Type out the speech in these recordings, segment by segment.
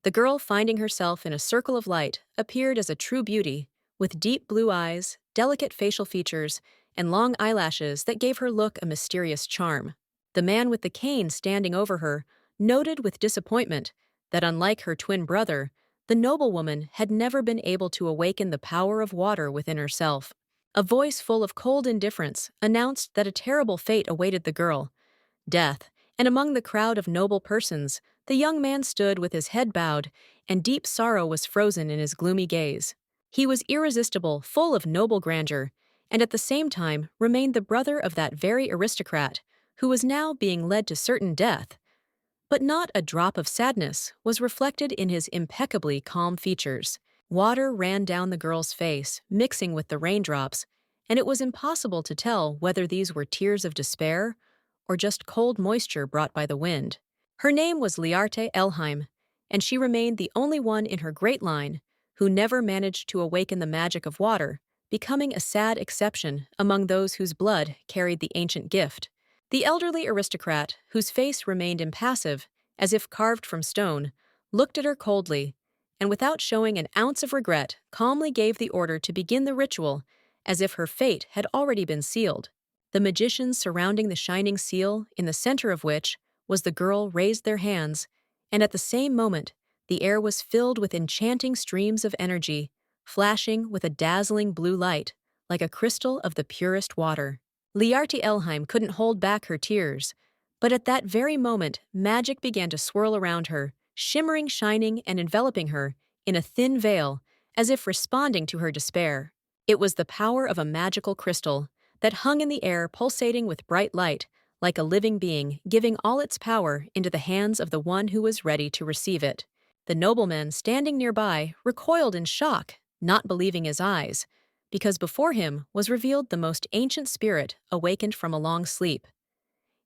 The girl, finding herself in a circle of light, appeared as a true beauty, with deep blue eyes, delicate facial features, and long eyelashes that gave her look a mysterious charm. The man with the cane standing over her noted with disappointment that, unlike her twin brother, the noblewoman had never been able to awaken the power of water within herself. A voice full of cold indifference announced that a terrible fate awaited the girl, death, and among the crowd of noble persons, the young man stood with his head bowed, and deep sorrow was frozen in his gloomy gaze. He was irresistible, full of noble grandeur, and at the same time remained the brother of that very aristocrat who was now being led to certain death. But not a drop of sadness was reflected in his impeccably calm features. Water ran down the girl's face, mixing with the raindrops, and it was impossible to tell whether these were tears of despair or just cold moisture brought by the wind. Her name was Liarte Elheim, and she remained the only one in her great line who never managed to awaken the magic of water, becoming a sad exception among those whose blood carried the ancient gift. The elderly aristocrat, whose face remained impassive, as if carved from stone, looked at her coldly, and without showing an ounce of regret, calmly gave the order to begin the ritual, as if her fate had already been sealed. The magicians surrounding the shining seal, in the center of which was the girl, raised their hands, and at the same moment, the air was filled with enchanting streams of energy, flashing with a dazzling blue light, like a crystal of the purest water. Liarte Elheim couldn't hold back her tears, but at that very moment, magic began to swirl around her, shimmering, shining, and enveloping her in a thin veil, as if responding to her despair. It was the power of a magical crystal that hung in the air, pulsating with bright light, like a living being, giving all its power into the hands of the one who was ready to receive it. The nobleman, standing nearby, recoiled in shock, not believing his eyes, because before him was revealed the most ancient spirit awakened from a long sleep.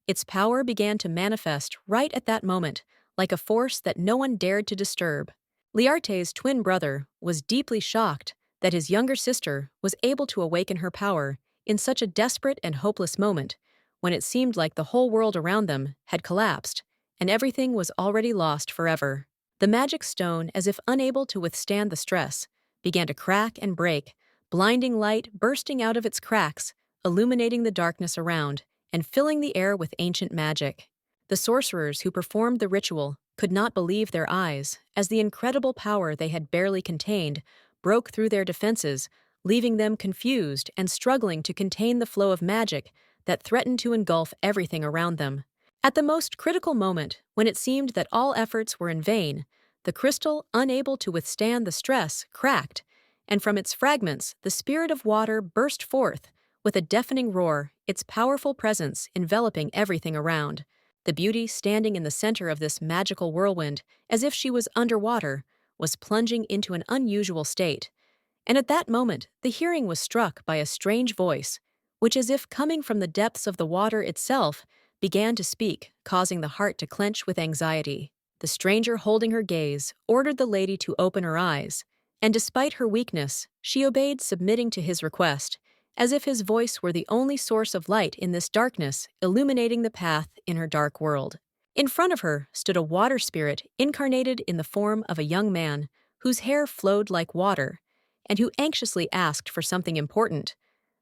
Its power began to manifest right at that moment, like a force that no one dared to disturb. Liarte's twin brother was deeply shocked that his younger sister was able to awaken her power in such a desperate and hopeless moment, when it seemed like the whole world around them had collapsed, and everything was already lost forever. The magic stone, as if unable to withstand the stress, began to crack and break, blinding light bursting out of its cracks, illuminating the darkness around, and filling the air with ancient magic. The sorcerers who performed the ritual could not believe their eyes, as the incredible power they had barely contained broke through their defenses, leaving them confused and struggling to contain the flow of magic that threatened to engulf everything around them. At the most critical moment, when it seemed that all efforts were in vain, the crystal, unable to withstand the stress, cracked, and from its fragments the spirit of water burst forth with a deafening roar, its powerful presence enveloping everything around. The beauty, standing in the center of this magical whirlwind, as if she was underwater, was plunging into an unusual state. And at that moment, the hearing was struck by a strange voice, which, as if coming from the depths of the water itself, began to speak, causing the heart to clench with anxiety. The stranger, holding her gaze, ordered the lady to open her eyes, and despite her weakness, she obeyed, submitting to his request, as if his voice were the only source of light in this darkness, illuminating the path in her dark world. In front of her stood a water spirit incarnated in the form of a young man whose hair flowed like water, and who anxiously asked for something important.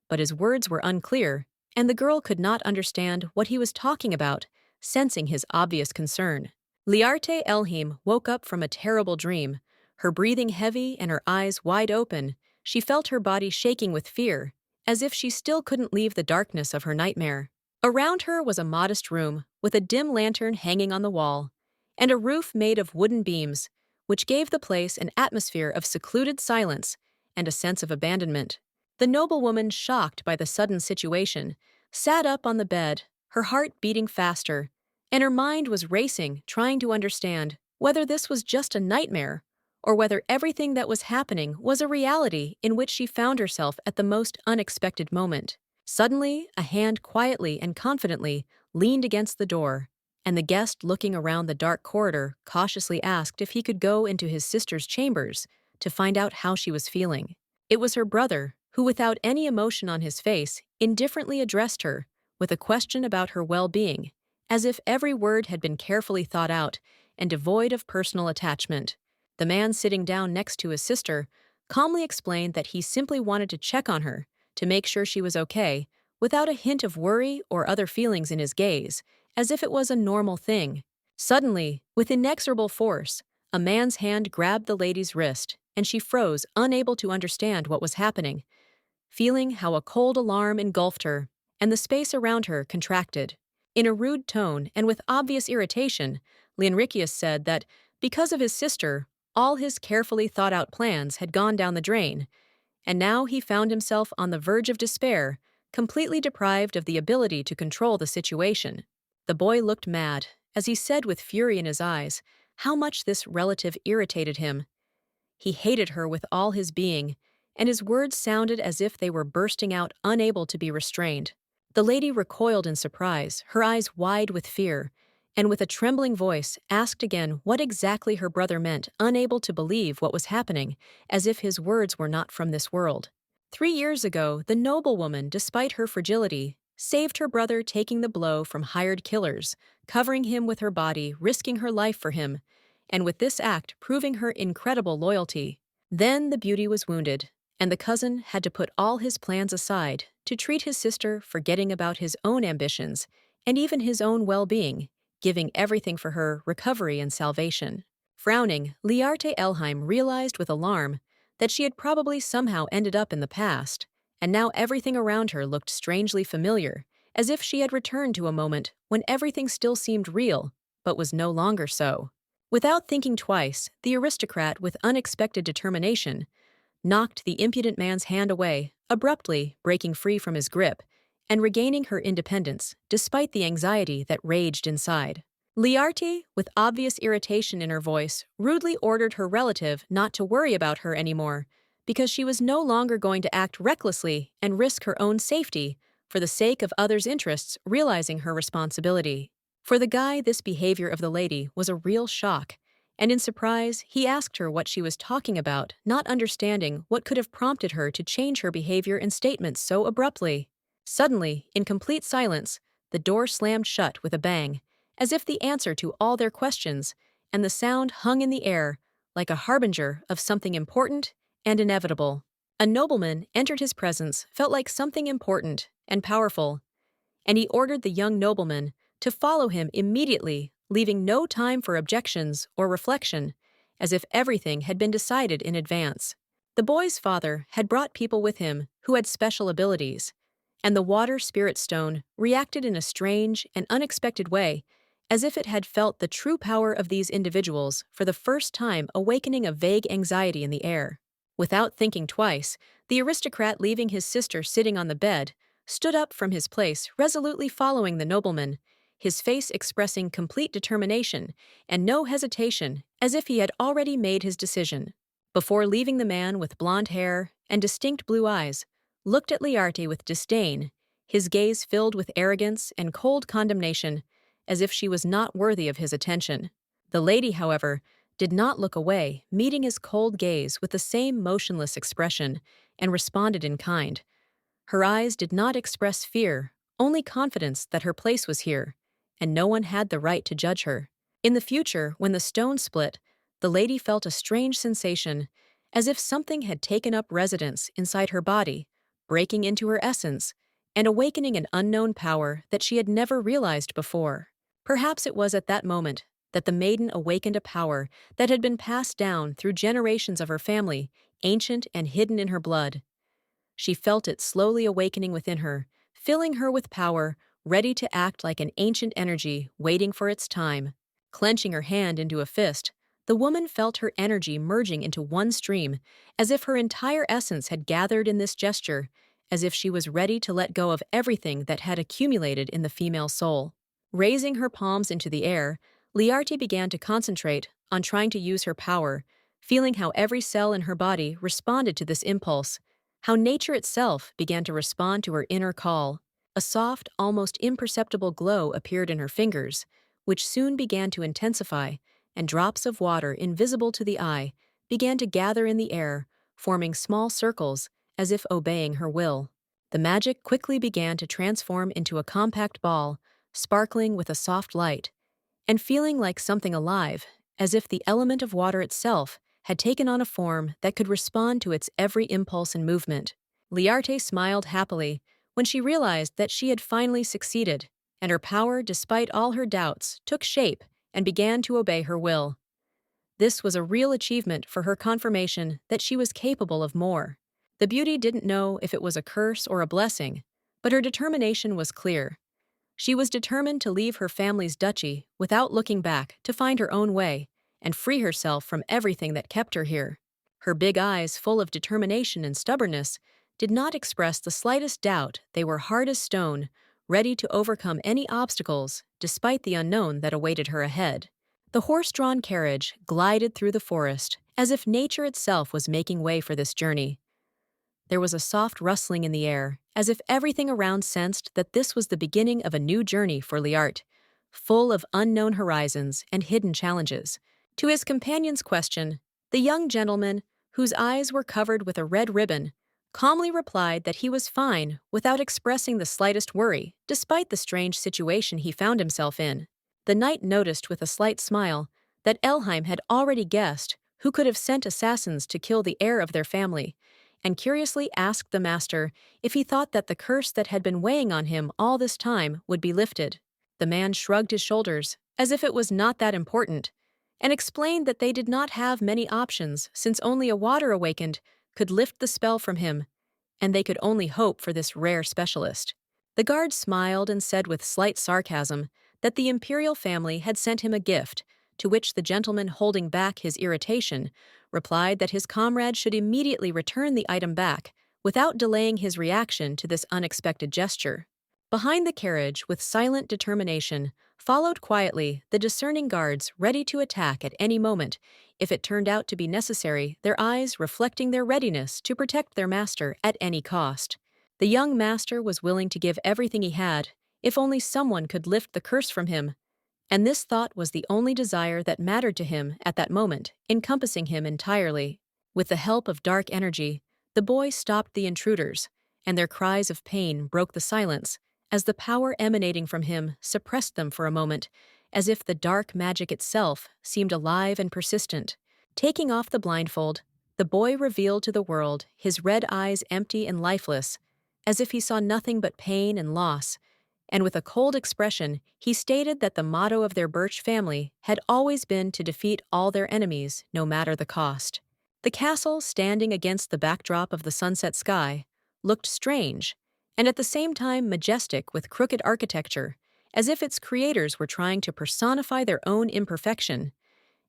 But his words were unclear, and the girl could not understand what he was talking about, sensing his obvious concern. Liarte Elheim woke up from a terrible dream. Her breathing heavy and her eyes wide open, she felt her body shaking with fear, as if she still couldn't leave the darkness of her nightmare. Around her was a modest room, with a dim lantern hanging on the wall, and a roof made of wooden beams, which gave the place an atmosphere of secluded silence and a sense of abandonment. The noblewoman, shocked by the sudden situation, sat up on the bed, her heart beating faster, and her mind was racing, trying to understand whether this was just a nightmare or whether everything that was happening was a reality in which she found herself at the most unexpected moment. Suddenly, a hand quietly and confidently leaned against the door, and the guest, looking around the dark corridor, cautiously asked if he could go into his sister's chambers to find out how she was feeling. It was her brother, who, without any emotion on his face, indifferently addressed her with a question about her well-being, as if every word had been carefully thought out and devoid of personal attachment. The man sitting down next to his sister calmly explained that he simply wanted to check on her, to make sure she was okay, without a hint of worry or other feelings in his gaze, as if it was a normal thing. Suddenly, with inexorable force, a man's hand grabbed the lady's wrist, and she froze, unable to understand what was happening, feeling how a cold alarm engulfed her, and the space around her contracted. In a rude tone and with obvious irritation, Leonricius said that, because of his sister, all his carefully thought-out plans had gone down the drain, and now he found himself on the verge of despair, completely deprived of the ability to control the situation. The boy looked mad, as he said with fury in his eyes, how much this relative irritated him. He hated her with all his being, and his words sounded as if they were bursting out, unable to be restrained. The lady recoiled in surprise, her eyes wide with fear, and with a trembling voice asked again what exactly her brother meant, unable to believe what was happening, as if his words were not from this world. 3 years ago, the noblewoman, despite her fragility, saved her brother, taking the blow from hired killers, covering him with her body, risking her life for him, and with this act proving her incredible loyalty. Then the beauty was wounded, and the cousin had to put all his plans aside to treat his sister, forgetting about his own ambitions and even his own well-being, giving everything for her recovery and salvation. Frowning, Liarte Elheim realized with alarm that she had probably somehow ended up in the past, and now everything around her looked strangely familiar, as if she had returned to a moment when everything still seemed real, but was no longer so. Without thinking twice, the aristocrat, with unexpected determination, knocked the impudent man's hand away, abruptly breaking free from his grip and regaining her independence, despite the anxiety that raged inside. Liarte, with obvious irritation in her voice, rudely ordered her relative not to worry about her anymore, because she was no longer going to act recklessly and risk her own safety for the sake of others' interests, realizing her responsibility. For the guy, this behavior of the lady was a real shock, and in surprise, he asked her what she was talking about, not understanding what could have prompted her to change her behavior and statements so abruptly. Suddenly, in complete silence, the door slammed shut with a bang, as if the answer to all their questions, and the sound hung in the air like a harbinger of something important and inevitable. A nobleman entered his presence, felt like something important and powerful, and he ordered the young nobleman to follow him immediately, leaving no time for objections or reflection, as if everything had been decided in advance. The boy's father had brought people with him who had special abilities, and the water spirit stone reacted in a strange and unexpected way, as if it had felt the true power of these individuals for the first time, awakening a vague anxiety in the air. Without thinking twice, the aristocrat, leaving his sister sitting on the bed, stood up from his place, resolutely following the nobleman, his face expressing complete determination and no hesitation, as if he had already made his decision. Before leaving, the man with blonde hair and distinct blue eyes looked at Liarte with disdain, his gaze filled with arrogance and cold condemnation, as if she was not worthy of his attention. The lady, however, did not look away, meeting his cold gaze with the same motionless expression, and responded in kind. Her eyes did not express fear, only confidence that her place was here, and no one had the right to judge her. In the future, when the stone split, the lady felt a strange sensation, as if something had taken up residence inside her body, breaking into her essence, and awakening an unknown power that she had never realized before. Perhaps it was at that moment that the maiden awakened a power that had been passed down through generations of her family, ancient and hidden in her blood. She felt it slowly awakening within her, filling her with power, ready to act like an ancient energy waiting for its time. Clenching her hand into a fist, the woman felt her energy merging into one stream, as if her entire essence had gathered in this gesture, as if she was ready to let go of everything that had accumulated in the female soul. Raising her palms into the air, Liarte began to concentrate on trying to use her power, feeling how every cell in her body responded to this impulse, how nature itself began to respond to her inner call. A soft, almost imperceptible glow appeared in her fingers, which soon began to intensify, and drops of water invisible to the eye began to gather in the air, forming small circles as if obeying her will. The magic quickly began to transform into a compact ball, sparkling with a soft light, and feeling like something alive, as if the element of water itself had taken on a form that could respond to its every impulse and movement. Liarte smiled happily when she realized that she had finally succeeded, and her power, despite all her doubts, took shape and began to obey her will. This was a real achievement for her confirmation that she was capable of more. The beauty didn't know if it was a curse or a blessing, but her determination was clear. She was determined to leave her family's duchy without looking back to find her own way and free herself from everything that kept her here. Her big eyes, full of determination and stubbornness, did not express the slightest doubt. They were hard as stone, ready to overcome any obstacles despite the unknown that awaited her ahead. The horse-drawn carriage glided through the forest as if nature itself was making way for this journey. There was a soft rustling in the air, as if everything around sensed that this was the beginning of a new journey for Liart, full of unknown horizons and hidden challenges. To his companion's question, the young gentleman, whose eyes were covered with a red ribbon, calmly replied that he was fine without expressing the slightest worry, despite the strange situation he found himself in. The knight noticed with a slight smile that Elheim had already guessed who could have sent assassins to kill the heir of their family, and curiously asked the master if he thought that the curse that had been weighing on him all this time would be lifted. The man shrugged his shoulders, as if it was not that important, and explained that they did not have many options since only a water awakened could lift the spell from him, and they could only hope for this rare specialist. The guard smiled and said with slight sarcasm that the imperial family had sent him a gift, to which the gentleman, holding back his irritation, replied that his comrade should immediately return the item back without delaying his reaction to this unexpected gesture. Behind the carriage, with silent determination, followed quietly the discerning guards ready to attack at any moment if it turned out to be necessary, their eyes reflecting their readiness to protect their master at any cost. The young master was willing to give everything he had if only someone could lift the curse from him, and this thought was the only desire that mattered to him at that moment, encompassing him entirely. With the help of dark energy, the boy stopped the intruders, and their cries of pain broke the silence, as the power emanating from him suppressed them for a moment, as if the dark magic itself seemed alive and persistent. Taking off the blindfold, the boy revealed to the world his red eyes empty and lifeless, as if he saw nothing but pain and loss, and with a cold expression, he stated that the motto of their Birch family had always been to defeat all their enemies, no matter the cost. The castle, standing against the backdrop of the sunset sky, looked strange, and at the same time majestic with crooked architecture, as if its creators were trying to personify their own imperfection.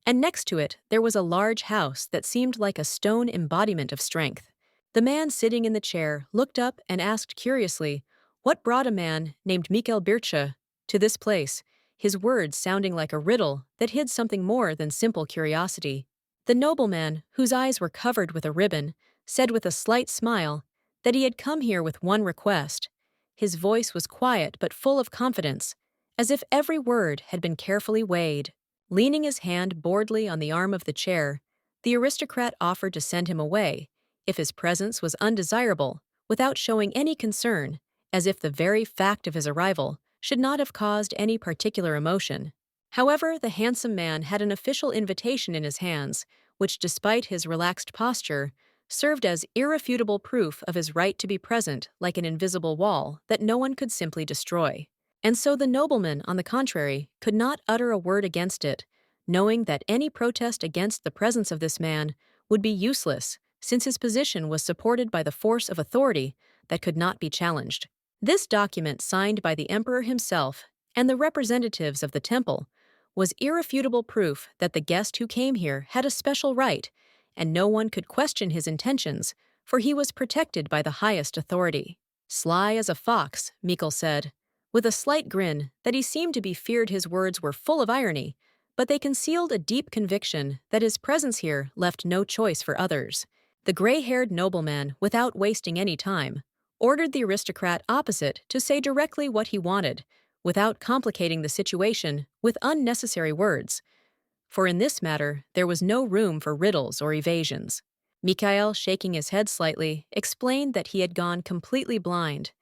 And next to it, there was a large house that seemed like a stone embodiment of strength. The man sitting in the chair looked up and asked curiously, what brought a man named Mikhail Bircha to this place, his words sounding like a riddle that hid something more than simple curiosity. The nobleman, whose eyes were covered with a ribbon, said with a slight smile that he had come here with one request. His voice was quiet but full of confidence, as if every word had been carefully weighed. Leaning his hand boredly on the arm of the chair, the aristocrat offered to send him away if his presence was undesirable, without showing any concern, as if the very fact of his arrival should not have caused any particular emotion. However, the handsome man had an official invitation in his hands, which, despite his relaxed posture, served as irrefutable proof of his right to be present, like an invisible wall that no one could simply destroy. And so the nobleman, on the contrary, could not utter a word against it, knowing that any protest against the presence of this man would be useless, since his position was supported by the force of authority that could not be challenged. This document, signed by the emperor himself and the representatives of the temple, was irrefutable proof that the guest who came here had a special right, and no one could question his intentions, for he was protected by the highest authority. Sly as a fox, Mikhail said, with a slight grin that he seemed to be feared his words were full of irony, but they concealed a deep conviction that his presence here left no choice for others. The gray-haired nobleman, without wasting any time, ordered the aristocrat opposite to say directly what he wanted, without complicating the situation with unnecessary words. For in this matter, there was no room for riddles or evasions. Mikhail, shaking his head slightly, explained that he had gone completely blind,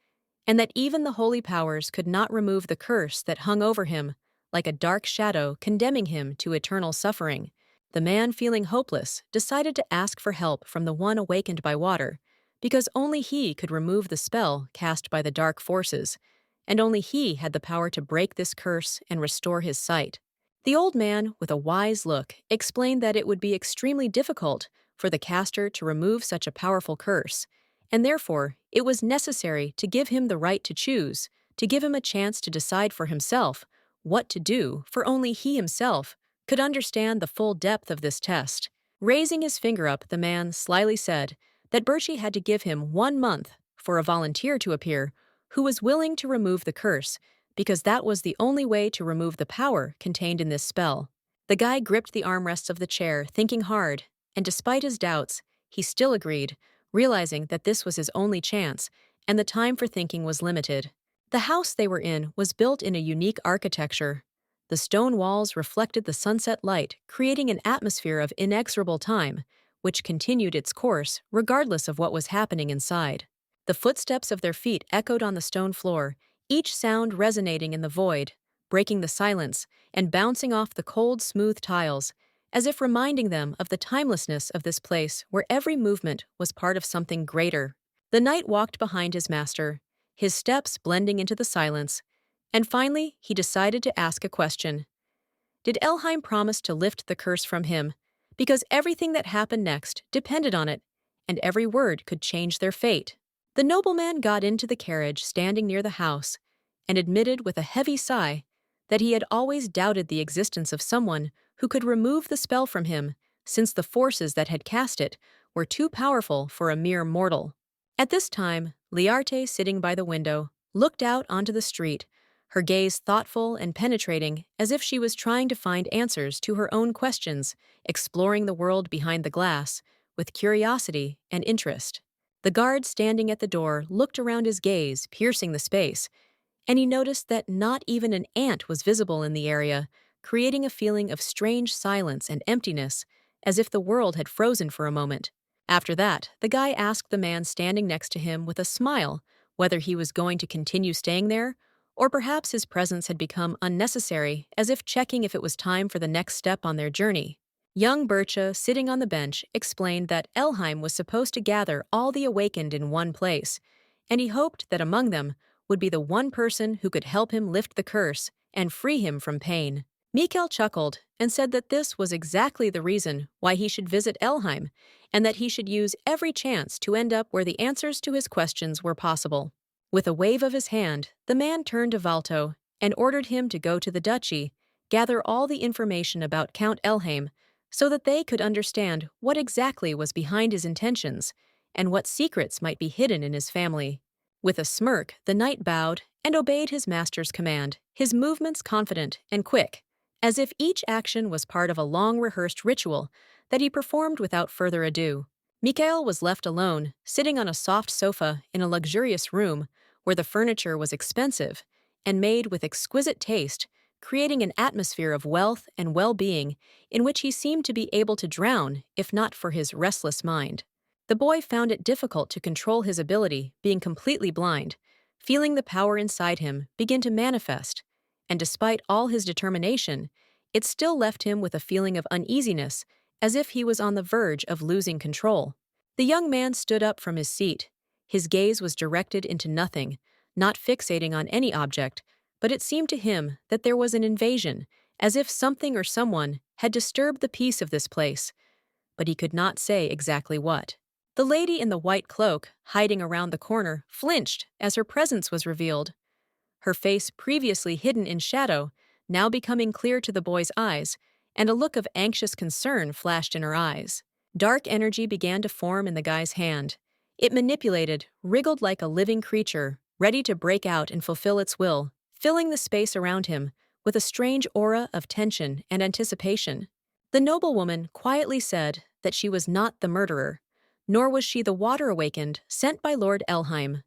and that even the holy powers could not remove the curse that hung over him, like a dark shadow condemning him to eternal suffering. The man, feeling hopeless, decided to ask for help from the one awakened by water, because only he could remove the spell cast by the dark forces, and only he had the power to break this curse and restore his sight. The old man, with a wise look, explained that it would be extremely difficult for the caster to remove such a powerful curse, and therefore it was necessary to give him the right to choose, to give him a chance to decide for himself what to do, for only he himself could understand the full depth of this test. Raising his finger up, the man slyly said that Birchie had to give him 1 month for a volunteer to appear who was willing to remove the curse, because that was the only way to remove the power contained in this spell. The guy gripped the armrests of the chair, thinking hard, and despite his doubts, he still agreed, realizing that this was his only chance, and the time for thinking was limited. The house they were in was built in a unique architecture. The stone walls reflected the sunset light, creating an atmosphere of inexorable time, which continued its course regardless of what was happening inside. The footsteps of their feet echoed on the stone floor, each sound resonating in the void, breaking the silence and bouncing off the cold, smooth tiles, as if reminding them of the timelessness of this place where every movement was part of something greater. The knight walked behind his master, his steps blending into the silence, and finally he decided to ask a question. Did Elheim promise to lift the curse from him? Because everything that happened next depended on it, and every word could change their fate. The nobleman got into the carriage standing near the house and admitted with a heavy sigh that he had always doubted the existence of someone who could remove the spell from him, since the forces that had cast it were too powerful for a mere mortal. At this time, Liarte, sitting by the window, looked out onto the street, her gaze thoughtful and penetrating, as if she was trying to find answers to her own questions, exploring the world behind the glass with curiosity and interest. The guard standing at the door looked around, his gaze piercing the space, and he noticed that not even an ant was visible in the area, creating a feeling of strange silence and emptiness, as if the world had frozen for a moment. After that, the guy asked the man standing next to him with a smile whether he was going to continue staying there, or perhaps his presence had become unnecessary, as if checking if it was time for the next step on their journey. Young Bircha, sitting on the bench, explained that Elheim was supposed to gather all the awakened in one place, and he hoped that among them would be the one person who could help him lift the curse and free him from pain. Mikkel chuckled and said that this was exactly the reason why he should visit Elheim, and that he should use every chance to end up where the answers to his questions were possible. With a wave of his hand, the man turned to Valto and ordered him to go to the duchy, gather all the information about Count Elheim, so that they could understand what exactly was behind his intentions and what secrets might be hidden in his family. With a smirk, the knight bowed and obeyed his master's command, his movements confident and quick, as if each action was part of a long-rehearsed ritual that he performed without further ado. Mikhail was left alone, sitting on a soft sofa in a luxurious room where the furniture was expensive and made with exquisite taste, creating an atmosphere of wealth and well-being in which he seemed to be able to drown if not for his restless mind. The boy found it difficult to control his ability, being completely blind, feeling the power inside him begin to manifest, and despite all his determination, it still left him with a feeling of uneasiness, as if he was on the verge of losing control. The young man stood up from his seat. His gaze was directed into nothing, not fixating on any object, but it seemed to him that there was an invasion, as if something or someone had disturbed the peace of this place, but he could not say exactly what. The lady in the white cloak, hiding around the corner, flinched as her presence was revealed. Her face, previously hidden in shadow, now becoming clear to the boy's eyes, and a look of anxious concern flashed in her eyes. Dark energy began to form in the guy's hand. It manipulated, wriggled like a living creature, ready to break out and fulfill its will, filling the space around him with a strange aura of tension and anticipation. The noblewoman quietly said that she was not the murderer, nor was she the water awakened sent by Lord Elheim.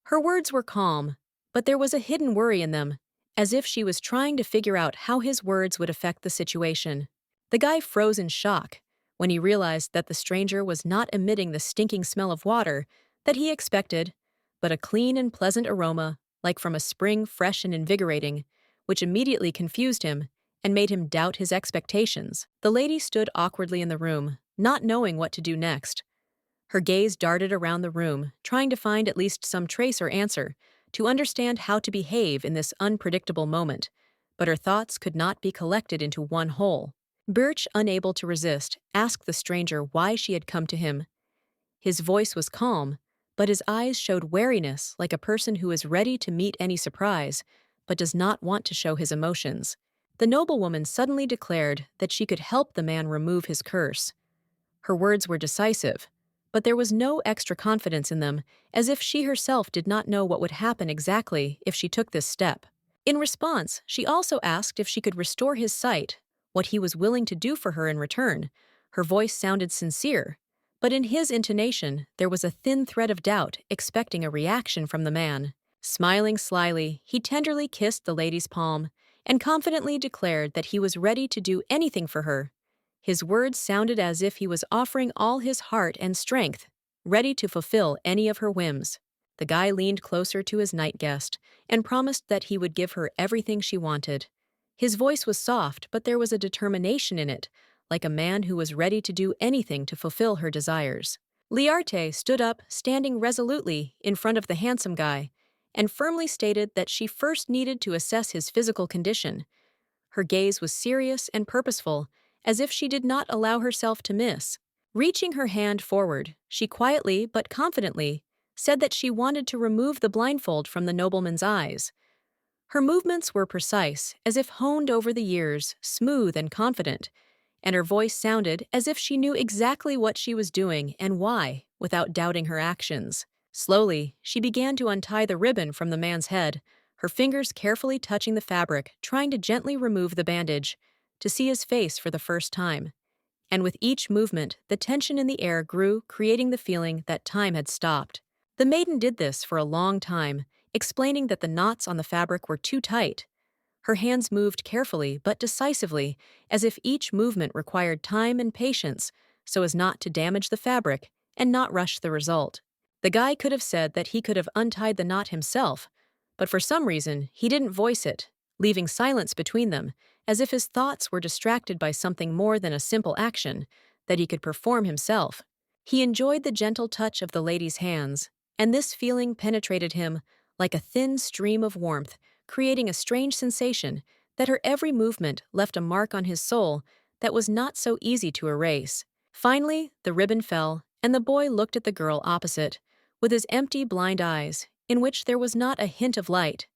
Her words were calm, but there was a hidden worry in them, as if she was trying to figure out how his words would affect the situation. The guy froze in shock when he realized that the stranger was not emitting the stinking smell of water that he expected, but a clean and pleasant aroma, like from a spring fresh and invigorating, which immediately confused him and made him doubt his expectations. The lady stood awkwardly in the room, not knowing what to do next. Her gaze darted around the room, trying to find at least some trace or answer, to understand how to behave in this unpredictable moment. But her thoughts could not be collected into one whole. Birch, unable to resist, asked the stranger why she had come to him. His voice was calm, but his eyes showed wariness, like a person who is ready to meet any surprise, but does not want to show his emotions. The noblewoman suddenly declared that she could help the man remove his curse. Her words were decisive, but there was no extra confidence in them, as if she herself did not know what would happen exactly if she took this step. In response, she also asked if she could restore his sight, what he was willing to do for her in return. Her voice sounded sincere, but in his intonation there was a thin thread of doubt, expecting a reaction from the man. Smiling slyly, he tenderly kissed the lady's palm and confidently declared that he was ready to do anything for her. His words sounded as if he was offering all his heart and strength, ready to fulfill any of her whims. The guy leaned closer to his night guest and promised that he would give her everything she wanted. His voice was soft, but there was a determination in it, like a man who was ready to do anything to fulfill her desires. Liarte stood up, standing resolutely in front of the handsome guy, and firmly stated that she first needed to assess his physical condition. Her gaze was serious and purposeful, as if she did not allow herself to miss. Reaching her hand forward, she quietly but confidently said that she wanted to remove the blindfold from the nobleman's eyes. Her movements were precise, as if honed over the years, smooth and confident, and her voice sounded as if she knew exactly what she was doing and why, without doubting her actions. Slowly, she began to untie the ribbon from the man's head, her fingers carefully touching the fabric, trying to gently remove the bandage, to see his face for the first time. And with each movement, the tension in the air grew, creating the feeling that time had stopped. The maiden did this for a long time, explaining that the knots on the fabric were too tight. Her hands moved carefully but decisively, as if each movement required time and patience so as not to damage the fabric and not rush the result. The guy could have said that he could have untied the knot himself, but for some reason he didn't voice it, leaving silence between them, as if his thoughts were distracted by something more than a simple action that he could perform himself. He enjoyed the gentle touch of the lady's hands, and this feeling penetrated him like a thin stream of warmth, creating a strange sensation that her every movement left a mark on his soul that was not so easy to erase. Finally, the ribbon fell, and the boy looked at the girl opposite, with his empty, blind eyes, in which there was not a hint of light.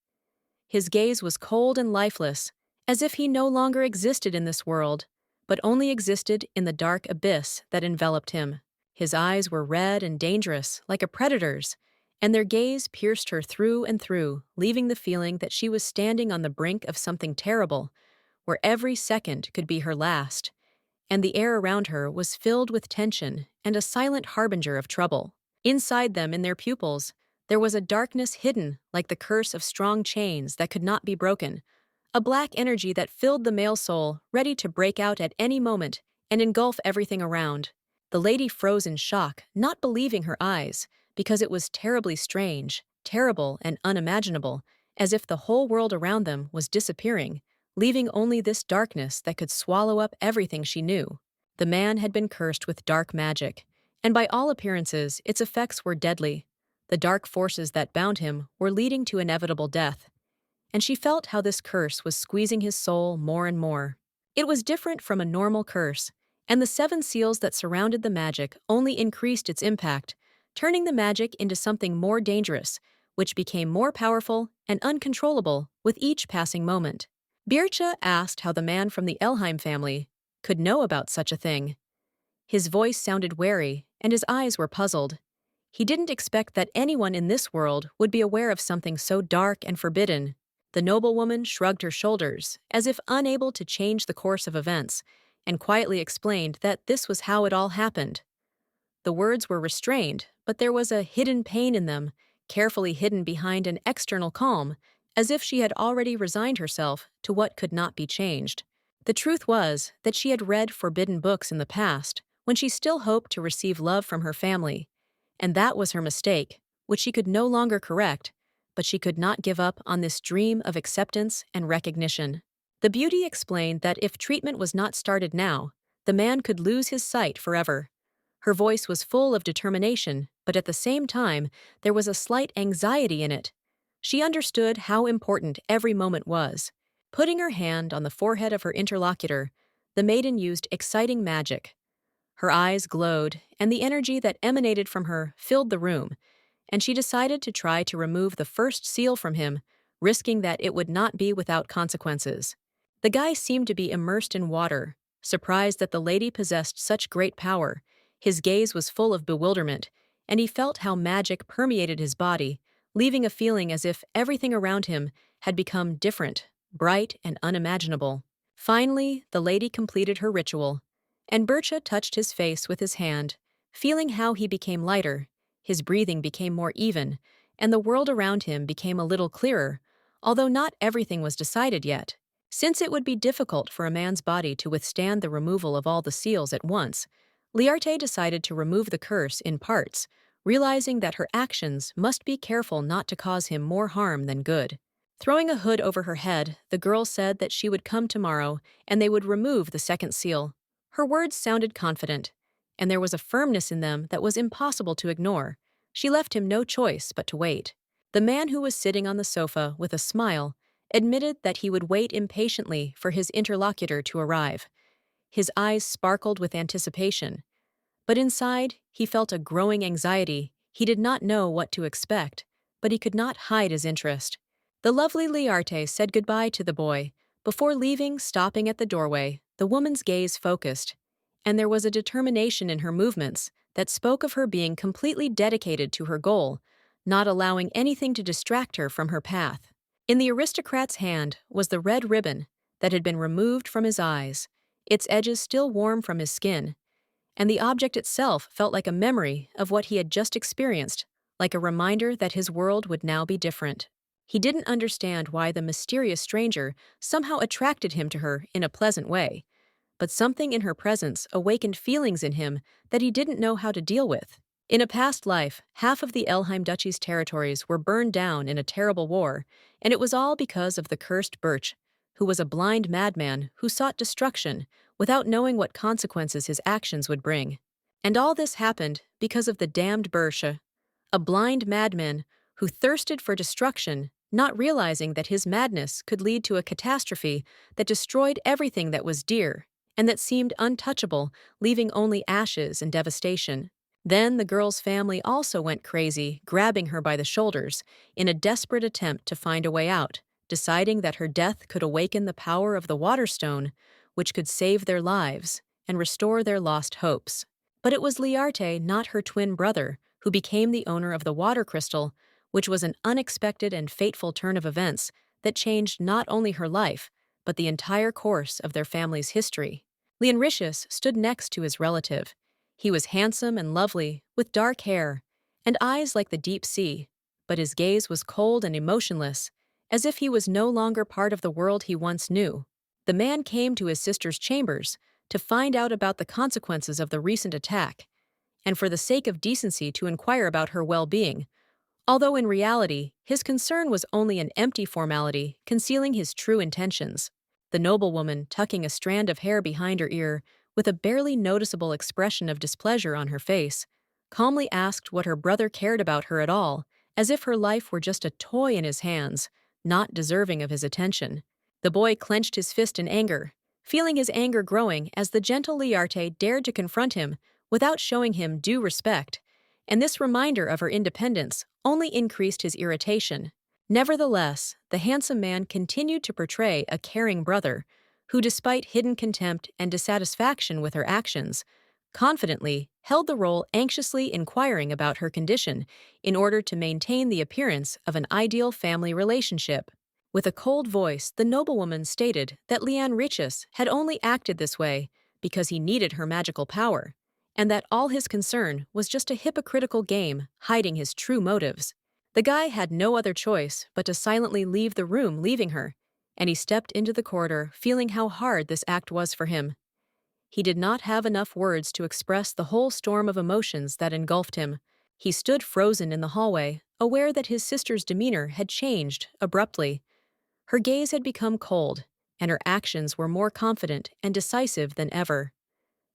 His gaze was cold and lifeless, as if he no longer existed in this world, but only existed in the dark abyss that enveloped him. His eyes were red and dangerous, like a predator's, and their gaze pierced her through and through, leaving the feeling that she was standing on the brink of something terrible, where every second could be her last, and the air around her was filled with tension and a silent harbinger of trouble. Inside them, in their pupils, there was a darkness hidden like the curse of strong chains that could not be broken, a black energy that filled the male soul, ready to break out at any moment and engulf everything around. The lady froze in shock, not believing her eyes, because it was terribly strange, terrible and unimaginable, as if the whole world around them was disappearing, leaving only this darkness that could swallow up everything she knew. The man had been cursed with dark magic, and by all appearances its effects were deadly. The dark forces that bound him were leading to inevitable death, and she felt how this curse was squeezing his soul more and more. It was different from a normal curse, and the 7 seals that surrounded the magic only increased its impact, turning the magic into something more dangerous, which became more powerful and uncontrollable with each passing moment. Bircha asked how the man from the Elheim family could know about such a thing. His voice sounded wary, and his eyes were puzzled. He didn't expect that anyone in this world would be aware of something so dark and forbidden. The noblewoman shrugged her shoulders, as if unable to change the course of events, and quietly explained that this was how it all happened. The words were restrained, but there was a hidden pain in them, carefully hidden behind an external calm, as if she had already resigned herself to what could not be changed. The truth was that she had read forbidden books in the past, when she still hoped to receive love from her family, and that was her mistake, which she could no longer correct, but she could not give up on this dream of acceptance and recognition. The beauty explained that if treatment was not started now, the man could lose his sight forever. Her voice was full of determination, but at the same time, there was a slight anxiety in it. She understood how important every moment was. Putting her hand on the forehead of her interlocutor, the maiden used exciting magic. Her eyes glowed, and the energy that emanated from her filled the room, and she decided to try to remove the first seal from him, risking that it would not be without consequences. The guy seemed to be immersed in water, surprised that the lady possessed such great power. His gaze was full of bewilderment, and he felt how magic permeated his body, leaving a feeling as if everything around him had become different, bright, and unimaginable. Finally, the lady completed her ritual, and Bircha touched his face with his hand, feeling how he became lighter. His breathing became more even, and the world around him became a little clearer, although not everything was decided yet. Since it would be difficult for a man's body to withstand the removal of all the seals at once, Liarte decided to remove the curse in parts, realizing that her actions must be careful not to cause him more harm than good. Throwing a hood over her head, the girl said that she would come tomorrow and they would remove the second seal. Her words sounded confident, and there was a firmness in them that was impossible to ignore. She left him no choice but to wait. The man who was sitting on the sofa with a smile admitted that he would wait impatiently for his interlocutor to arrive. His eyes sparkled with anticipation, but inside he felt a growing anxiety. He did not know what to expect, but he could not hide his interest. The lovely Liarte said goodbye to the boy. Before leaving, stopping at the doorway, the woman's gaze focused, and there was a determination in her movements that spoke of her being completely dedicated to her goal, not allowing anything to distract her from her path. In the aristocrat's hand was the red ribbon that had been removed from his eyes, its edges still warm from his skin, and the object itself felt like a memory of what he had just experienced, like a reminder that his world would now be different. He didn't understand why the mysterious stranger somehow attracted him to her in a pleasant way, but something in her presence awakened feelings in him that he didn't know how to deal with. In a past life, half of the Elheim Duchy's territories were burned down in a terrible war, and it was all because of the cursed Birch, who was a blind madman who sought destruction without knowing what consequences his actions would bring. And all this happened because of the damned Birch, a blind madman who thirsted for destruction, not realizing that his madness could lead to a catastrophe that destroyed everything that was dear and that seemed untouchable, leaving only ashes and devastation. Then the girl's family also went crazy, grabbing her by the shoulders in a desperate attempt to find a way out, deciding that her death could awaken the power of the Waterstone, which could save their lives and restore their lost hopes. But it was Liarte, not her twin brother, who became the owner of the water crystal, which was an unexpected and fateful turn of events that changed not only her life, but the entire course of their family's history. Leonricius stood next to his relative. He was handsome and lovely, with dark hair and eyes like the deep sea, but his gaze was cold and emotionless, as if he was no longer part of the world he once knew. The man came to his sister's chambers to find out about the consequences of the recent attack, and for the sake of decency to inquire about her well-being, although in reality, his concern was only an empty formality, concealing his true intentions. The noblewoman, tucking a strand of hair behind her ear, with a barely noticeable expression of displeasure on her face, calmly asked what her brother cared about her at all, as if her life were just a toy in his hands, not deserving of his attention. The boy clenched his fist in anger, feeling his anger growing as the gentle Liarte dared to confront him without showing him due respect, and this reminder of her independence only increased his irritation. Nevertheless, the handsome man continued to portray a caring brother who, despite hidden contempt and dissatisfaction with her actions, confidently held the role, anxiously inquiring about her condition in order to maintain the appearance of an ideal family relationship. With a cold voice, the noblewoman stated that Leonricius had only acted this way because he needed her magical power, and that all his concern was just a hypocritical game hiding his true motives. The guy had no other choice but to silently leave the room, leaving her, and he stepped into the corridor, feeling how hard this act was for him. He did not have enough words to express the whole storm of emotions that engulfed him. He stood frozen in the hallway, aware that his sister's demeanor had changed abruptly. Her gaze had become cold, and her actions were more confident and decisive than ever.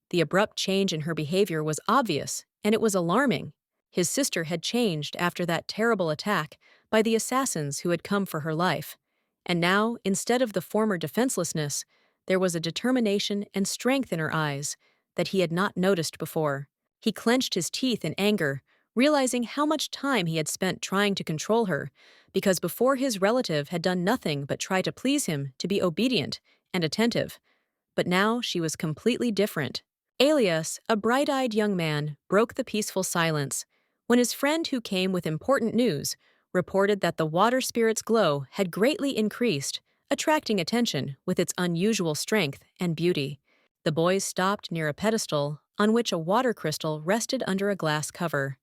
The abrupt change in her behavior was obvious, and it was alarming. His sister had changed after that terrible attack by the assassins who had come for her life. And now, instead of the former defenselessness, there was a determination and strength in her eyes that he had not noticed before. He clenched his teeth in anger, realizing how much time he had spent trying to control her, because before his relative had done nothing but try to please him to be obedient and attentive. But now she was completely different. Alias, a bright-eyed young man, broke the peaceful silence when his friend who came with important news reported that the water spirit's glow had greatly increased, attracting attention with its unusual strength and beauty. The boys stopped near a pedestal on which a water crystal rested under a glass cover.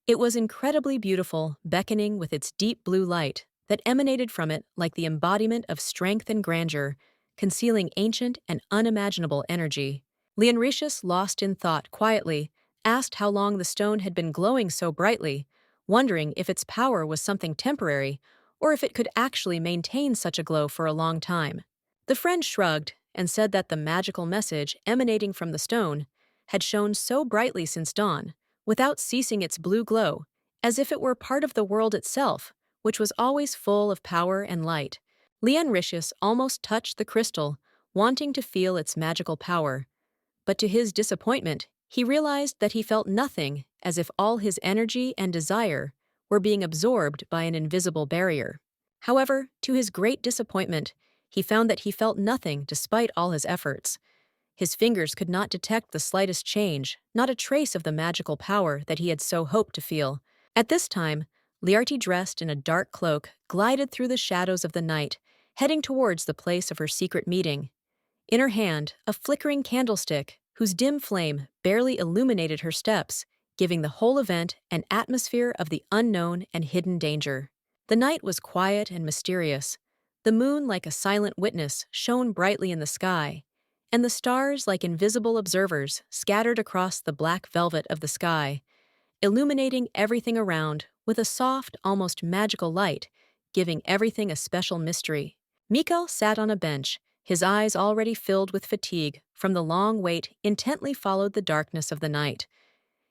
It was incredibly beautiful, beckoning with its deep blue light that emanated from it like the embodiment of strength and grandeur, concealing ancient and unimaginable energy. Leonritius, lost in thought quietly, asked how long the stone had been glowing so brightly, wondering if its power was something temporary or if it could actually maintain such a glow for a long time. The friend shrugged and said that the magical message emanating from the stone had shone so brightly since dawn, without ceasing its blue glow, as if it were part of the world itself, which was always full of power and light. Leonritius almost touched the crystal, wanting to feel its magical power. But to his disappointment, he realized that he felt nothing, as if all his energy and desire were being absorbed by an invisible barrier. However, to his great disappointment, he found that he felt nothing despite all his efforts. His fingers could not detect the slightest change, not a trace of the magical power that he had so hoped to feel. At this time, Liarti, dressed in a dark cloak, glided through the shadows of the night, heading towards the place of her secret meeting. In her hand, a flickering candlestick, whose dim flame barely illuminated her steps, giving the whole event an atmosphere of the unknown and hidden danger. The night was quiet and mysterious. The moon, like a silent witness, shone brightly in the sky, and the stars, like invisible observers, scattered across the black velvet of the sky, illuminating everything around with a soft, almost magical light, giving everything a special mystery. Mikhail sat on a bench, his eyes already filled with fatigue from the long wait, intently followed the darkness of the night.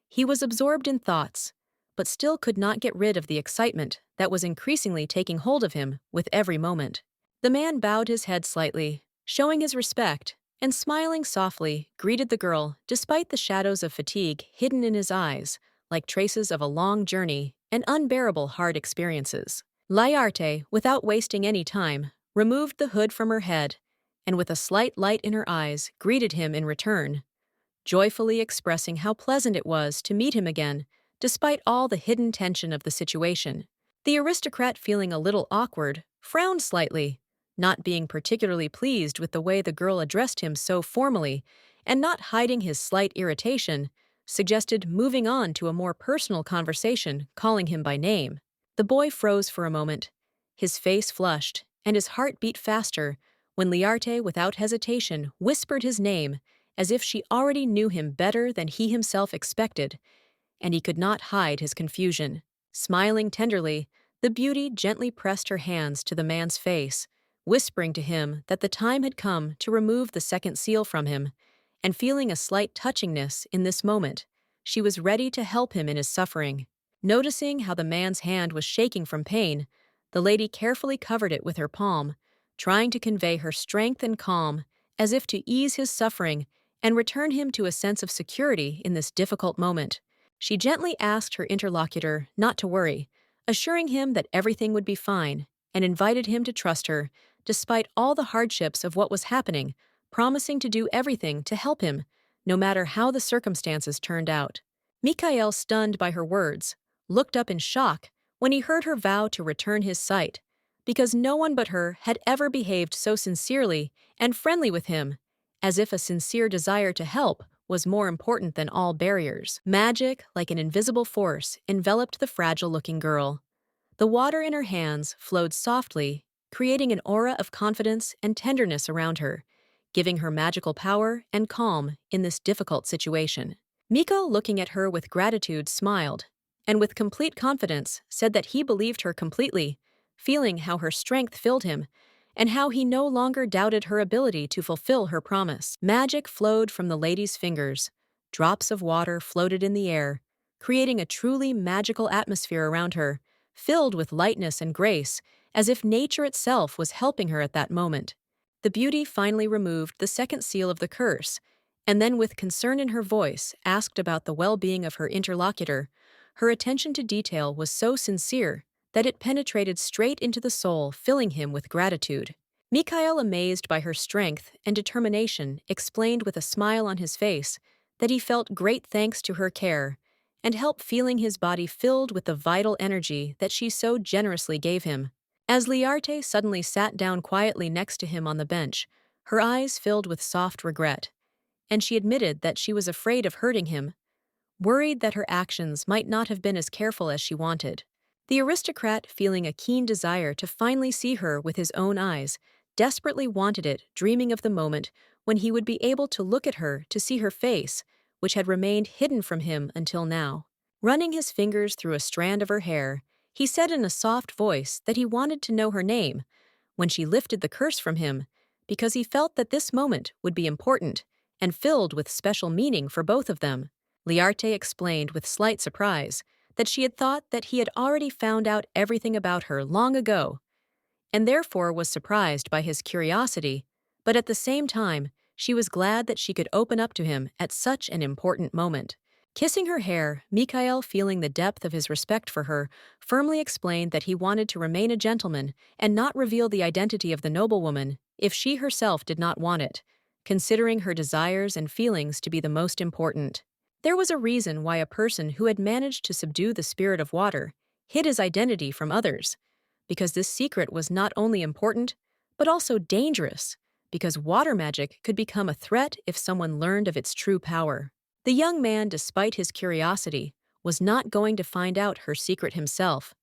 He was absorbed in thoughts, but still could not get rid of the excitement that was increasingly taking hold of him with every moment. The man bowed his head slightly, showing his respect, and smiling softly, greeted the girl despite the shadows of fatigue hidden in his eyes, like traces of a long journey and unbearable hard experiences. Liarte, without wasting any time, removed the hood from her head, and with a slight light in her eyes, greeted him in return, joyfully expressing how pleasant it was to meet him again, despite all the hidden tension of the situation. The aristocrat, feeling a little awkward, frowned slightly, not being particularly pleased with the way the girl addressed him so formally, and not hiding his slight irritation, suggested moving on to a more personal conversation, calling him by name. The boy froze for a moment. His face flushed, and his heart beat faster when Liarte, without hesitation, whispered his name, as if she already knew him better than he himself expected, and he could not hide his confusion. Smiling tenderly, the beauty gently pressed her hands to the man's face, whispering to him that the time had come to remove the second seal from him, and feeling a slight touchingness in this moment, she was ready to help him in his suffering. Noticing how the man's hand was shaking from pain, the lady carefully covered it with her palm, trying to convey her strength and calm, as if to ease his suffering and return him to a sense of security in this difficult moment. She gently asked her interlocutor not to worry, assuring him that everything would be fine, and invited him to trust her, despite all the hardships of what was happening, promising to do everything to help him, no matter how the circumstances turned out. Mikhail, stunned by her words, looked up in shock when he heard her vow to return his sight, because no one but her had ever behaved so sincerely and friendly with him, as if a sincere desire to help was more important than all barriers. Magic, like an invisible force, enveloped the fragile-looking girl. The water in her hands flowed softly, creating an aura of confidence and tenderness around her, giving her magical power and calm in this difficult situation. Miko, looking at her with gratitude, smiled, and with complete confidence said that he believed her completely, feeling how her strength filled him, and how he no longer doubted her ability to fulfill her promise. Magic flowed from the lady's fingers. Drops of water floated in the air, creating a truly magical atmosphere around her, filled with lightness and grace, as if nature itself was helping her at that moment. The beauty finally removed the second seal of the curse, and then, with concern in her voice, asked about the well-being of her interlocutor. Her attention to detail was so sincere that it penetrated straight into the soul, filling him with gratitude. Mikhail, amazed by her strength and determination, explained with a smile on his face that he felt great thanks to her care and help feeling his body filled with the vital energy that she so generously gave him. As Liarte suddenly sat down quietly next to him on the bench, her eyes filled with soft regret, and she admitted that she was afraid of hurting him, worried that her actions might not have been as careful as she wanted. The aristocrat, feeling a keen desire to finally see her with his own eyes, desperately wanted it, dreaming of the moment when he would be able to look at her to see her face, which had remained hidden from him until now. Running his fingers through a strand of her hair, he said in a soft voice that he wanted to know her name when she lifted the curse from him, because he felt that this moment would be important and filled with special meaning for both of them. Liarte explained with slight surprise that she had thought that he had already found out everything about her long ago, and therefore was surprised by his curiosity, but at the same time, she was glad that she could open up to him at such an important moment. Kissing her hair, Mikhail, feeling the depth of his respect for her, firmly explained that he wanted to remain a gentleman and not reveal the identity of the noblewoman if she herself did not want it, considering her desires and feelings to be the most important. There was a reason why a person who had managed to subdue the spirit of water hid his identity from others, because this secret was not only important, but also dangerous, because water magic could become a threat if someone learned of its true power. The young man, despite his curiosity, was not going to find out her secret himself.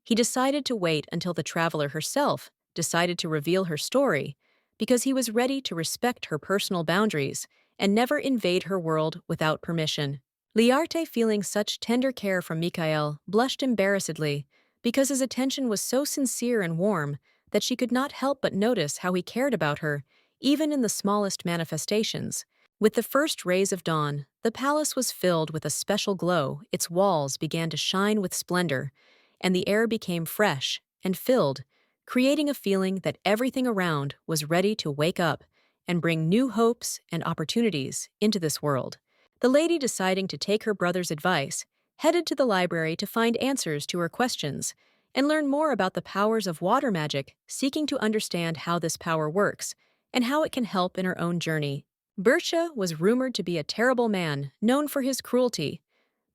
He decided to wait until the traveler herself decided to reveal her story, because he was ready to respect her personal boundaries and never invade her world without permission. Liarte, feeling such tender care from Mikhail, blushed embarrassedly, because his attention was so sincere and warm that she could not help but notice how he cared about her, even in the smallest manifestations. With the first rays of dawn, the palace was filled with a special glow. Its walls began to shine with splendor, and the air became fresh and filled, creating a feeling that everything around was ready to wake up and bring new hopes and opportunities into this world. The lady, deciding to take her brother's advice, headed to the library to find answers to her questions and learn more about the powers of water magic, seeking to understand how this power works and how it can help in her own journey. Bercha was rumored to be a terrible man, known for his cruelty,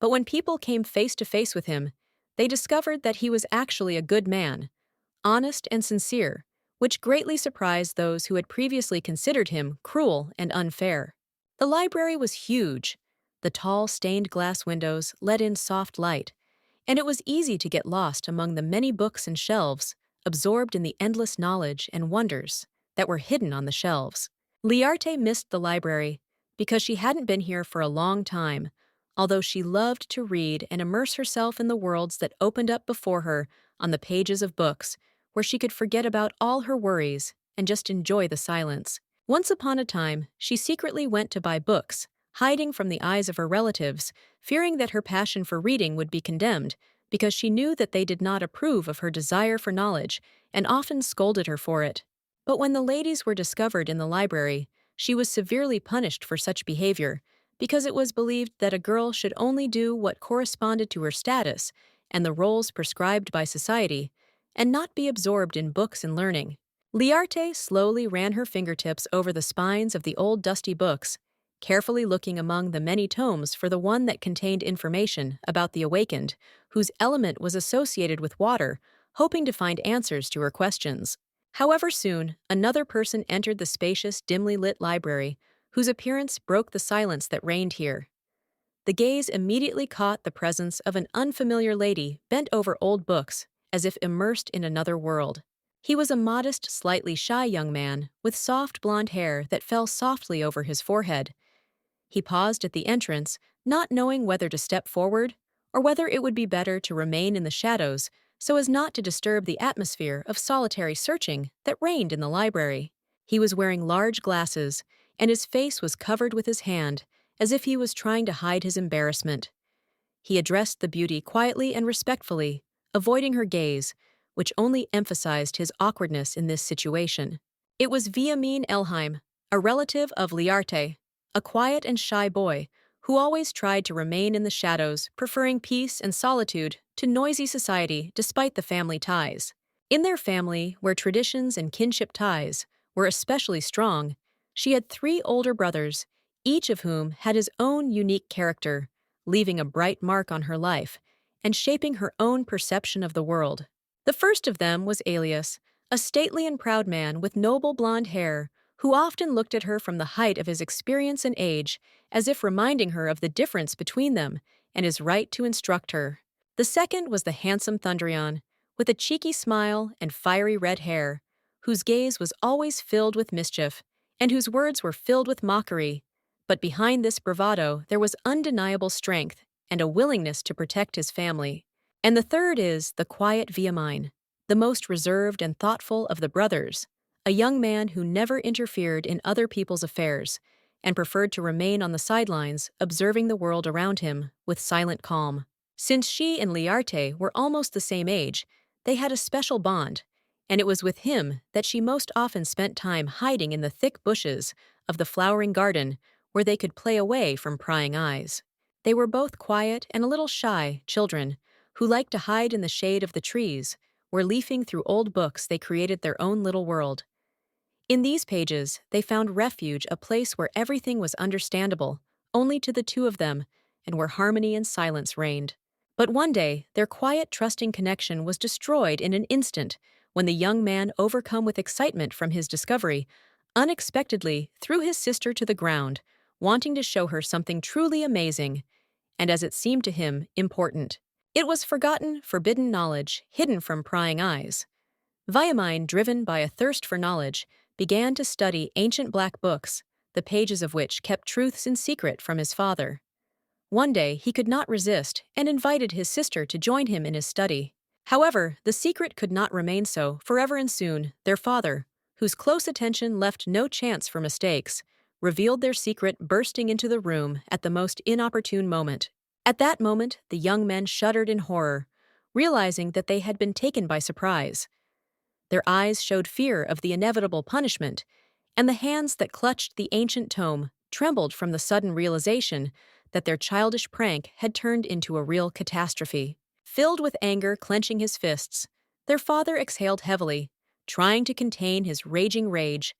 but when people came face to face with him, they discovered that he was actually a good man, honest and sincere, which greatly surprised those who had previously considered him cruel and unfair. The library was huge. The tall stained glass windows let in soft light, and it was easy to get lost among the many books and shelves, absorbed in the endless knowledge and wonders that were hidden on the shelves. Liarte missed the library because she hadn't been here for a long time, although she loved to read and immerse herself in the worlds that opened up before her on the pages of books, where she could forget about all her worries and just enjoy the silence. Once upon a time, she secretly went to buy books, hiding from the eyes of her relatives, fearing that her passion for reading would be condemned, because she knew that they did not approve of her desire for knowledge and often scolded her for it. But when the ladies were discovered in the library, she was severely punished for such behavior, because it was believed that a girl should only do what corresponded to her status and the roles prescribed by society, and not be absorbed in books and learning. Liarte slowly ran her fingertips over the spines of the old dusty books, carefully looking among the many tomes for the one that contained information about the awakened, whose element was associated with water, hoping to find answers to her questions. However, soon, another person entered the spacious, dimly lit library, whose appearance broke the silence that reigned here. The gaze immediately caught the presence of an unfamiliar lady bent over old books, as if immersed in another world. He was a modest, slightly shy young man with soft blonde hair that fell softly over his forehead. He paused at the entrance, not knowing whether to step forward or whether it would be better to remain in the shadows so as not to disturb the atmosphere of solitary searching that reigned in the library. He was wearing large glasses, and his face was covered with his hand, as if he was trying to hide his embarrassment. He addressed the beauty quietly and respectfully, avoiding her gaze, which only emphasized his awkwardness in this situation. It was Viamin Elheim, a relative of Liarte, a quiet and shy boy who always tried to remain in the shadows, preferring peace and solitude to noisy society despite the family ties. In their family, where traditions and kinship ties were especially strong, she had three older brothers, each of whom had his own unique character, leaving a bright mark on her life and shaping her own perception of the world. The first of them was Alias, a stately and proud man with noble blonde hair, who often looked at her from the height of his experience and age, as if reminding her of the difference between them and his right to instruct her. The second was the handsome Thundrion, with a cheeky smile and fiery red hair, whose gaze was always filled with mischief, and whose words were filled with mockery. But behind this bravado there was undeniable strength and a willingness to protect his family. And the third is the quiet Viamine, the most reserved and thoughtful of the brothers, a young man who never interfered in other people's affairs and preferred to remain on the sidelines, observing the world around him with silent calm. Since she and Liarte were almost the same age, they had a special bond, and it was with him that she most often spent time hiding in the thick bushes of the flowering garden where they could play away from prying eyes. They were both quiet and a little shy children who liked to hide in the shade of the trees, where leafing through old books they created their own little world. In these pages, they found refuge, a place where everything was understandable, only to the two of them, and where harmony and silence reigned. But one day, their quiet, trusting connection was destroyed in an instant when the young man, overcome with excitement from his discovery, unexpectedly threw his sister to the ground, wanting to show her something truly amazing, and as it seemed to him, important. It was forgotten, forbidden knowledge, hidden from prying eyes. Viamine, driven by a thirst for knowledge, began to study ancient black books, the pages of which kept truths in secret from his father. One day he could not resist and invited his sister to join him in his study. However, the secret could not remain so forever, and soon their father, whose close attention left no chance for mistakes, revealed their secret, bursting into the room at the most inopportune moment. At that moment, the young men shuddered in horror, realizing that they had been taken by surprise. Their eyes showed fear of the inevitable punishment, and the hands that clutched the ancient tome trembled from the sudden realization that their childish prank had turned into a real catastrophe. Filled with anger, clenching his fists, their father exhaled heavily, trying to contain his raging rage,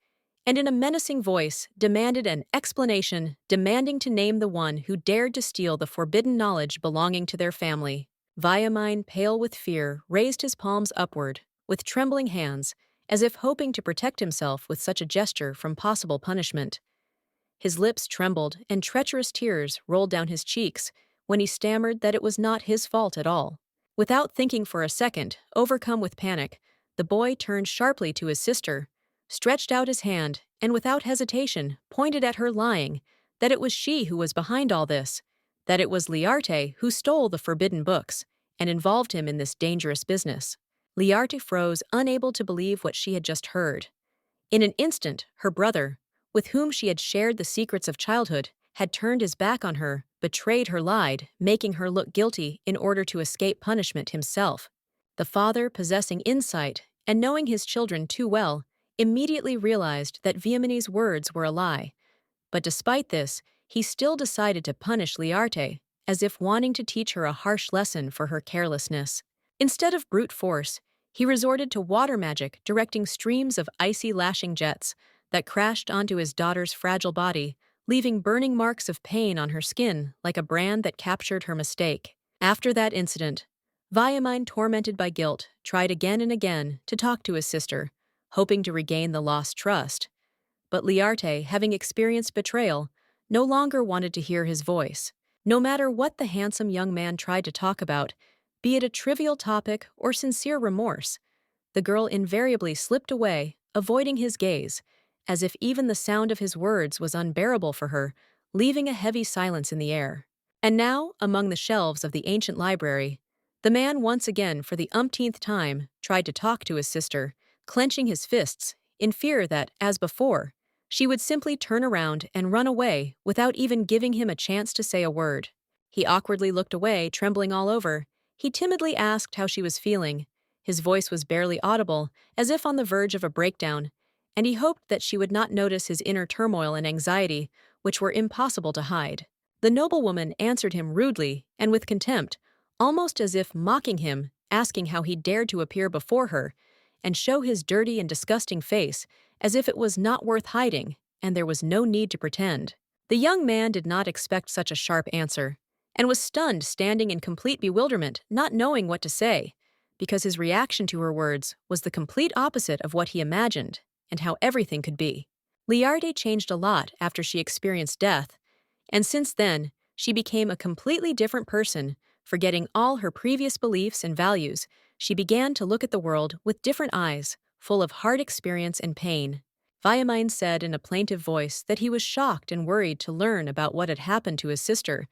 and in a menacing voice demanded an explanation, demanding to name the one who dared to steal the forbidden knowledge belonging to their family. Viamine, pale with fear, raised his palms upward, with trembling hands, as if hoping to protect himself with such a gesture from possible punishment. His lips trembled, and treacherous tears rolled down his cheeks when he stammered that it was not his fault at all. Without thinking for a second, overcome with panic, the boy turned sharply to his sister, stretched out his hand, and without hesitation pointed at her, lying that it was she who was behind all this, that it was Liarte who stole the forbidden books and involved him in this dangerous business. Liarte froze, unable to believe what she had just heard. In an instant, her brother, with whom she had shared the secrets of childhood, had turned his back on her, betrayed her, lied, making her look guilty in order to escape punishment himself. The father, possessing insight and knowing his children too well, immediately realized that Viamine's words were a lie. But despite this, he still decided to punish Liarte, as if wanting to teach her a harsh lesson for her carelessness. Instead of brute force, he resorted to water magic, directing streams of icy lashing jets that crashed onto his daughter's fragile body, leaving burning marks of pain on her skin like a brand that captured her mistake. After that incident, Viamine, tormented by guilt, tried again and again to talk to his sister, hoping to regain the lost trust. But Liarte, having experienced betrayal, no longer wanted to hear his voice. No matter what the handsome young man tried to talk about, be it a trivial topic or sincere remorse, the girl invariably slipped away, avoiding his gaze, as if even the sound of his words was unbearable for her, leaving a heavy silence in the air. And now, among the shelves of the ancient library, The man once again, for the umpteenth time, tried to talk to his sister, clenching his fists, in fear that, as before, she would simply turn around and run away without even giving him a chance to say a word. He awkwardly looked away, trembling all over. He timidly asked how she was feeling. His voice was barely audible, as if on the verge of a breakdown, and he hoped that she would not notice his inner turmoil and anxiety, which were impossible to hide. The noblewoman answered him rudely and with contempt, almost as if mocking him, asking how he dared to appear before her and show his dirty and disgusting face, as if it was not worth hiding, and there was no need to pretend. The young man did not expect such a sharp answer, and was stunned, standing in complete bewilderment, not knowing what to say, because his reaction to her words was the complete opposite of what he imagined, and how everything could be. Liarde changed a lot after she experienced death, and since then, she became a completely different person. Forgetting all her previous beliefs and values, she began to look at the world with different eyes, full of hard experience and pain. Viamine said in a plaintive voice that he was shocked and worried to learn about what had happened to his sister,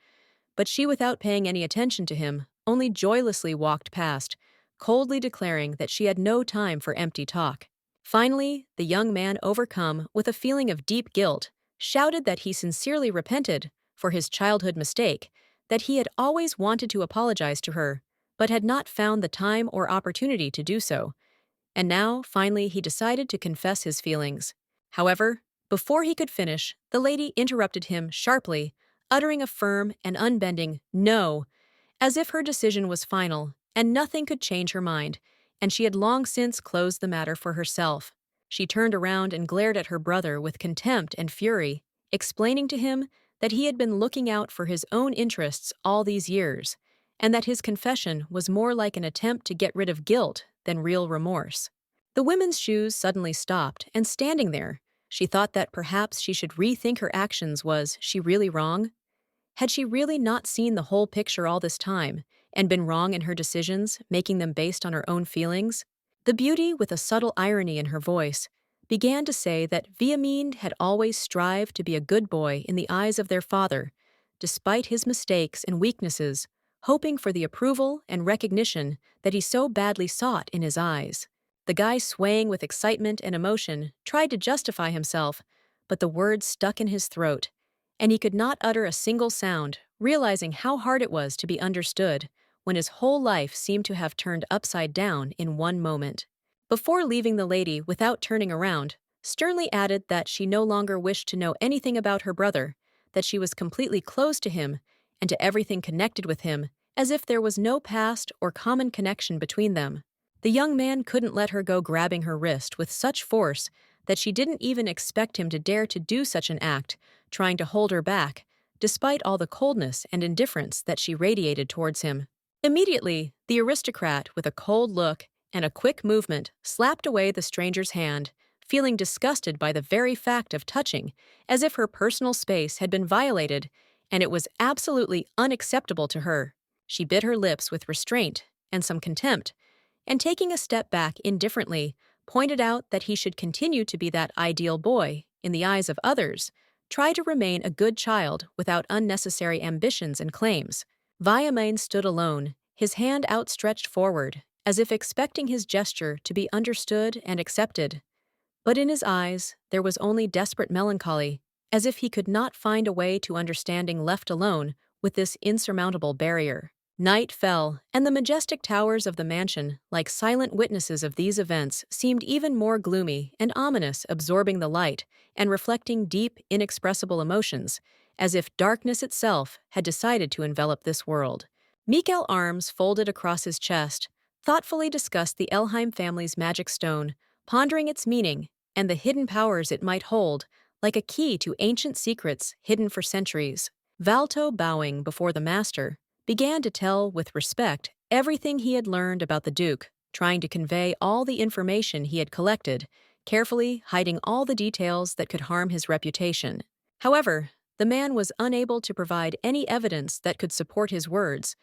but she, without paying any attention to him, only joylessly walked past, coldly declaring that she had no time for empty talk. Finally, the young man, overcome with a feeling of deep guilt, shouted that he sincerely repented for his childhood mistake, that he had always wanted to apologize to her, but had not found the time or opportunity to do so, and now, finally, he decided to confess his feelings. However, before he could finish, the lady interrupted him sharply, uttering a firm and unbending "no," as if her decision was final, and nothing could change her mind, and she had long since closed the matter for herself. She turned around and glared at her brother with contempt and fury, explaining to him that he had been looking out for his own interests all these years, and that his confession was more like an attempt to get rid of guilt than real remorse. The woman's shoes suddenly stopped, and standing there, she thought that perhaps she should rethink her actions. Was she really wrong? Had she really not seen the whole picture all this time, and been wrong in her decisions, making them based on her own feelings? The beauty, with a subtle irony in her voice, began to say that Viamine had always strived to be a good boy in the eyes of their father, despite his mistakes and weaknesses, hoping for the approval and recognition that he so badly sought in his eyes. The guy, swaying with excitement and emotion, tried to justify himself, but the words stuck in his throat, and he could not utter a single sound, realizing how hard it was to be understood when his whole life seemed to have turned upside down in one moment. Before leaving, the lady, without turning around, sternly added that she no longer wished to know anything about her brother, that she was completely closed to him and to everything connected with him, as if there was no past or common connection between them. The young man couldn't let her go, grabbing her wrist with such force that she didn't even expect him to dare to do such an act, trying to hold her back, despite all the coldness and indifference that she radiated towards him. Immediately, the aristocrat, with a cold look and a quick movement, slapped away the stranger's hand, feeling disgusted by the very fact of touching, as if her personal space had been violated, and it was absolutely unacceptable to her. She bit her lips with restraint and some contempt, and taking a step back indifferently, pointed out that he should continue to be that ideal boy in the eyes of others, try to remain a good child without unnecessary ambitions and claims. Viamine stood alone, his hand outstretched forward, as if expecting his gesture to be understood and accepted. But in his eyes, there was only desperate melancholy, as if he could not find a way to understanding, left alone with this insurmountable barrier. Night fell, and the majestic towers of the mansion, like silent witnesses of these events, seemed even more gloomy and ominous, absorbing the light and reflecting deep, inexpressible emotions, as if darkness itself had decided to envelop this world. Mikael, arms folded across his chest, thoughtfully discussed the Elheim family's magic stone, pondering its meaning and the hidden powers it might hold, like a key to ancient secrets hidden for centuries. Valto, bowing before the master, began to tell with respect everything he had learned about the Duke, trying to convey all the information he had collected, carefully hiding all the details that could harm his reputation. However, the man was unable to provide any evidence that could support his words,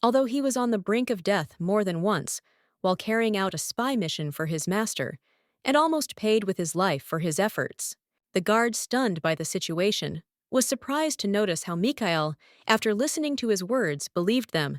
although he was on the brink of death more than once while carrying out a spy mission for his master, and almost paid with his life for his efforts. The guard, stunned by the situation, was surprised to notice how Mikael, after listening to his words, believed them,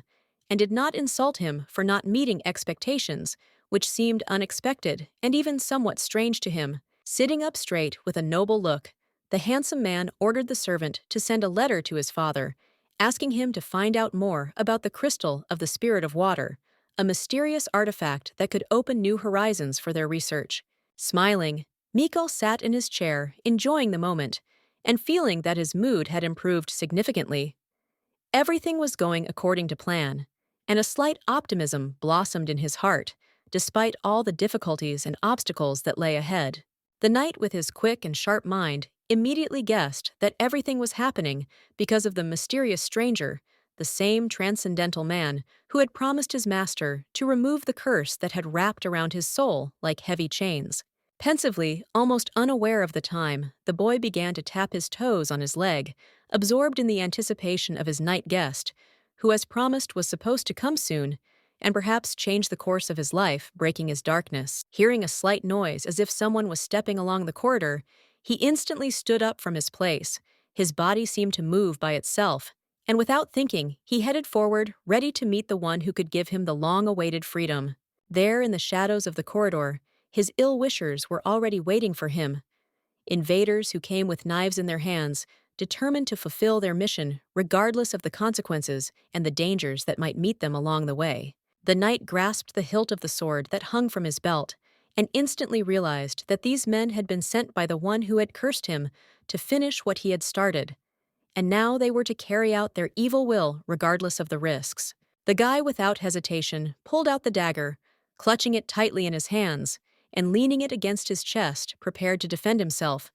and did not insult him for not meeting expectations, which seemed unexpected and even somewhat strange to him. Sitting up straight with a noble look, the handsome man ordered the servant to send a letter to his father, asking him to find out more about the crystal of the spirit of water, a mysterious artifact that could open new horizons for their research. Smiling, Mikhail sat in his chair, enjoying the moment, and feeling that his mood had improved significantly. Everything was going according to plan, and a slight optimism blossomed in his heart, despite all the difficulties and obstacles that lay ahead. The knight, with his quick and sharp mind, immediately guessed that everything was happening because of the mysterious stranger, the same transcendental man who had promised his master to remove the curse that had wrapped around his soul like heavy chains. Pensively, almost unaware of the time, the boy began to tap his toes on his leg, absorbed in the anticipation of his night guest, who, as promised, was supposed to come soon, and perhaps change the course of his life, breaking his darkness. Hearing a slight noise as if someone was stepping along the corridor, he instantly stood up from his place. His body seemed to move by itself, and without thinking, he headed forward, ready to meet the one who could give him the long-awaited freedom. There, in the shadows of the corridor, his ill-wishers were already waiting for him, invaders who came with knives in their hands, determined to fulfill their mission regardless of the consequences and the dangers that might meet them along the way. The knight grasped the hilt of the sword that hung from his belt and instantly realized that these men had been sent by the one who had cursed him to finish what he had started, and now they were to carry out their evil will regardless of the risks. The guy, without hesitation, pulled out the dagger, clutching it tightly in his hands and leaning it against his chest, prepared to defend himself,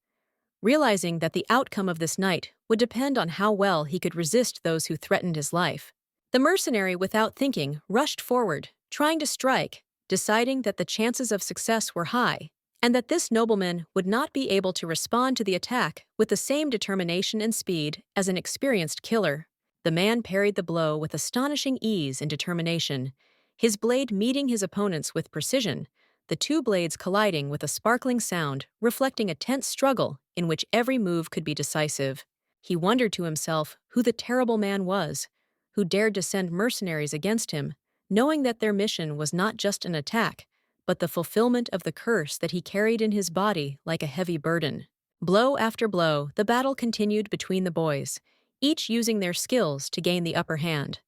realizing that the outcome of this night would depend on how well he could resist those who threatened his life. The mercenary, without thinking, rushed forward, trying to strike, deciding that the chances of success were high, and that this nobleman would not be able to respond to the attack with the same determination and speed as an experienced killer. The man parried the blow with astonishing ease and determination, his blade meeting his opponent's with precision, the two blades colliding with a sparkling sound, reflecting a tense struggle in which every move could be decisive. He wondered to himself who the terrible man was, who dared to send mercenaries against him, knowing that their mission was not just an attack, but the fulfillment of the curse that he carried in his body like a heavy burden. Blow after blow, the battle continued between the boys, each using their skills to gain the upper hand.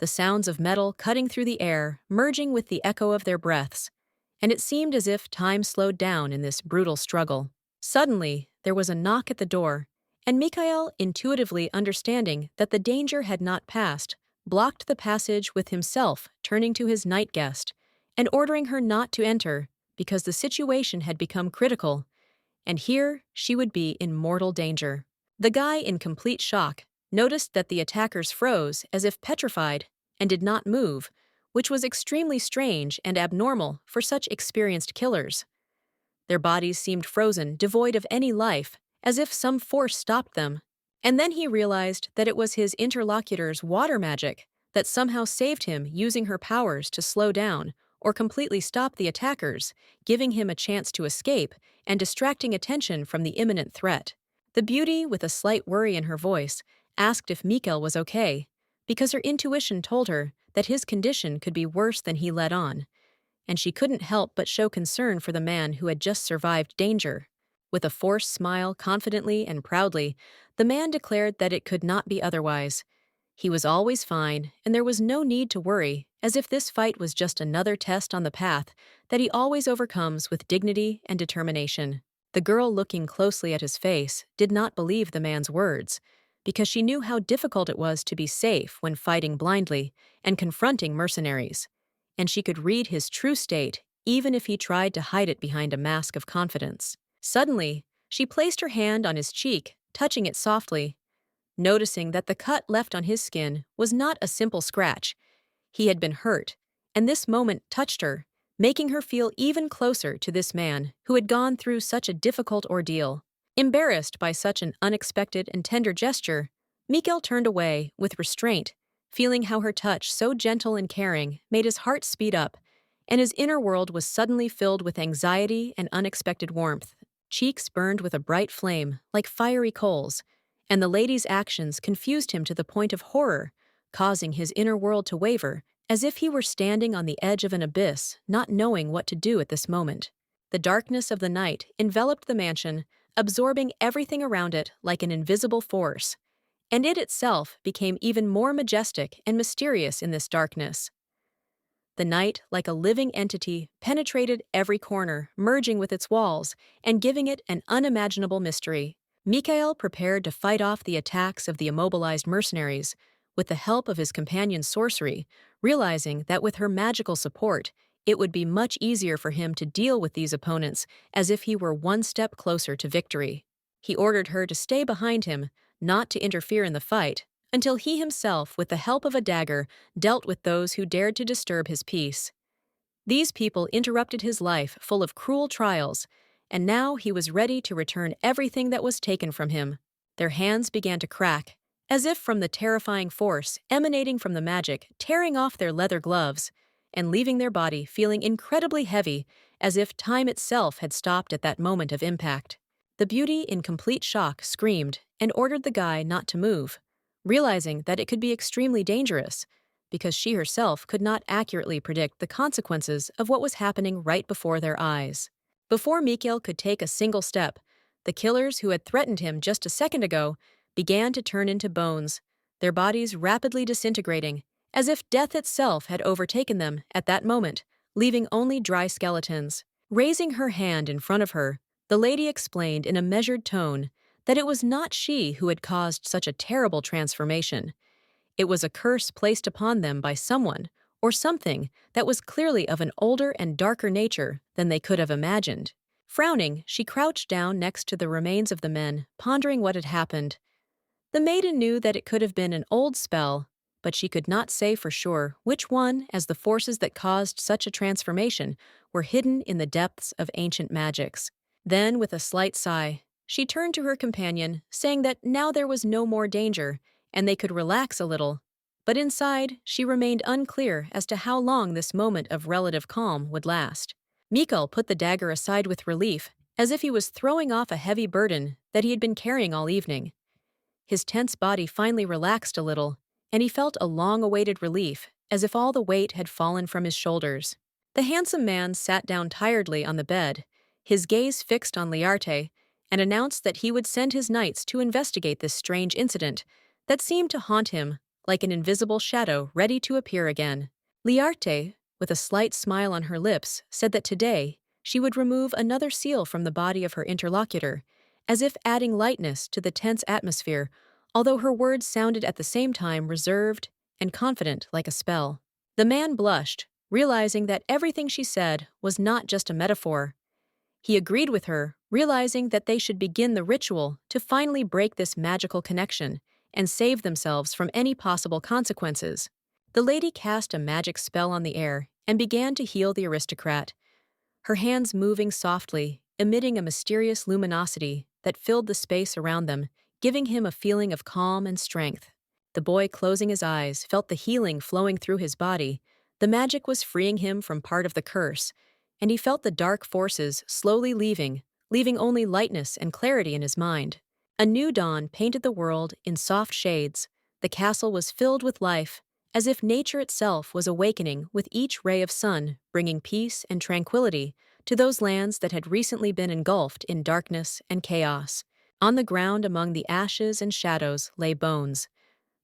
The sounds of metal cutting through the air, merging with the echo of their breaths, and it seemed as if time slowed down in this brutal struggle. Suddenly, there was a knock at the door, and Mikhail, intuitively understanding that the danger had not passed, blocked the passage with himself, turning to his night guest and ordering her not to enter because the situation had become critical, and here she would be in mortal danger. The guy, in complete shock, noticed that the attackers froze as if petrified and did not move, which was extremely strange and abnormal for such experienced killers. Their bodies seemed frozen, devoid of any life, as if some force stopped them. And then he realized that it was his interlocutor's water magic that somehow saved him, using her powers to slow down or completely stop the attackers, giving him a chance to escape and distracting attention from the imminent threat. The beauty, with a slight worry in her voice, asked if Mikhail was okay, because her intuition told her that his condition could be worse than he let on, and she couldn't help but show concern for the man who had just survived danger. With a forced smile, confidently and proudly, the man declared that it could not be otherwise. He was always fine, and there was no need to worry, as if this fight was just another test on the path that he always overcomes with dignity and determination. The girl, looking closely at his face, did not believe the man's words, because she knew how difficult it was to be safe when fighting blindly and confronting mercenaries, and she could read his true state even if he tried to hide it behind a mask of confidence. Suddenly, she placed her hand on his cheek, touching it softly, noticing that the cut left on his skin was not a simple scratch. He had been hurt, and this moment touched her, making her feel even closer to this man who had gone through such a difficult ordeal. Embarrassed by such an unexpected and tender gesture, Mikhail turned away with restraint, feeling how her touch, so gentle and caring, made his heart speed up, and his inner world was suddenly filled with anxiety and unexpected warmth. Cheeks burned with a bright flame, like fiery coals, and the lady's actions confused him to the point of horror, causing his inner world to waver as if he were standing on the edge of an abyss, not knowing what to do at this moment. The darkness of the night enveloped the mansion, absorbing everything around it like an invisible force, and it itself became even more majestic and mysterious in this darkness. The night, like a living entity, penetrated every corner, merging with its walls and giving it an unimaginable mystery. Mikhail prepared to fight off the attacks of the immobilized mercenaries with the help of his companion's sorcery, realizing that with her magical support, it would be much easier for him to deal with these opponents as if he were one step closer to victory. He ordered her to stay behind him, not to interfere in the fight, until he himself, with the help of a dagger, dealt with those who dared to disturb his peace. These people interrupted his life full of cruel trials, and now he was ready to return everything that was taken from him. Their hands began to crack, as if from the terrifying force emanating from the magic, tearing off their leather gloves, and leaving their body feeling incredibly heavy, as if time itself had stopped at that moment of impact. The beauty, in complete shock, screamed and ordered the guy not to move, realizing that it could be extremely dangerous, because she herself could not accurately predict the consequences of what was happening right before their eyes. Before Mikhail could take a single step, the killers who had threatened him just a second ago began to turn into bones, their bodies rapidly disintegrating, as if death itself had overtaken them at that moment, leaving only dry skeletons. Raising her hand in front of her, the lady explained in a measured tone that it was not she who had caused such a terrible transformation. It was a curse placed upon them by someone or something that was clearly of an older and darker nature than they could have imagined. Frowning, she crouched down next to the remains of the men, pondering what had happened. The maiden knew that it could have been an old spell, but she could not say for sure which one, as the forces that caused such a transformation were hidden in the depths of ancient magics. Then, with a slight sigh, she turned to her companion, saying that now there was no more danger, and they could relax a little. But inside, she remained unclear as to how long this moment of relative calm would last. Mikhail put the dagger aside with relief, as if he was throwing off a heavy burden that he had been carrying all evening. His tense body finally relaxed a little, and he felt a long-awaited relief, as if all the weight had fallen from his shoulders. The handsome man sat down tiredly on the bed, his gaze fixed on Liarte, and announced that he would send his knights to investigate this strange incident that seemed to haunt him like an invisible shadow ready to appear again. Liarte, with a slight smile on her lips, said that today she would remove another seal from the body of her interlocutor, as if adding lightness to the tense atmosphere, although her words sounded at the same time reserved and confident like a spell. The man blushed, realizing that everything she said was not just a metaphor. He agreed with her, realizing that they should begin the ritual to finally break this magical connection and save themselves from any possible consequences. The lady cast a magic spell on the air and began to heal the aristocrat, her hands moving softly, emitting a mysterious luminosity that filled the space around them, giving him a feeling of calm and strength. The boy, closing his eyes, felt the healing flowing through his body. The magic was freeing him from part of the curse, and he felt the dark forces slowly leaving only lightness and clarity in his mind. A new dawn painted the world in soft shades. The castle was filled with life, as if nature itself was awakening with each ray of sun, bringing peace and tranquility to those lands that had recently been engulfed in darkness and chaos. On the ground among the ashes and shadows lay bones,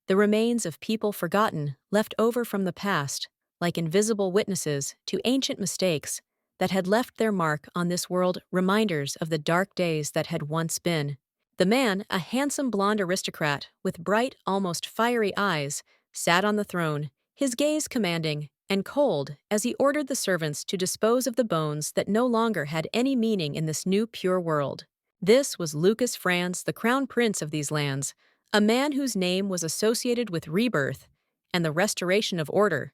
the remains of people forgotten, left over from the past, like invisible witnesses to ancient mistakes that had left their mark on this world, reminders of the dark days that had once been. The man, a handsome blonde aristocrat with bright, almost fiery eyes, sat on the throne, his gaze commanding and cold as he ordered the servants to dispose of the bones that no longer had any meaning in this new pure world. This was Lucas Franz, the crown prince of these lands, a man whose name was associated with rebirth and the restoration of order,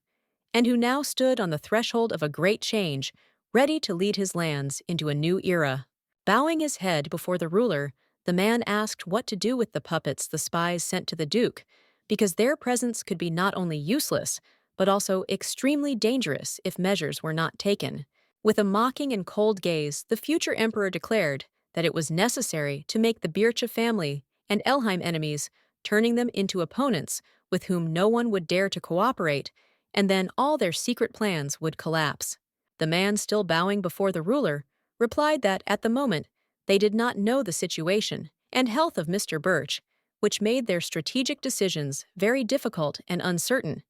and who now stood on the threshold of a great change, ready to lead his lands into a new era. Bowing his head before the ruler, the man asked what to do with the puppets the spies sent to the duke, because their presence could be not only useless, but also extremely dangerous if measures were not taken. With a mocking and cold gaze, the future emperor declared that it was necessary to make the Bircha family and Elheim enemies, turning them into opponents with whom no one would dare to cooperate, and then all their secret plans would collapse. The man, still bowing before the ruler, replied that at the moment they did not know the situation and health of Mr. Birch, which made their strategic decisions very difficult and uncertain,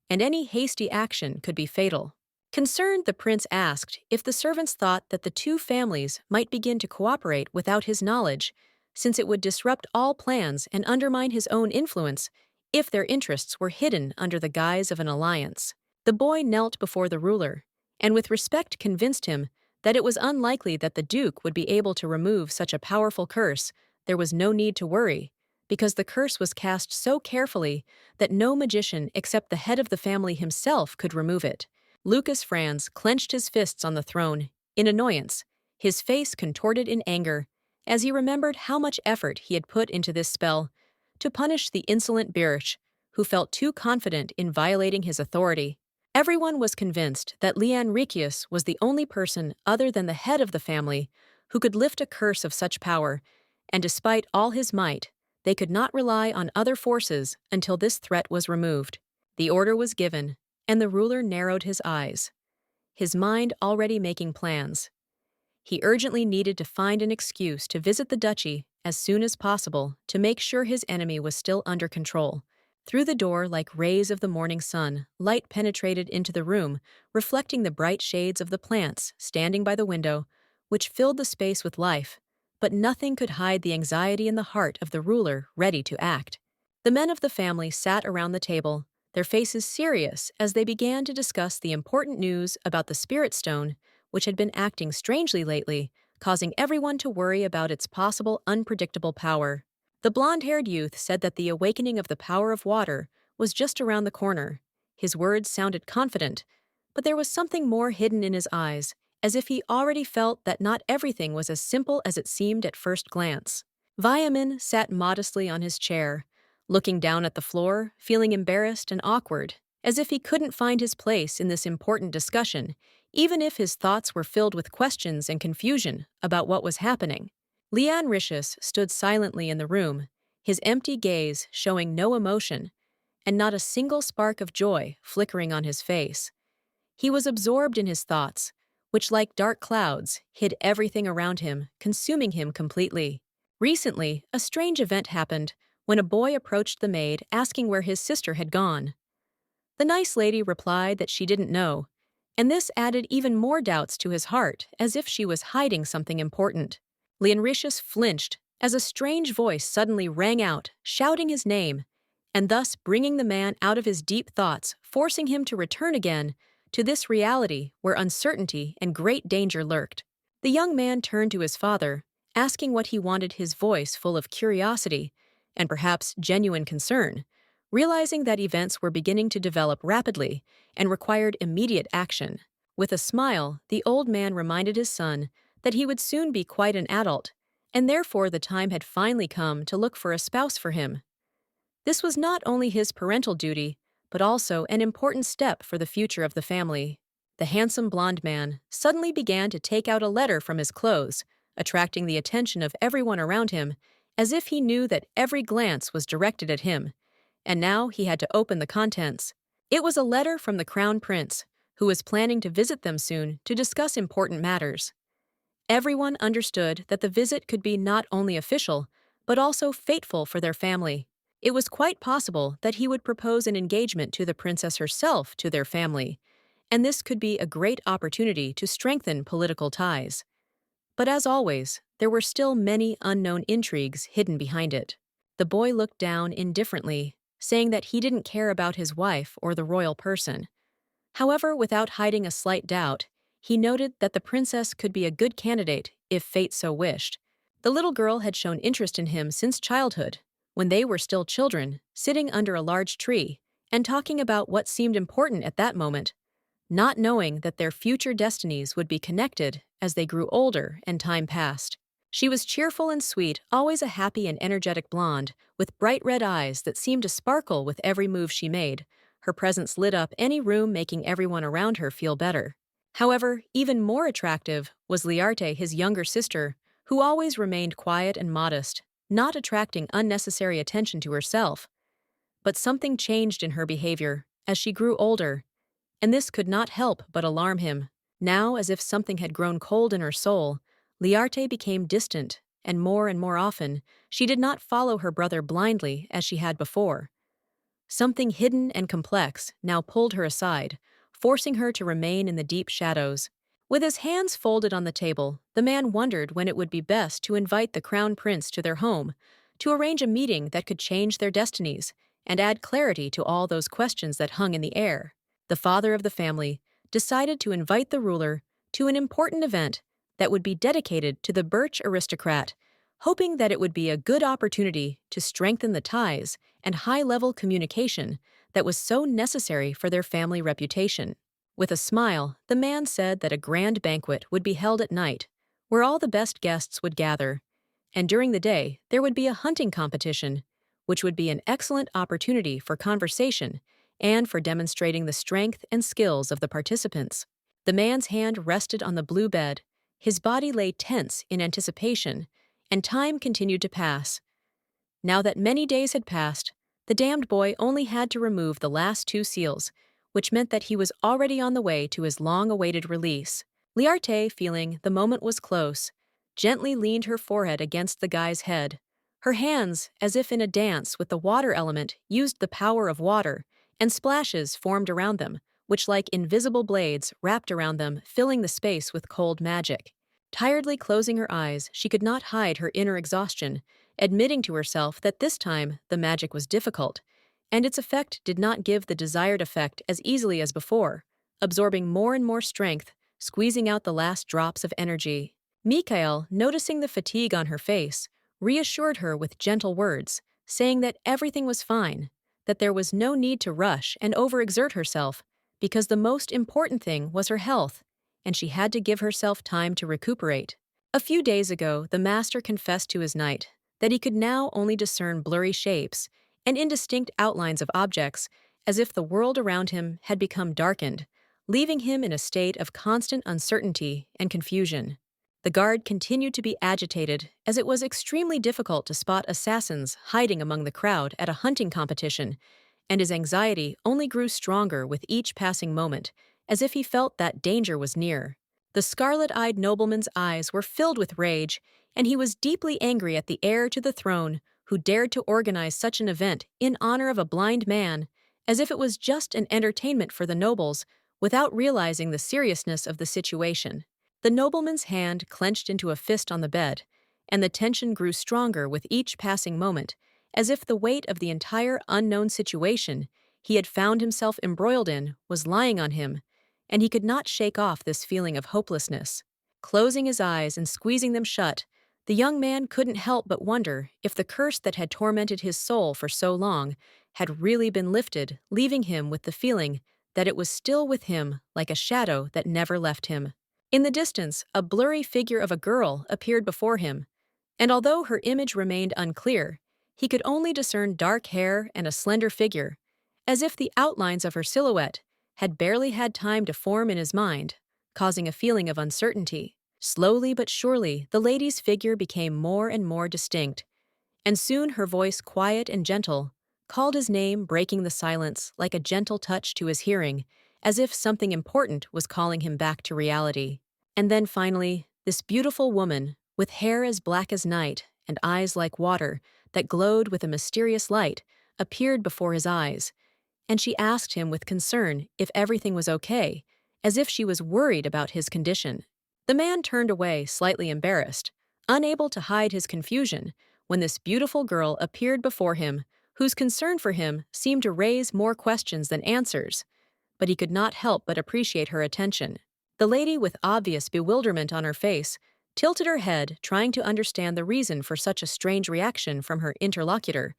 and any hasty action could be fatal. Concerned, the prince asked if the servants thought that the two families might begin to cooperate without his knowledge, since it would disrupt all plans and undermine his own influence if their interests were hidden under the guise of an alliance. The boy knelt before the ruler, and with respect convinced him that it was unlikely that the duke would be able to remove such a powerful curse. There was no need to worry, because the curse was cast so carefully that no magician except the head of the family himself could remove it. Lucas Franz clenched his fists on the throne, in annoyance, his face contorted in anger, as he remembered how much effort he had put into this spell to punish the insolent Birch, who felt too confident in violating his authority. Everyone was convinced that Leanne Riccius was the only person other than the head of the family who could lift a curse of such power, and despite all his might, they could not rely on other forces until this threat was removed. The order was given, and the ruler narrowed his eyes, his mind already making plans. He urgently needed to find an excuse to visit the duchy as soon as possible to make sure his enemy was still under control. Through the door, like rays of the morning sun, light penetrated into the room, reflecting the bright shades of the plants standing by the window, which filled the space with life. But nothing could hide the anxiety in the heart of the ruler ready to act. The men of the family sat around the table, their faces serious as they began to discuss the important news about the spirit stone, which had been acting strangely lately, causing everyone to worry about its possible unpredictable power. The blonde-haired youth said that the awakening of the power of water was just around the corner. His words sounded confident, but there was something more hidden in his eyes, as if he already felt that not everything was as simple as it seemed at first glance. Viamin sat modestly on his chair, looking down at the floor, feeling embarrassed and awkward, as if he couldn't find his place in this important discussion, even if his thoughts were filled with questions and confusion about what was happening. Leanne Riccius stood silently in the room, his empty gaze showing no emotion, and not a single spark of joy flickering on his face. He was absorbed in his thoughts, which, like dark clouds, hid everything around him, consuming him completely. Recently, a strange event happened when a boy approached the maid asking where his sister had gone. The nice lady replied that she didn't know, and this added even more doubts to his heart, as if she was hiding something important. Leonricius flinched as a strange voice suddenly rang out, shouting his name, and thus bringing the man out of his deep thoughts, forcing him to return again to this reality where uncertainty and great danger lurked. The young man turned to his father, asking what he wanted, his voice full of curiosity and perhaps genuine concern, realizing that events were beginning to develop rapidly and required immediate action. With a smile, the old man reminded his son that he would soon be quite an adult, and therefore the time had finally come to look for a spouse for him. This was not only his parental duty, but also an important step for the future of the family. The handsome blond man suddenly began to take out a letter from his clothes, attracting the attention of everyone around him, as if he knew that every glance was directed at him, and now he had to open the contents. It was a letter from the crown prince, who was planning to visit them soon to discuss important matters. Everyone understood that the visit could be not only official, but also fateful for their family. It was quite possible that he would propose an engagement to the princess herself to their family, and this could be a great opportunity to strengthen political ties. But as always, there were still many unknown intrigues hidden behind it. The boy looked down indifferently, saying that he didn't care about his wife or the royal person. However, without hiding a slight doubt, he noted that the princess could be a good candidate if fate so wished. The little girl had shown interest in him since childhood, when they were still children, sitting under a large tree and talking about what seemed important at that moment, not knowing that their future destinies would be connected as they grew older and time passed. She was cheerful and sweet, always a happy and energetic blonde, with bright red eyes that seemed to sparkle with every move she made. Her presence lit up any room, making everyone around her feel better. However, even more attractive was Liarte, his younger sister, who always remained quiet and modest, not attracting unnecessary attention to herself. But something changed in her behavior as she grew older, and this could not help but alarm him. Now, as if something had grown cold in her soul, Liarte became distant, and more often, she did not follow her brother blindly as she had before. Something hidden and complex now pulled her aside, forcing her to remain in the deep shadows. With his hands folded on the table, the man wondered when it would be best to invite the crown prince to their home, to arrange a meeting that could change their destinies and add clarity to all those questions that hung in the air. The father of the family decided to invite the ruler to an important event that would be dedicated to the Birch aristocrat, hoping that it would be a good opportunity to strengthen the ties and high-level communication that was so necessary for their family reputation. With a smile, the man said that a grand banquet would be held at night, where all the best guests would gather, and during the day there would be a hunting competition, which would be an excellent opportunity for conversation and for demonstrating the strength and skills of the participants. The man's hand rested on the blue bed, his body lay tense in anticipation, and time continued to pass. Now that many days had passed, the damned boy only had to remove the last two seals, which meant that he was already on the way to his long-awaited release. Liarte, feeling the moment was close, gently leaned her forehead against the guy's head. Her hands, as if in a dance with the water element, used the power of water, and splashes formed around them, which like invisible blades wrapped around them, filling the space with cold magic. Tiredly closing her eyes, she could not hide her inner exhaustion, admitting to herself that this time the magic was difficult, and its effect did not give the desired effect as easily as before, absorbing more and more strength, squeezing out the last drops of energy. Mikhail, noticing the fatigue on her face, reassured her with gentle words, saying that everything was fine, that there was no need to rush and overexert herself, because the most important thing was her health, and she had to give herself time to recuperate. A few days ago, the master confessed to his knight that he could now only discern blurry shapes and indistinct outlines of objects, as if the world around him had become darkened, leaving him in a state of constant uncertainty and confusion. The guard continued to be agitated, as it was extremely difficult to spot assassins hiding among the crowd at a hunting competition, and his anxiety only grew stronger with each passing moment, as if he felt that danger was near. The scarlet-eyed nobleman's eyes were filled with rage, and he was deeply angry at the heir to the throne who dared to organize such an event in honor of a blind man, as if it was just an entertainment for the nobles, without realizing the seriousness of the situation. The nobleman's hand clenched into a fist on the bed, and the tension grew stronger with each passing moment, as if the weight of the entire unknown situation he had found himself embroiled in was lying on him, and he could not shake off this feeling of hopelessness. Closing his eyes and squeezing them shut, the young man couldn't help but wonder if the curse that had tormented his soul for so long had really been lifted, leaving him with the feeling that it was still with him like a shadow that never left him. In the distance, a blurry figure of a girl appeared before him, and although her image remained unclear, he could only discern dark hair and a slender figure, as if the outlines of her silhouette had barely had time to form in his mind, causing a feeling of uncertainty. Slowly but surely, the lady's figure became more and more distinct, and soon her voice, quiet and gentle, called his name, breaking the silence like a gentle touch to his hearing, as if something important was calling him back to reality. And then finally, this beautiful woman, with hair as black as night and eyes like water that glowed with a mysterious light, appeared before his eyes, and she asked him with concern if everything was okay, as if she was worried about his condition. The man turned away, slightly embarrassed, unable to hide his confusion, when this beautiful girl appeared before him, whose concern for him seemed to raise more questions than answers, but he could not help but appreciate her attention. The lady, with obvious bewilderment on her face, tilted her head, trying to understand the reason for such a strange reaction from her interlocutor,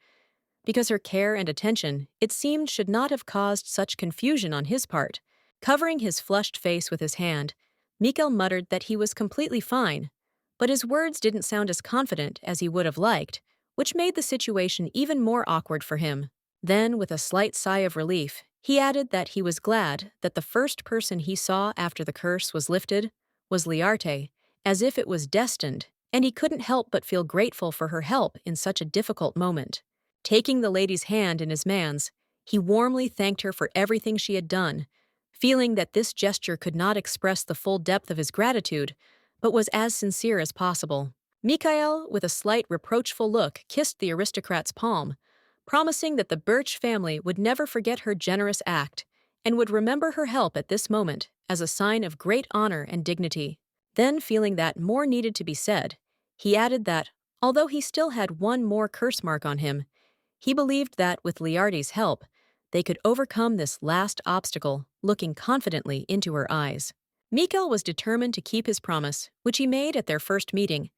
because her care and attention, it seemed, should not have caused such confusion on his part. Covering his flushed face with his hand, Mikhail muttered that he was completely fine, but his words didn't sound as confident as he would have liked, which made the situation even more awkward for him. Then, with a slight sigh of relief, he added that he was glad that the first person he saw after the curse was lifted was Liarte, as if it was destined, and he couldn't help but feel grateful for her help in such a difficult moment. Taking the lady's hand in his man's, he warmly thanked her for everything she had done, feeling that this gesture could not express the full depth of his gratitude, but was as sincere as possible. Mikhail, with a slight reproachful look, kissed the aristocrat's palm, promising that the Birch family would never forget her generous act and would remember her help at this moment as a sign of great honor and dignity. Then, feeling that more needed to be said, he added that, although he still had one more curse mark on him, he believed that, with Liardi's help, they could overcome this last obstacle, looking confidently into her eyes. Mikhail was determined to keep his promise, which he made at their first meeting,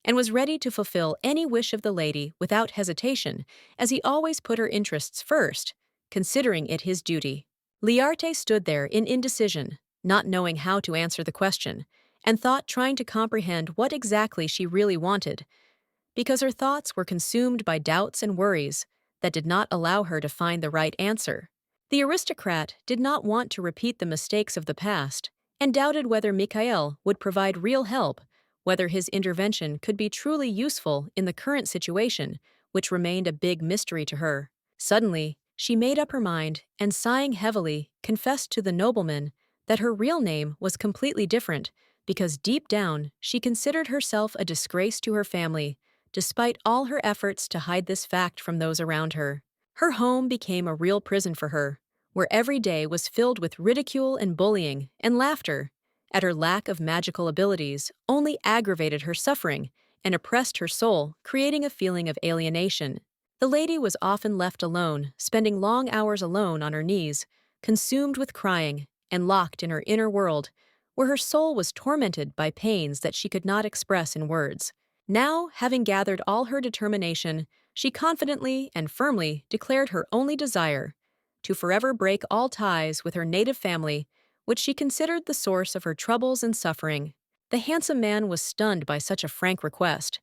and was ready to fulfill any wish of the lady without hesitation, as he always put her interests first, considering it his duty. Liarte stood there in indecision, not knowing how to answer the question, and thought trying to comprehend what exactly she really wanted, because her thoughts were consumed by doubts and worries that did not allow her to find the right answer. The aristocrat did not want to repeat the mistakes of the past and doubted whether Mikhail would provide real help, whether his intervention could be truly useful in the current situation, which remained a big mystery to her. Suddenly, she made up her mind and, sighing heavily, confessed to the nobleman that her real name was completely different because deep down she considered herself a disgrace to her family, despite all her efforts to hide this fact from those around her. Her home became a real prison for her, where every day was filled with ridicule and bullying and laughter at her lack of magical abilities only aggravated her suffering and oppressed her soul, creating a feeling of alienation. The lady was often left alone, spending long hours alone on her knees, consumed with crying and locked in her inner world, where her soul was tormented by pains that she could not express in words. Now, having gathered all her determination, she confidently and firmly declared her only desire to forever break all ties with her native family, which she considered the source of her troubles and suffering. The handsome man was stunned by such a frank request,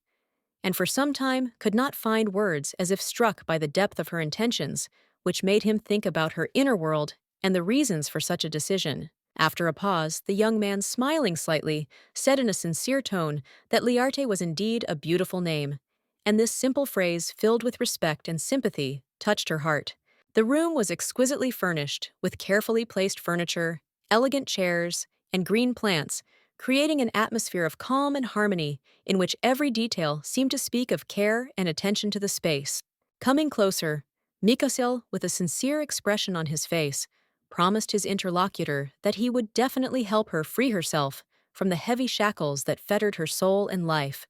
and for some time could not find words, as if struck by the depth of her intentions, which made him think about her inner world and the reasons for such a decision. After a pause, the young man, smiling slightly, said in a sincere tone that Liarte was indeed a beautiful name, and this simple phrase, filled with respect and sympathy, touched her heart. The room was exquisitely furnished, with carefully placed furniture, elegant chairs, and green plants, creating an atmosphere of calm and harmony in which every detail seemed to speak of care and attention to the space. Coming closer, Mikhail, with a sincere expression on his face, promised his interlocutor that he would definitely help her free herself from the heavy shackles that fettered her soul and life,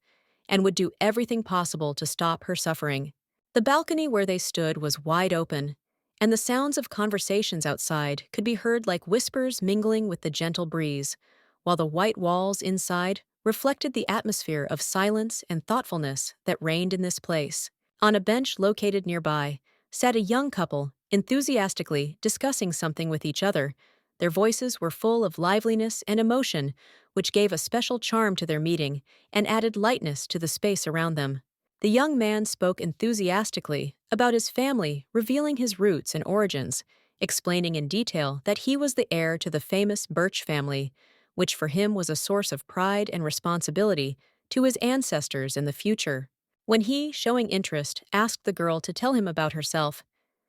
and would do everything possible to stop her suffering. The balcony where they stood was wide open, and the sounds of conversations outside could be heard like whispers mingling with the gentle breeze, while the white walls inside reflected the atmosphere of silence and thoughtfulness that reigned in this place. On a bench located nearby sat a young couple, enthusiastically discussing something with each other. Their voices were full of liveliness and emotion, which gave a special charm to their meeting and added lightness to the space around them. The young man spoke enthusiastically about his family, revealing his roots and origins, explaining in detail that he was the heir to the famous Birch family, which for him was a source of pride and responsibility to his ancestors in the future. When he, showing interest, asked the girl to tell him about herself,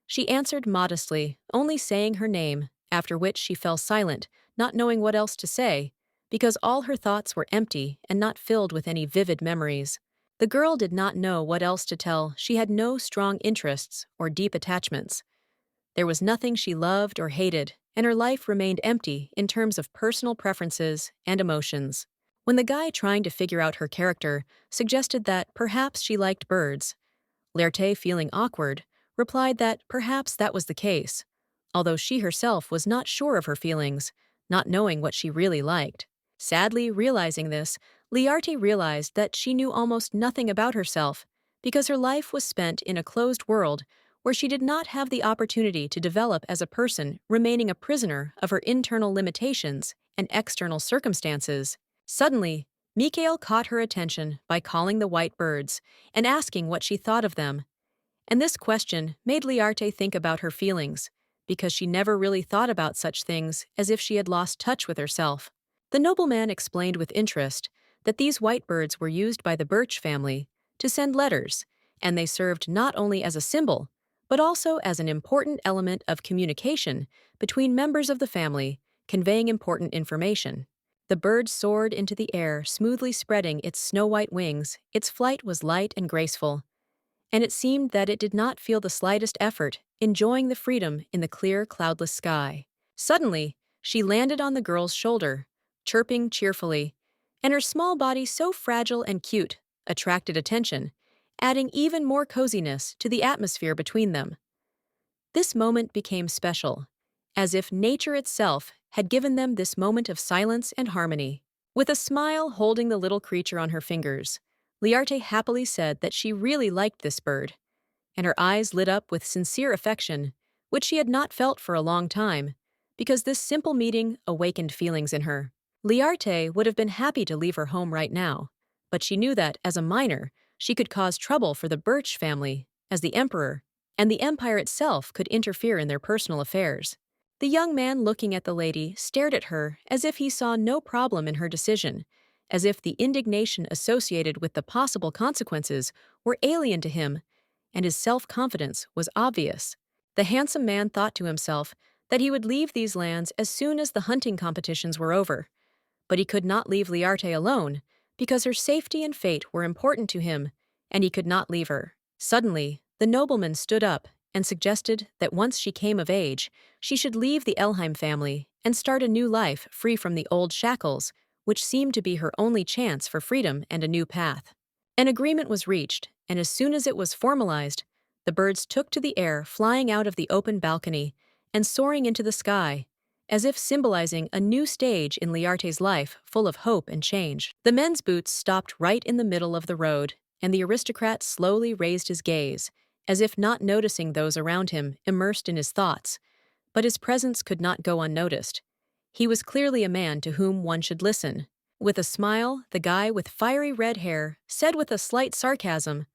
she answered modestly, only saying her name, after which she fell silent, not knowing what else to say, because all her thoughts were empty and not filled with any vivid memories. The girl did not know what else to tell. She had no strong interests or deep attachments. There was nothing she loved or hated, and her life remained empty in terms of personal preferences and emotions. When the guy trying to figure out her character suggested that perhaps she liked birds, Lerte, feeling awkward, replied that perhaps that was the case, although she herself was not sure of her feelings, not knowing what she really liked. Sadly realizing this, Liarte realized that she knew almost nothing about herself because her life was spent in a closed world where she did not have the opportunity to develop as a person, remaining a prisoner of her internal limitations and external circumstances. Suddenly, Mikhail caught her attention by calling the white birds and asking what she thought of them. And this question made Liarte think about her feelings, because she never really thought about such things, as if she had lost touch with herself. The nobleman explained with interest that these white birds were used by the Birch family to send letters, and they served not only as a symbol, but also as an important element of communication between members of the family, conveying important information. The bird soared into the air, smoothly spreading its snow-white wings. Its flight was light and graceful, and it seemed that it did not feel the slightest effort, enjoying the freedom in the clear, cloudless sky. Suddenly, she landed on the girl's shoulder, chirping cheerfully, and her small body, so fragile and cute, attracted attention, adding even more coziness to the atmosphere between them. This moment became special, as if nature itself had given them this moment of silence and harmony. With a smile holding the little creature on her fingers, Liarte happily said that she really liked this bird, and her eyes lit up with sincere affection, which she had not felt for a long time, because this simple meeting awakened feelings in her. Liarte would have been happy to leave her home right now, but she knew that, as a minor, she could cause trouble for the Birch family, as the emperor, and the empire itself could interfere in their personal affairs. The young man looking at the lady stared at her as if he saw no problem in her decision, as if the indignation associated with the possible consequences were alien to him, and his self-confidence was obvious. The handsome man thought to himself that he would leave these lands as soon as the hunting competitions were over, but he could not leave Liarte alone, because her safety and fate were important to him, and he could not leave her. Suddenly, the nobleman stood up and suggested that once she came of age, she should leave the Elheim family and start a new life free from the old shackles, which seemed to be her only chance for freedom and a new path. An agreement was reached, and as soon as it was formalized, the birds took to the air, flying out of the open balcony and soaring into the sky, as if symbolizing a new stage in Liarte's life full of hope and change. The men's boots stopped right in the middle of the road, and the aristocrat slowly raised his gaze, as if not noticing those around him, immersed in his thoughts. But his presence could not go unnoticed. He was clearly a man to whom one should listen. With a smile, the guy with fiery red hair said with a slight sarcasm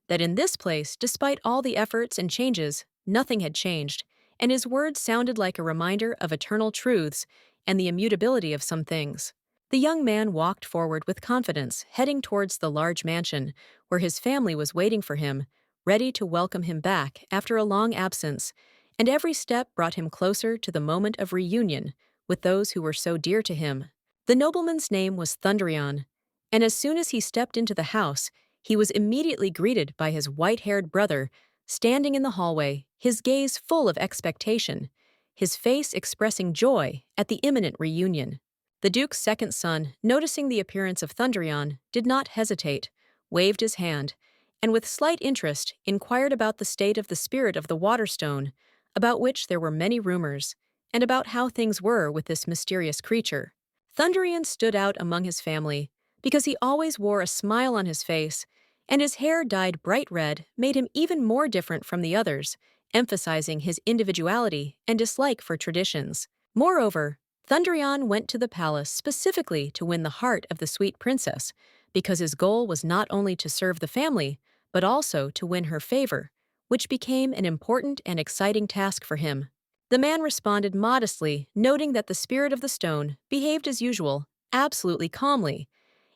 that in this place, despite all the efforts and changes, nothing had changed, and his words sounded like a reminder of eternal truths and the immutability of some things. The young man walked forward with confidence, heading towards the large mansion where his family was waiting for him, ready to welcome him back after a long absence, and every step brought him closer to the moment of reunion with those who were so dear to him. The nobleman's name was Thundrion, and as soon as he stepped into the house, he was immediately greeted by his white-haired brother, standing in the hallway, his gaze full of expectation, his face expressing joy at the imminent reunion. The duke's second son, noticing the appearance of Thundrion, did not hesitate, waved his hand, and with slight interest inquired about the state of the spirit of the Waterstone, about which there were many rumors, and about how things were with this mysterious creature. Thundrion stood out among his family because he always wore a smile on his face, and his hair dyed bright red made him even more different from the others, emphasizing his individuality and dislike for traditions. Moreover, Thundrion went to the palace specifically to win the heart of the sweet princess, because his goal was not only to serve the family, but also to win her favor, which became an important and exciting task for him. The man responded modestly, noting that the spirit of the stone behaved as usual, absolutely calmly,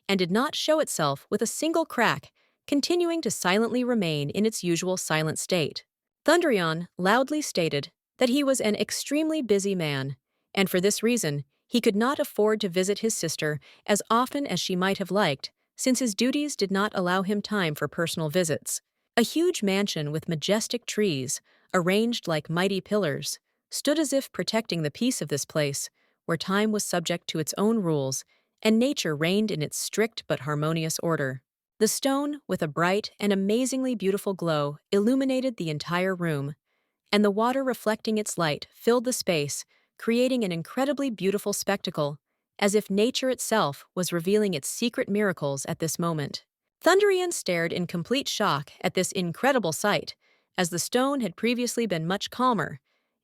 and did not show itself with a single crack, continuing to silently remain in its usual silent state. Thundrion loudly stated that he was an extremely busy man, and for this reason, he could not afford to visit his sister as often as she might have liked, since his duties did not allow him time for personal visits. A huge mansion with majestic trees, arranged like mighty pillars, stood as if protecting the peace of this place, where time was subject to its own rules, and nature reigned in its strict but harmonious order. The stone, with a bright and amazingly beautiful glow, illuminated the entire room, and the water reflecting its light filled the space, creating an incredibly beautiful spectacle, as if nature itself was revealing its secret miracles at this moment. Thundrion stared in complete shock at this incredible sight, as the stone had previously been much calmer,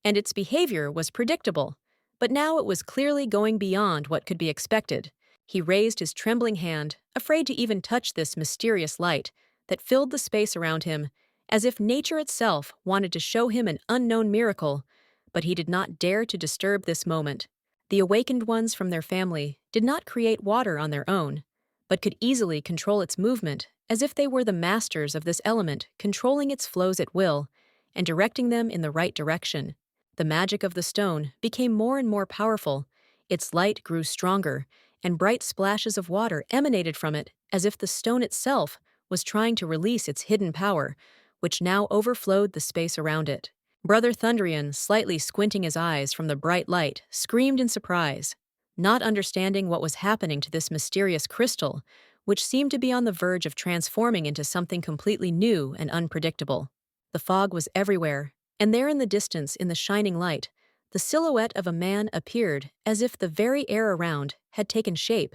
and its behavior was predictable, but now it was clearly going beyond what could be expected. He raised his trembling hand, afraid to even touch this mysterious light that filled the space around him, as if nature itself wanted to show him an unknown miracle, but he did not dare to disturb this moment. The awakened ones from their family did not create water on their own, but could easily control its movement, as if they were the masters of this element, controlling its flows at will and directing them in the right direction. The magic of the stone became more and more powerful, Its light grew stronger, and bright splashes of water emanated from it as if the stone itself was trying to release its hidden power, which now overflowed the space around it. Brother Thundrian, slightly squinting his eyes from the bright light, screamed in surprise, not understanding what was happening to this mysterious crystal, which seemed to be on the verge of transforming into something completely new and unpredictable. The fog was everywhere, and there in the distance, in the shining light, the silhouette of a man appeared as if the very air around had taken shape,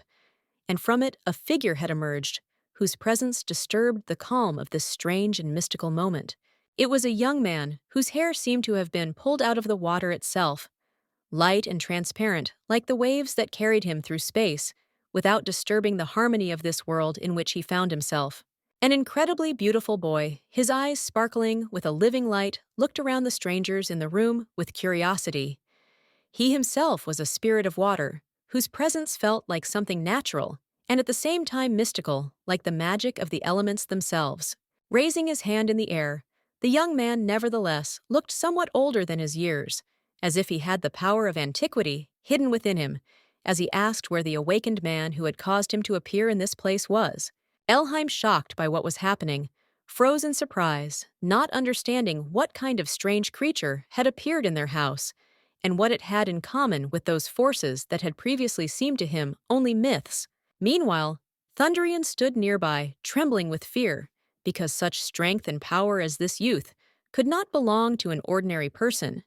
and from it a figure had emerged, whose presence disturbed the calm of this strange and mystical moment. It was a young man whose hair seemed to have been pulled out of the water itself, light and transparent like the waves that carried him through space, without disturbing the harmony of this world in which he found himself. An incredibly beautiful boy, his eyes sparkling with a living light, looked around the strangers in the room with curiosity. He himself was a spirit of water, whose presence felt like something natural, and at the same time mystical, like the magic of the elements themselves. Raising his hand in the air, the young man nevertheless looked somewhat older than his years, as if he had the power of antiquity hidden within him, as he asked where the awakened man who had caused him to appear in this place was. Elheim, shocked by what was happening, froze in surprise, not understanding what kind of strange creature had appeared in their house, and what it had in common with those forces that had previously seemed to him only myths. Meanwhile, Thundrian stood nearby, trembling with fear, because such strength and power as this youth could not belong to an ordinary person.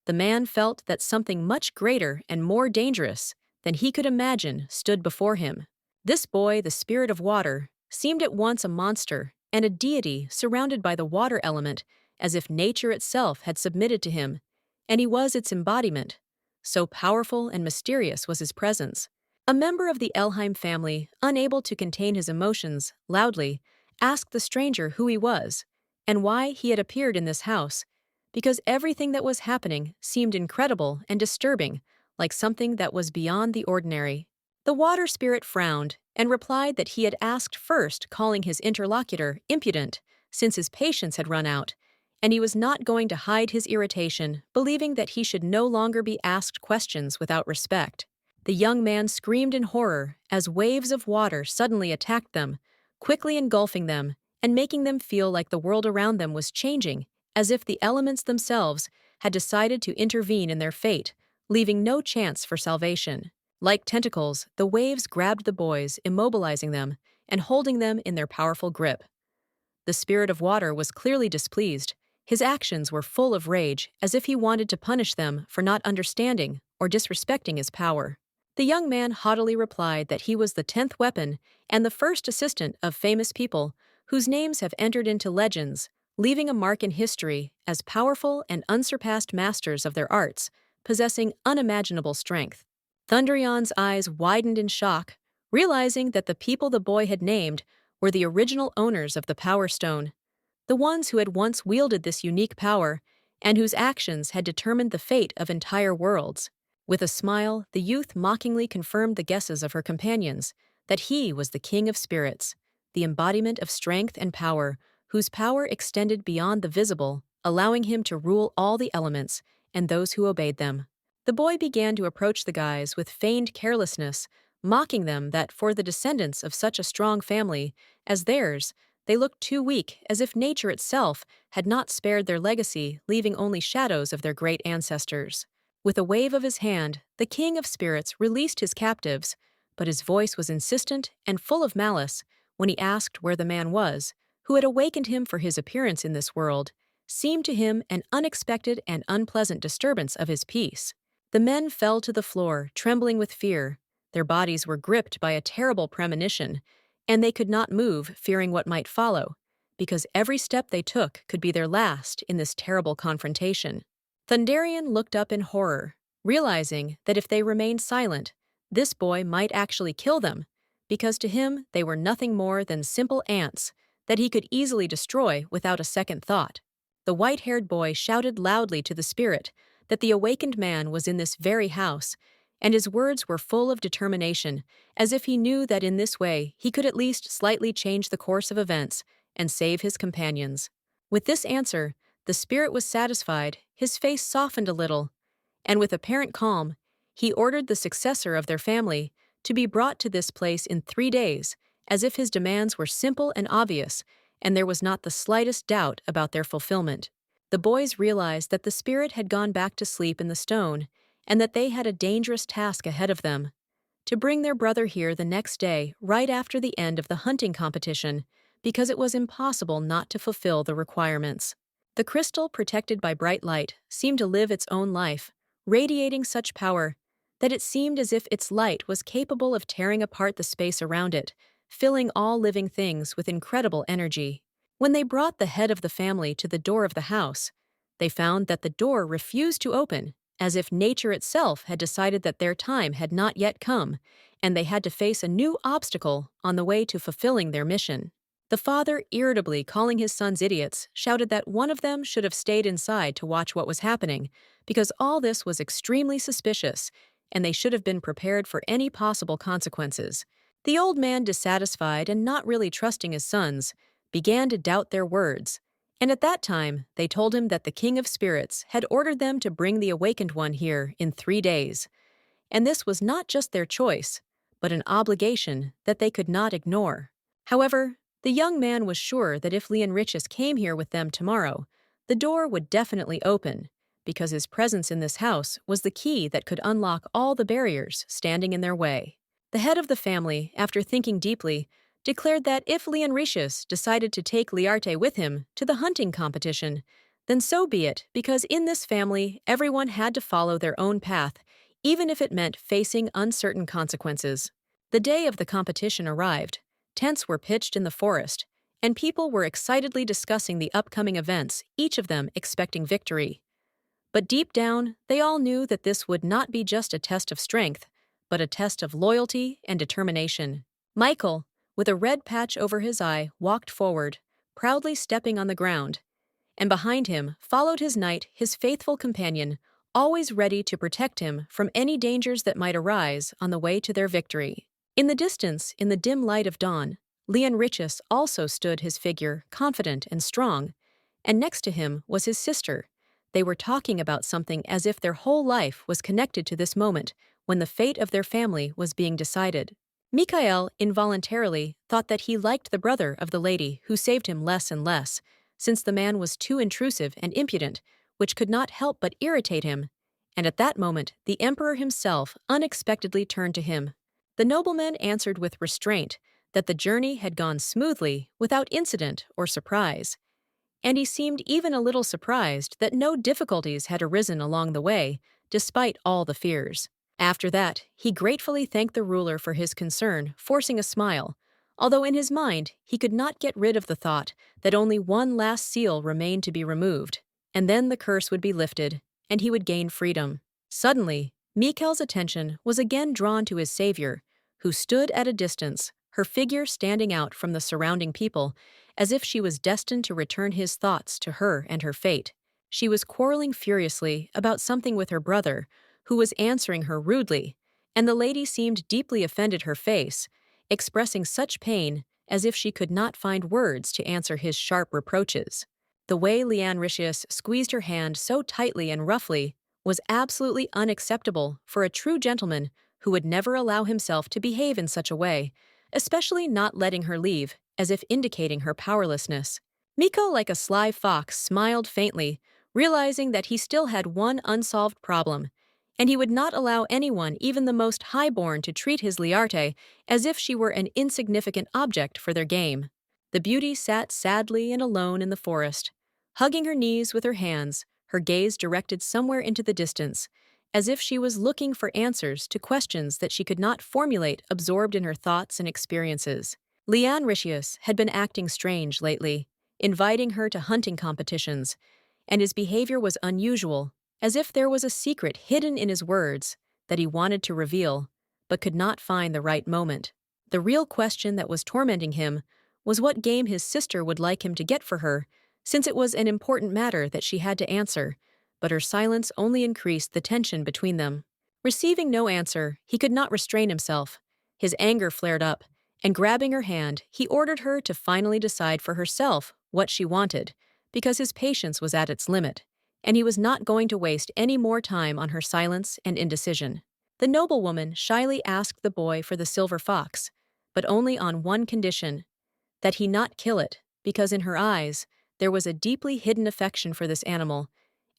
The man felt that something much greater and more dangerous than he could imagine stood before him. This boy, the spirit of water, seemed at once a monster and a deity surrounded by the water element, as if nature itself had submitted to him, and he was its embodiment. So powerful and mysterious was his presence. A member of the Elheim family, unable to contain his emotions, loudly asked the stranger who he was and why he had appeared in this house, because everything that was happening seemed incredible and disturbing, like something that was beyond the ordinary. The water spirit frowned and replied that he had asked first, calling his interlocutor impudent, since his patience had run out, and he was not going to hide his irritation, believing that he should no longer be asked questions without respect. The young man screamed in horror as waves of water suddenly attacked them, quickly engulfing them and making them feel like the world around them was changing, as if the elements themselves had decided to intervene in their fate, leaving no chance for salvation. Like tentacles, the waves grabbed the boys, immobilizing them and holding them in their powerful grip. The spirit of water was clearly displeased. His actions were full of rage, as if he wanted to punish them for not understanding or disrespecting his power. The young man haughtily replied that he was the 10th weapon and the first assistant of famous people whose names have entered into legends, leaving a mark in history as powerful and unsurpassed masters of their arts, possessing unimaginable strength. Thundrian's eyes widened in shock, realizing that the people the boy had named were the original owners of the Power Stone, the ones who had once wielded this unique power and whose actions had determined the fate of entire worlds. With a smile, the youth mockingly confirmed the guesses of her companions, that he was the king of spirits, the embodiment of strength and power, whose power extended beyond the visible, allowing him to rule all the elements and those who obeyed them. The boy began to approach the guys with feigned carelessness, mocking them that for the descendants of such a strong family as theirs, they looked too weak, as if nature itself had not spared their legacy, leaving only shadows of their great ancestors. With a wave of his hand, the king of spirits released his captives, but his voice was insistent and full of malice when he asked where the man was, who had awakened him for his appearance in this world, seemed to him an unexpected and unpleasant disturbance of his peace. The men fell to the floor, trembling with fear. Their bodies were gripped by a terrible premonition, and they could not move, fearing what might follow, because every step they took could be their last in this terrible confrontation. Thundarian looked up in horror, realizing that if they remained silent, this boy might actually kill them, because to him they were nothing more than simple ants that he could easily destroy without a second thought. The white-haired boy shouted loudly to the spirit that the awakened man was in this very house, and his words were full of determination, as if he knew that in this way he could at least slightly change the course of events and save his companions. With this answer, the spirit was satisfied, his face softened a little, and with apparent calm, He ordered the successor of their family to be brought to this place in 3 days, as if his demands were simple and obvious, and there was not the slightest doubt about their fulfillment. The boys realized that the spirit had gone back to sleep in the stone, and that they had a dangerous task ahead of them: to bring their brother here the next day, right after the end of the hunting competition, because it was impossible not to fulfill the requirements. The crystal, protected by bright light, seemed to live its own life, radiating such power that it seemed as if its light was capable of tearing apart the space around it, filling all living things with incredible energy. When they brought the head of the family to the door of the house, they found that the door refused to open, as if nature itself had decided that their time had not yet come, and they had to face a new obstacle on the way to fulfilling their mission. The father, irritably calling his sons idiots, shouted that one of them should have stayed inside to watch what was happening, because all this was extremely suspicious, and they should have been prepared for any possible consequences. The old man, dissatisfied and not really trusting his sons, began to doubt their words, and at that time they told him that the King of Spirits had ordered them to bring the awakened one here in 3 days, and this was not just their choice, but an obligation that they could not ignore. However, the young man was sure that if Leonricius came here with them tomorrow, the door would definitely open, because his presence in this house was the key that could unlock all the barriers standing in their way. The head of the family, after thinking deeply, declared that if Leonricius decided to take Liarte with him to the hunting competition, then so be it, because in this family everyone had to follow their own path, even if it meant facing uncertain consequences. The day of the competition arrived. Tents were pitched in the forest, and people were excitedly discussing the upcoming events, each of them expecting victory. But deep down, they all knew that this would not be just a test of strength, but a test of loyalty and determination. Michael, with a red patch over his eye, walked forward, proudly stepping on the ground, and behind him followed his knight, his faithful companion, always ready to protect him from any dangers that might arise on the way to their victory. In the distance, in the dim light of dawn, Leonricius also stood, his figure confident and strong, and next to him was his sister. They were talking about something as if their whole life was connected to this moment when the fate of their family was being decided. Mikhail involuntarily thought that he liked the brother of the lady who saved him less and less, since the man was too intrusive and impudent, which could not help but irritate him. And at that moment, the emperor himself unexpectedly turned to him. The nobleman answered with restraint that the journey had gone smoothly, without incident or surprise, and he seemed even a little surprised that no difficulties had arisen along the way, despite all the fears. After that, he gratefully thanked the ruler for his concern, forcing a smile, although in his mind he could not get rid of the thought that only one last seal remained to be removed, and then the curse would be lifted, and he would gain freedom. Suddenly, Mikhail's attention was again drawn to his savior, who stood at a distance, her figure standing out from the surrounding people, as if she was destined to return his thoughts to her and her fate. She was quarreling furiously about something with her brother, who was answering her rudely, and the lady seemed deeply offended, her face expressing such pain as if she could not find words to answer his sharp reproaches. The way Leonricius squeezed her hand so tightly and roughly was absolutely unacceptable for a true gentleman who would never allow himself to behave in such a way, especially not letting her leave, as if indicating her powerlessness. Miko, like a sly fox, smiled faintly, realizing that he still had one unsolved problem, and he would not allow anyone, even the most high-born, to treat his Liarte as if she were an insignificant object for their game. The beauty sat sadly and alone in the forest, hugging her knees with her hands, her gaze directed somewhere into the distance, as if she was looking for answers to questions that she could not formulate, absorbed in her thoughts and experiences. Leonricius had been acting strange lately, inviting her to hunting competitions, and his behavior was unusual, as if there was a secret hidden in his words that he wanted to reveal, but could not find the right moment. The real question that was tormenting him was what game his sister would like him to get for her, since it was an important matter that she had to answer, but her silence only increased the tension between them. Receiving no answer, he could not restrain himself. His anger flared up, and grabbing her hand, he ordered her to finally decide for herself what she wanted, because his patience was at its limit, and he was not going to waste any more time on her silence and indecision. The noblewoman shyly asked the boy for the silver fox, but only on one condition, that he not kill it, because in her eyes there was a deeply hidden affection for this animal,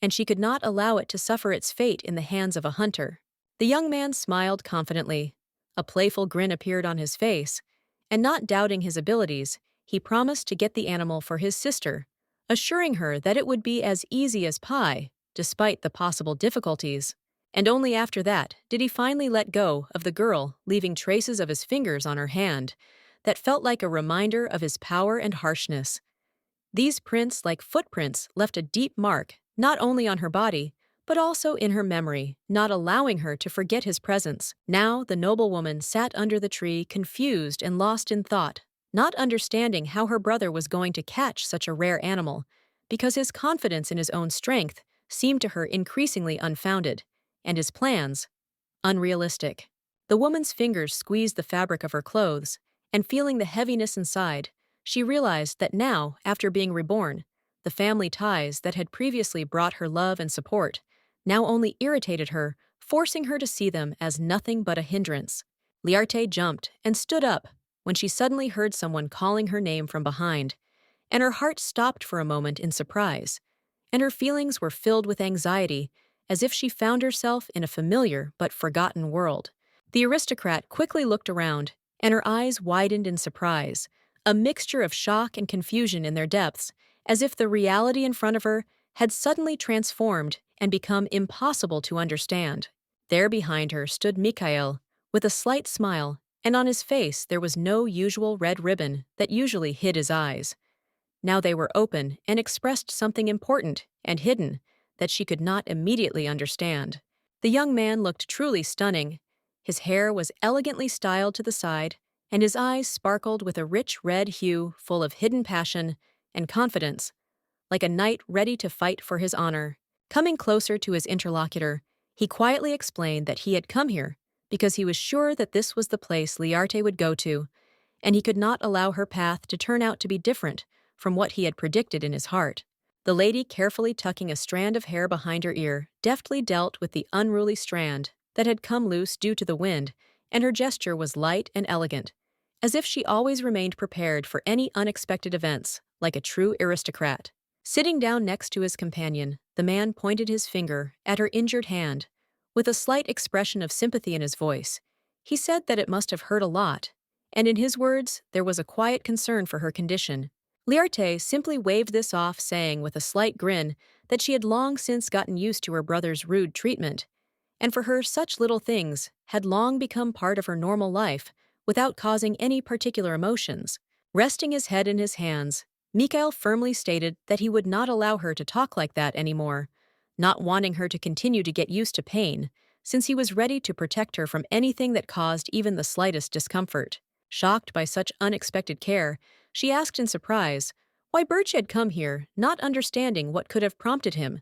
and she could not allow it to suffer its fate in the hands of a hunter. The young man smiled confidently. A playful grin appeared on his face, and not doubting his abilities, he promised to get the animal for his sister, assuring her that it would be as easy as pie, despite the possible difficulties. And only after that did he finally let go of the girl, leaving traces of his fingers on her hand that felt like a reminder of his power and harshness. These prints, like footprints, left a deep mark, not only on her body, but also in her memory, not allowing her to forget his presence. Now the noblewoman sat under the tree, confused and lost in thought, not understanding how her brother was going to catch such a rare animal, because his confidence in his own strength seemed to her increasingly unfounded, and his plans unrealistic. The woman's fingers squeezed the fabric of her clothes, and feeling the heaviness inside, she realized that now, after being reborn, the family ties that had previously brought her love and support now only irritated her, forcing her to see them as nothing but a hindrance. Liarte jumped and stood up when she suddenly heard someone calling her name from behind, and her heart stopped for a moment in surprise, and her feelings were filled with anxiety, as if she found herself in a familiar but forgotten world. The aristocrat quickly looked around, and her eyes widened in surprise, a mixture of shock and confusion in their depths, as if the reality in front of her had suddenly transformed and become impossible to understand. There behind her stood Mikhail, with a slight smile, and on his face there was no usual red ribbon that usually hid his eyes. Now they were open and expressed something important and hidden that she could not immediately understand. The young man looked truly stunning. His hair was elegantly styled to the side, and his eyes sparkled with a rich red hue full of hidden passion and confidence, like a knight ready to fight for his honor. Coming closer to his interlocutor, he quietly explained that he had come here because he was sure that this was the place Liarte would go to, and he could not allow her path to turn out to be different from what he had predicted in his heart. The lady, carefully tucking a strand of hair behind her ear, deftly dealt with the unruly strand that had come loose due to the wind, and her gesture was light and elegant, as if she always remained prepared for any unexpected events, like a true aristocrat. Sitting down next to his companion, the man pointed his finger at her injured hand. With a slight expression of sympathy in his voice, he said that it must have hurt a lot, and in his words there was a quiet concern for her condition. Liarte simply waved this off, saying with a slight grin that she had long since gotten used to her brother's rude treatment, and for her such little things had long become part of her normal life without causing any particular emotions. Resting his head in his hands, Mikhail firmly stated that he would not allow her to talk like that anymore, not wanting her to continue to get used to pain, since he was ready to protect her from anything that caused even the slightest discomfort. Shocked by such unexpected care, she asked in surprise why Birch had come here, not understanding what could have prompted him.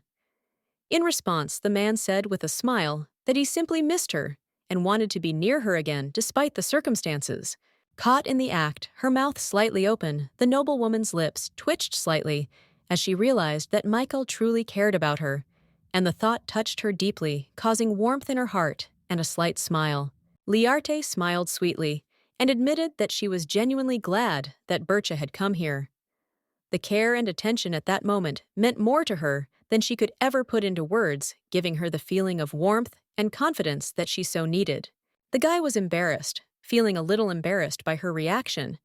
In response, the man said with a smile that he simply missed her and wanted to be near her again despite the circumstances. Caught in the act, her mouth slightly open, the noblewoman's lips twitched slightly as she realized that Michael truly cared about her, and the thought touched her deeply, causing warmth in her heart and a slight smile. Liarte smiled sweetly and admitted that she was genuinely glad that Bircha had come here. The care and attention at that moment meant more to her than she could ever put into words, giving her the feeling of warmth and confidence that she so needed. The guy was embarrassed, feeling a little embarrassed by her reaction,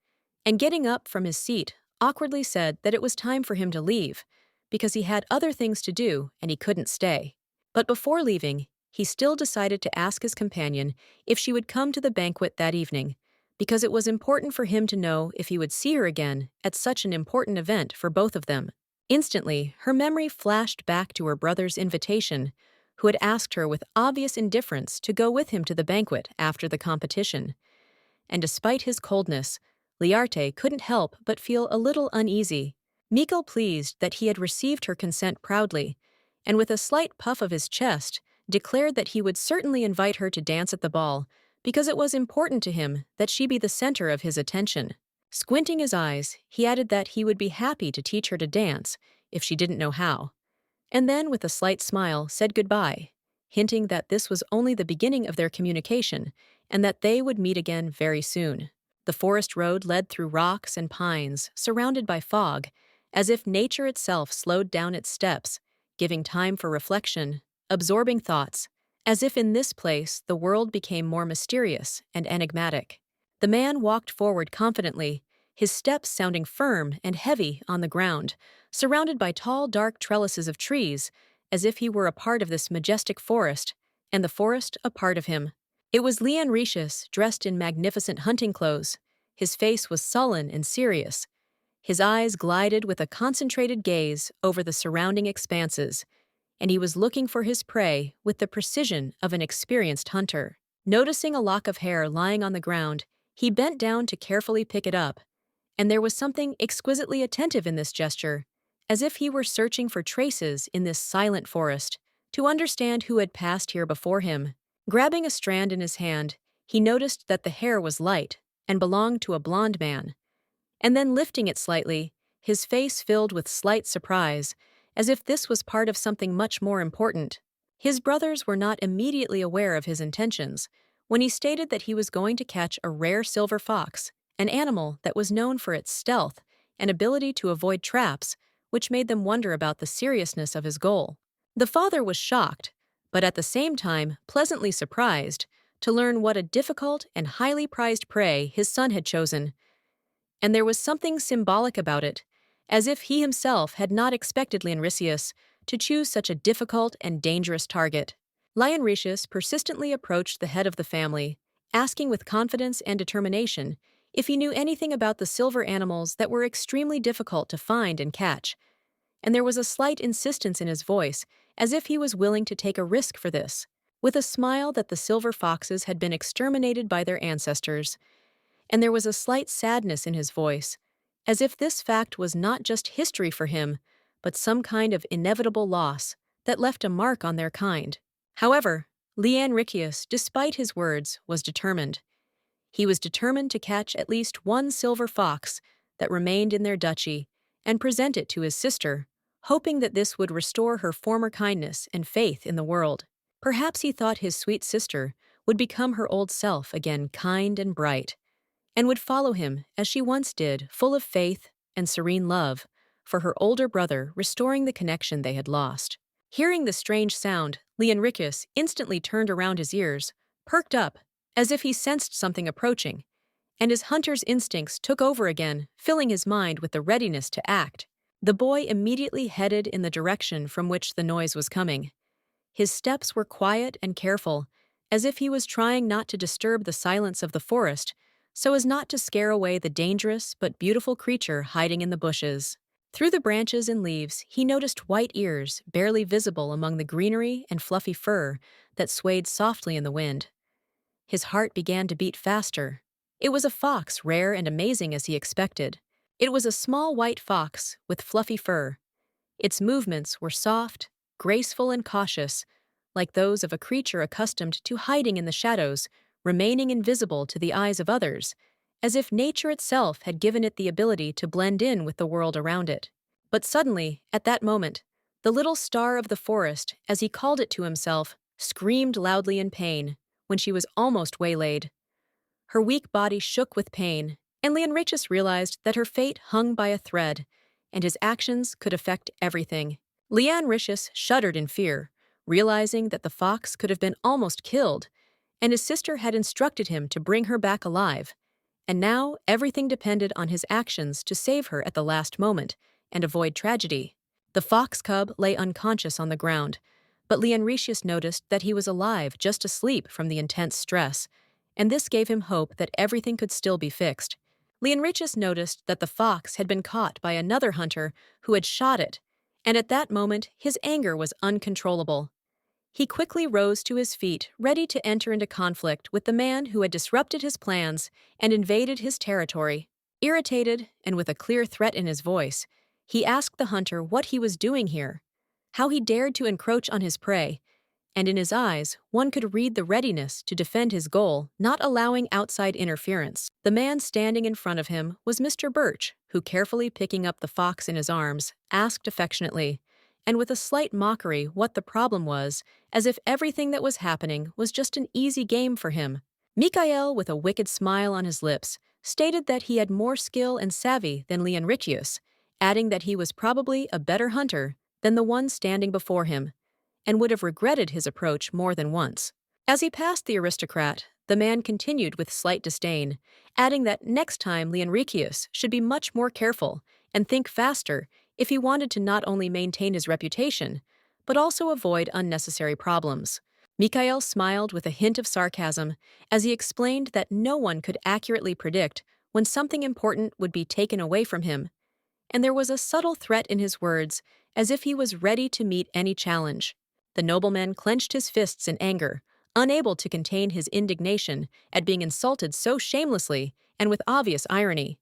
and getting up from his seat, awkwardly said that it was time for him to leave, because he had other things to do and he couldn't stay. But before leaving, he still decided to ask his companion if she would come to the banquet that evening, because it was important for him to know if he would see her again at such an important event for both of them. Instantly, her memory flashed back to her brother's invitation, who had asked her with obvious indifference to go with him to the banquet after the competition. And despite his coldness, Liarte couldn't help but feel a little uneasy. Mikhail, pleased that he had received her consent proudly, and with a slight puff of his chest, declared that he would certainly invite her to dance at the ball, because it was important to him that she be the center of his attention. Squinting his eyes, he added that he would be happy to teach her to dance if she didn't know how, and then with a slight smile said goodbye. hinting that this was only the beginning of their communication and that they would meet again very soon. The forest road led through rocks and pines, surrounded by fog, as if nature itself slowed down its steps, giving time for reflection, absorbing thoughts, as if in this place the world became more mysterious and enigmatic. The man walked forward confidently, his steps sounding firm and heavy on the ground, surrounded by tall, dark trellises of trees, as if he were a part of this majestic forest, and the forest a part of him. It was Leon Ricius, dressed in magnificent hunting clothes. His face was sullen and serious. His eyes glided with a concentrated gaze over the surrounding expanses, and he was looking for his prey with the precision of an experienced hunter. Noticing a lock of hair lying on the ground, he bent down to carefully pick it up, and there was something exquisitely attentive in this gesture, as if he were searching for traces in this silent forest to understand who had passed here before him. Grabbing a strand in his hand, he noticed that the hair was light and belonged to a blond man, and then lifting it slightly, his face filled with slight surprise, as if this was part of something much more important. His brothers were not immediately aware of his intentions when he stated that he was going to catch a rare silver fox, an animal that was known for its stealth and ability to avoid traps, which made them wonder about the seriousness of his goal. The father was shocked, but at the same time pleasantly surprised, to learn what a difficult and highly prized prey his son had chosen. And there was something symbolic about it, as if he himself had not expected Leon Ricius to choose such a difficult and dangerous target. Leon Ricius persistently approached the head of the family, asking with confidence and determination if he knew anything about the silver animals that were extremely difficult to find and catch, and there was a slight insistence in his voice, as if he was willing to take a risk for this. With a smile that the silver foxes had been exterminated by their ancestors, and there was a slight sadness in his voice, as if this fact was not just history for him, but some kind of inevitable loss that left a mark on their kind. However, Leon Ricius, despite his words, was determined. He was determined to catch at least one silver fox that remained in their duchy and present it to his sister, hoping that this would restore her former kindness and faith in the world. Perhaps he thought his sweet sister would become her old self again, kind and bright, and would follow him as she once did, full of faith and serene love for her older brother, restoring the connection they had lost. Hearing the strange sound, Leon Ricius instantly turned around his ears, perked up, as if he sensed something approaching, and his hunter's instincts took over again, filling his mind with the readiness to act. The boy immediately headed in the direction from which the noise was coming. His steps were quiet and careful, as if he was trying not to disturb the silence of the forest, so as not to scare away the dangerous but beautiful creature hiding in the bushes. Through the branches and leaves, he noticed white ears, barely visible among the greenery and fluffy fur that swayed softly in the wind. His heart began to beat faster. It was a fox, rare and amazing as he expected. It was a small white fox with fluffy fur. Its movements were soft, graceful, and cautious, like those of a creature accustomed to hiding in the shadows, remaining invisible to the eyes of others, as if nature itself had given it the ability to blend in with the world around it. But suddenly, at that moment, the little star of the forest, as he called it to himself, screamed loudly in pain when she was almost waylaid. Her weak body shook with pain, and Leon Ricius realized that her fate hung by a thread, and his actions could affect everything. Leon Ricius shuddered in fear, realizing that the fox could have been almost killed, and his sister had instructed him to bring her back alive, and now everything depended on his actions to save her at the last moment and avoid tragedy. The fox cub lay unconscious on the ground, but Leon Ricius noticed that he was alive, just asleep from the intense stress, and this gave him hope that everything could still be fixed. Leon Ricius noticed that the fox had been caught by another hunter who had shot it, and at that moment his anger was uncontrollable. He quickly rose to his feet, ready to enter into conflict with the man who had disrupted his plans and invaded his territory. Irritated, and with a clear threat in his voice, he asked the hunter what he was doing here, how he dared to encroach on his prey, and in his eyes one could read the readiness to defend his goal, not allowing outside interference. The man standing in front of him was Mr. Birch, who, carefully picking up the fox in his arms, asked affectionately, and with a slight mockery what the problem was, as if everything that was happening was just an easy game for him. Mikhail, with a wicked smile on his lips, stated that he had more skill and savvy than Leonritius, adding that he was probably a better hunter than the one standing before him, and would have regretted his approach more than once. As he passed the aristocrat, the man continued with slight disdain, adding that next time Leonricius should be much more careful and think faster if he wanted to not only maintain his reputation, but also avoid unnecessary problems. Mikhail smiled with a hint of sarcasm as he explained that no one could accurately predict when something important would be taken away from him, and there was a subtle threat in his words, as if he was ready to meet any challenge. The nobleman clenched his fists in anger, unable to contain his indignation at being insulted so shamelessly and with obvious irony.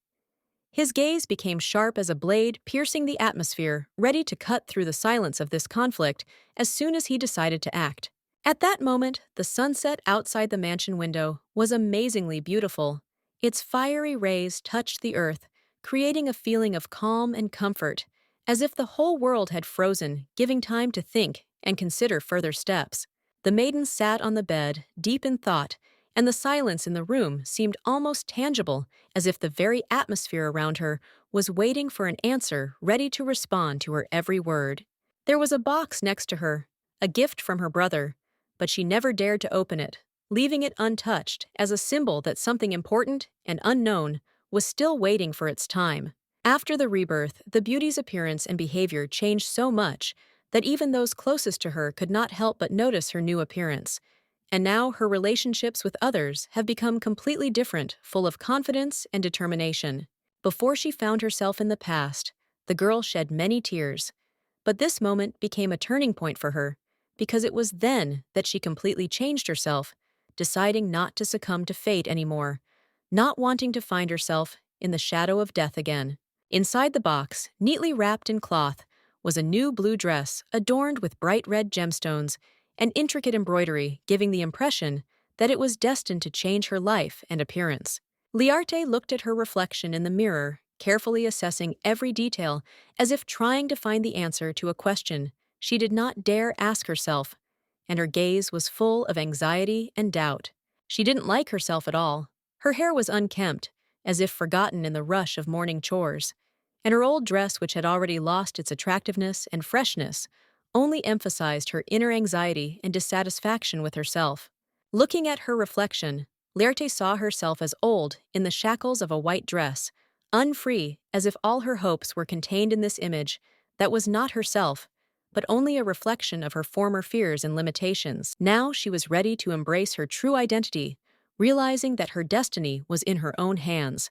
His gaze became sharp as a blade piercing the atmosphere, ready to cut through the silence of this conflict as soon as he decided to act. At that moment, the sunset outside the mansion window was amazingly beautiful. Its fiery rays touched the earth, creating a feeling of calm and comfort, as if the whole world had frozen, giving time to think and consider further steps. The maiden sat on the bed, deep in thought, and the silence in the room seemed almost tangible, as if the very atmosphere around her was waiting for an answer ready to respond to her every word. There was a box next to her, a gift from her brother, but she never dared to open it, leaving it untouched as a symbol that something important and unknown was still waiting for its time. After the rebirth, the beauty's appearance and behavior changed so much that even those closest to her could not help but notice her new appearance. And now her relationships with others have become completely different, full of confidence and determination. Before she found herself in the past, the girl shed many tears. But this moment became a turning point for her, because it was then that she completely changed herself, deciding not to succumb to fate anymore, not wanting to find herself in the shadow of death again. Inside the box, neatly wrapped in cloth, was a new blue dress adorned with bright red gemstones and intricate embroidery, giving the impression that it was destined to change her life and appearance. Liarte looked at her reflection in the mirror, carefully assessing every detail as if trying to find the answer to a question she did not dare ask herself, and her gaze was full of anxiety and doubt. She didn't like herself at all. Her hair was unkempt, as if forgotten in the rush of morning chores, and her old dress, which had already lost its attractiveness and freshness, only emphasized her inner anxiety and dissatisfaction with herself. Looking at her reflection, Laerte saw herself as old in the shackles of a white dress, unfree, as if all her hopes were contained in this image that was not herself, but only a reflection of her former fears and limitations. Now she was ready to embrace her true identity, realizing that her destiny was in her own hands.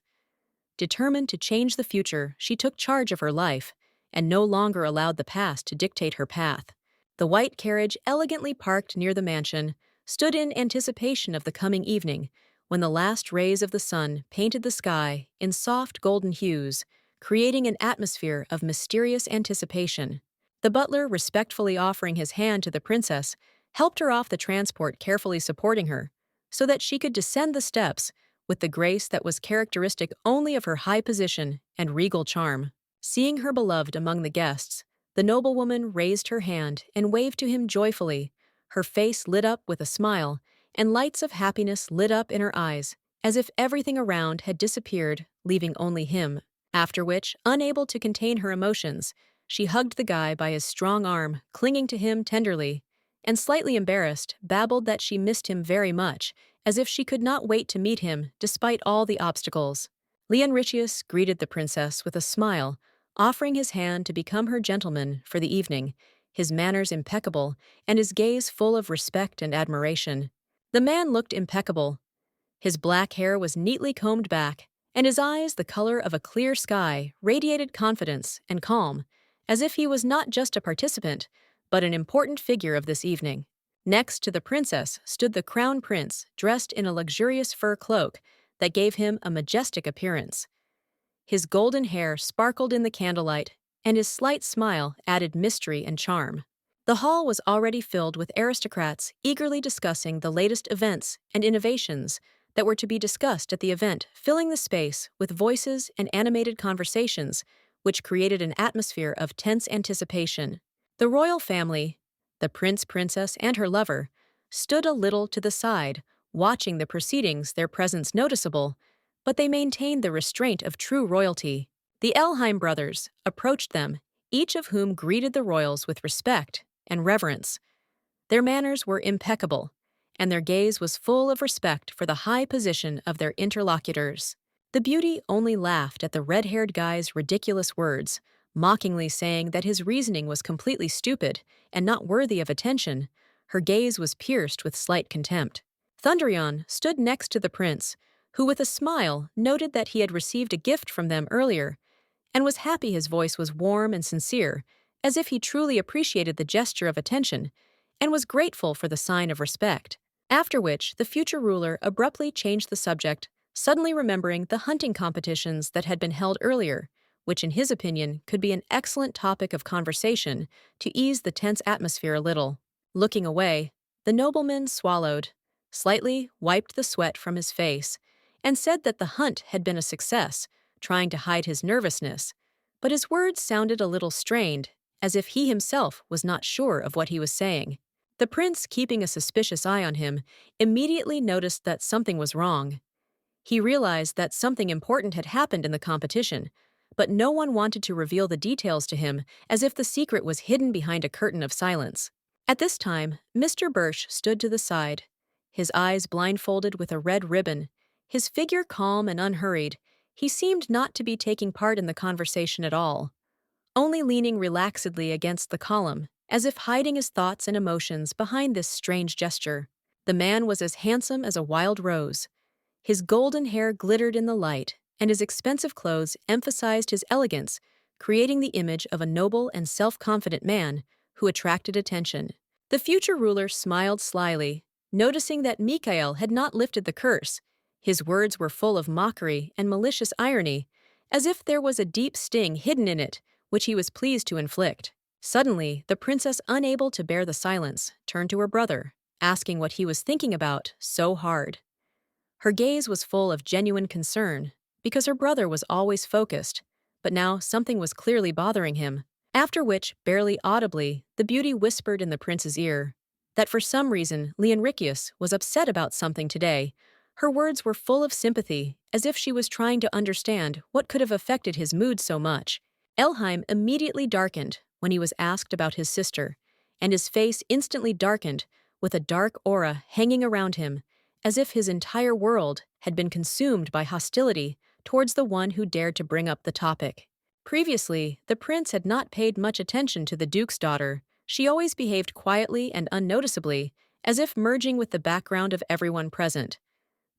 Determined to change the future, she took charge of her life and no longer allowed the past to dictate her path. The white carriage, elegantly parked near the mansion, stood in anticipation of the coming evening, when the last rays of the sun painted the sky in soft golden hues, creating an atmosphere of mysterious anticipation. The butler, respectfully offering his hand to the princess, helped her off the transport, carefully supporting her, so that she could descend the steps with the grace that was characteristic only of her high position and regal charm. Seeing her beloved among the guests, the noblewoman raised her hand and waved to him joyfully. Her face lit up with a smile, and lights of happiness lit up in her eyes, as if everything around had disappeared, leaving only him. After which, unable to contain her emotions, she hugged the guy by his strong arm, clinging to him tenderly, and slightly embarrassed, babbled that she missed him very much, as if she could not wait to meet him despite all the obstacles. Leonritius greeted the princess with a smile, offering his hand to become her gentleman for the evening, his manners impeccable and his gaze full of respect and admiration. The man looked impeccable. His black hair was neatly combed back, and his eyes, the color of a clear sky, radiated confidence and calm, as if he was not just a participant, but an important figure of this evening. Next to the princess stood the crown prince, dressed in a luxurious fur cloak that gave him a majestic appearance. His golden hair sparkled in the candlelight, and his slight smile added mystery and charm. The hall was already filled with aristocrats eagerly discussing the latest events and innovations that were to be discussed at the event, filling the space with voices and animated conversations, which created an atmosphere of tense anticipation. The royal family, the prince, princess, and her lover, stood a little to the side, watching the proceedings, their presence noticeable, but they maintained the restraint of true royalty. The Elheim brothers approached them, each of whom greeted the royals with respect and reverence. Their manners were impeccable, and their gaze was full of respect for the high position of their interlocutors. The beauty only laughed at the red-haired guy's ridiculous words, mockingly saying that his reasoning was completely stupid and not worthy of attention. Her gaze was pierced with slight contempt. Thundrion stood next to the prince, who with a smile noted that he had received a gift from them earlier, and was happy his voice was warm and sincere, as if he truly appreciated the gesture of attention and was grateful for the sign of respect. After which, the future ruler abruptly changed the subject, suddenly remembering the hunting competitions that had been held earlier, which in his opinion could be an excellent topic of conversation to ease the tense atmosphere a little. Looking away, the nobleman swallowed, slightly wiped the sweat from his face, and said that the hunt had been a success, trying to hide his nervousness, but his words sounded a little strained, as if he himself was not sure of what he was saying. The prince, keeping a suspicious eye on him, immediately noticed that something was wrong. He realized that something important had happened in the competition, but no one wanted to reveal the details to him, as if the secret was hidden behind a curtain of silence. At this time, Mr. Birch stood to the side, his eyes blindfolded with a red ribbon, his figure calm and unhurried. He seemed not to be taking part in the conversation at all, only leaning relaxedly against the column, as if hiding his thoughts and emotions behind this strange gesture. The man was as handsome as a wild rose. His golden hair glittered in the light, and his expensive clothes emphasized his elegance, creating the image of a noble and self-confident man who attracted attention. The future ruler smiled slyly, noticing that Mikhail had not lifted the curse. His words were full of mockery and malicious irony, as if there was a deep sting hidden in it, which he was pleased to inflict. Suddenly, the princess, unable to bear the silence, turned to her brother, asking what he was thinking about so hard. Her gaze was full of genuine concern, because her brother was always focused, but now something was clearly bothering him. After which, barely audibly, the beauty whispered in the prince's ear that for some reason Leonricius was upset about something today. Her words were full of sympathy, as if she was trying to understand what could have affected his mood so much. Elheim immediately darkened when he was asked about his sister, and his face instantly darkened with a dark aura hanging around him, as if his entire world had been consumed by hostility towards the one who dared to bring up the topic. Previously, the prince had not paid much attention to the duke's daughter. She always behaved quietly and unnoticeably, as if merging with the background of everyone present.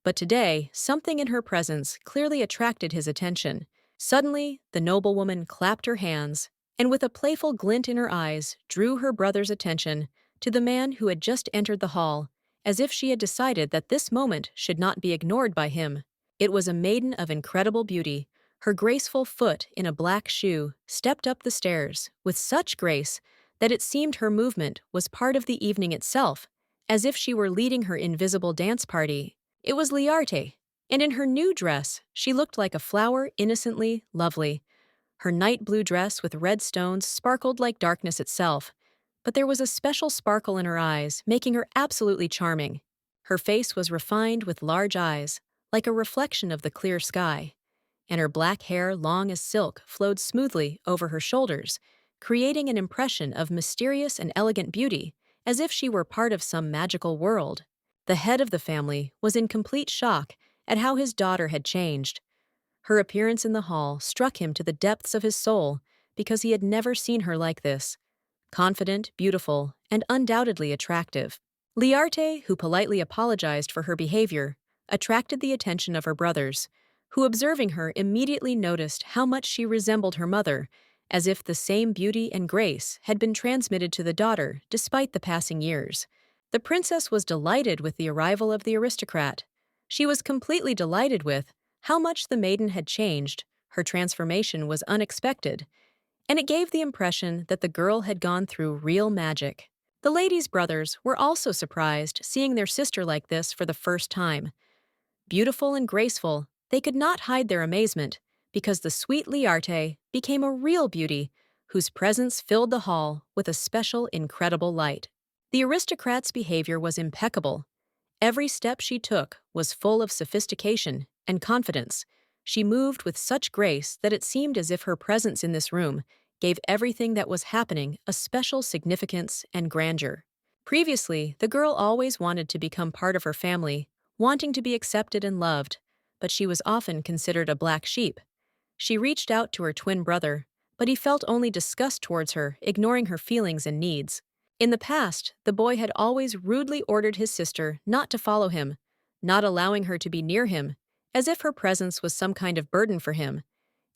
But today, something in her presence clearly attracted his attention. Suddenly, the noblewoman clapped her hands, and with a playful glint in her eyes, drew her brother's attention to the man who had just entered the hall, as if she had decided that this moment should not be ignored by him. It was a maiden of incredible beauty. Her graceful foot in a black shoe stepped up the stairs with such grace that it seemed her movement was part of the evening itself, as if she were leading her invisible dance party. It was Liarte, and in her new dress, she looked like a flower, innocently lovely. Her night blue dress with red stones sparkled like darkness itself, but there was a special sparkle in her eyes, making her absolutely charming. Her face was refined with large eyes, like a reflection of the clear sky, and her black hair, long as silk, flowed smoothly over her shoulders, creating an impression of mysterious and elegant beauty, as if she were part of some magical world. The head of the family was in complete shock at how his daughter had changed. Her appearance in the hall struck him to the depths of his soul because he had never seen her like this. Confident, beautiful, and undoubtedly attractive. Liarte, who politely apologized for her behavior, attracted the attention of her brothers, who, observing her, immediately noticed how much she resembled her mother, as if the same beauty and grace had been transmitted to the daughter despite the passing years. The princess was delighted with the arrival of the aristocrat. She was completely delighted with how much the maiden had changed. Her transformation was unexpected, and it gave the impression that the girl had gone through real magic. The ladies' brothers were also surprised seeing their sister like this for the first time. Beautiful and graceful, they could not hide their amazement, because the sweet Liarte became a real beauty whose presence filled the hall with a special, incredible light. The aristocrat's behavior was impeccable. Every step she took was full of sophistication and confidence. She moved with such grace that it seemed as if her presence in this room gave everything that was happening a special significance and grandeur. Previously, the girl always wanted to become part of her family, wanting to be accepted and loved, but she was often considered a black sheep. She reached out to her twin brother, but he felt only disgust towards her, ignoring her feelings and needs. In the past, the boy had always rudely ordered his sister not to follow him, not allowing her to be near him, as if her presence was some kind of burden for him,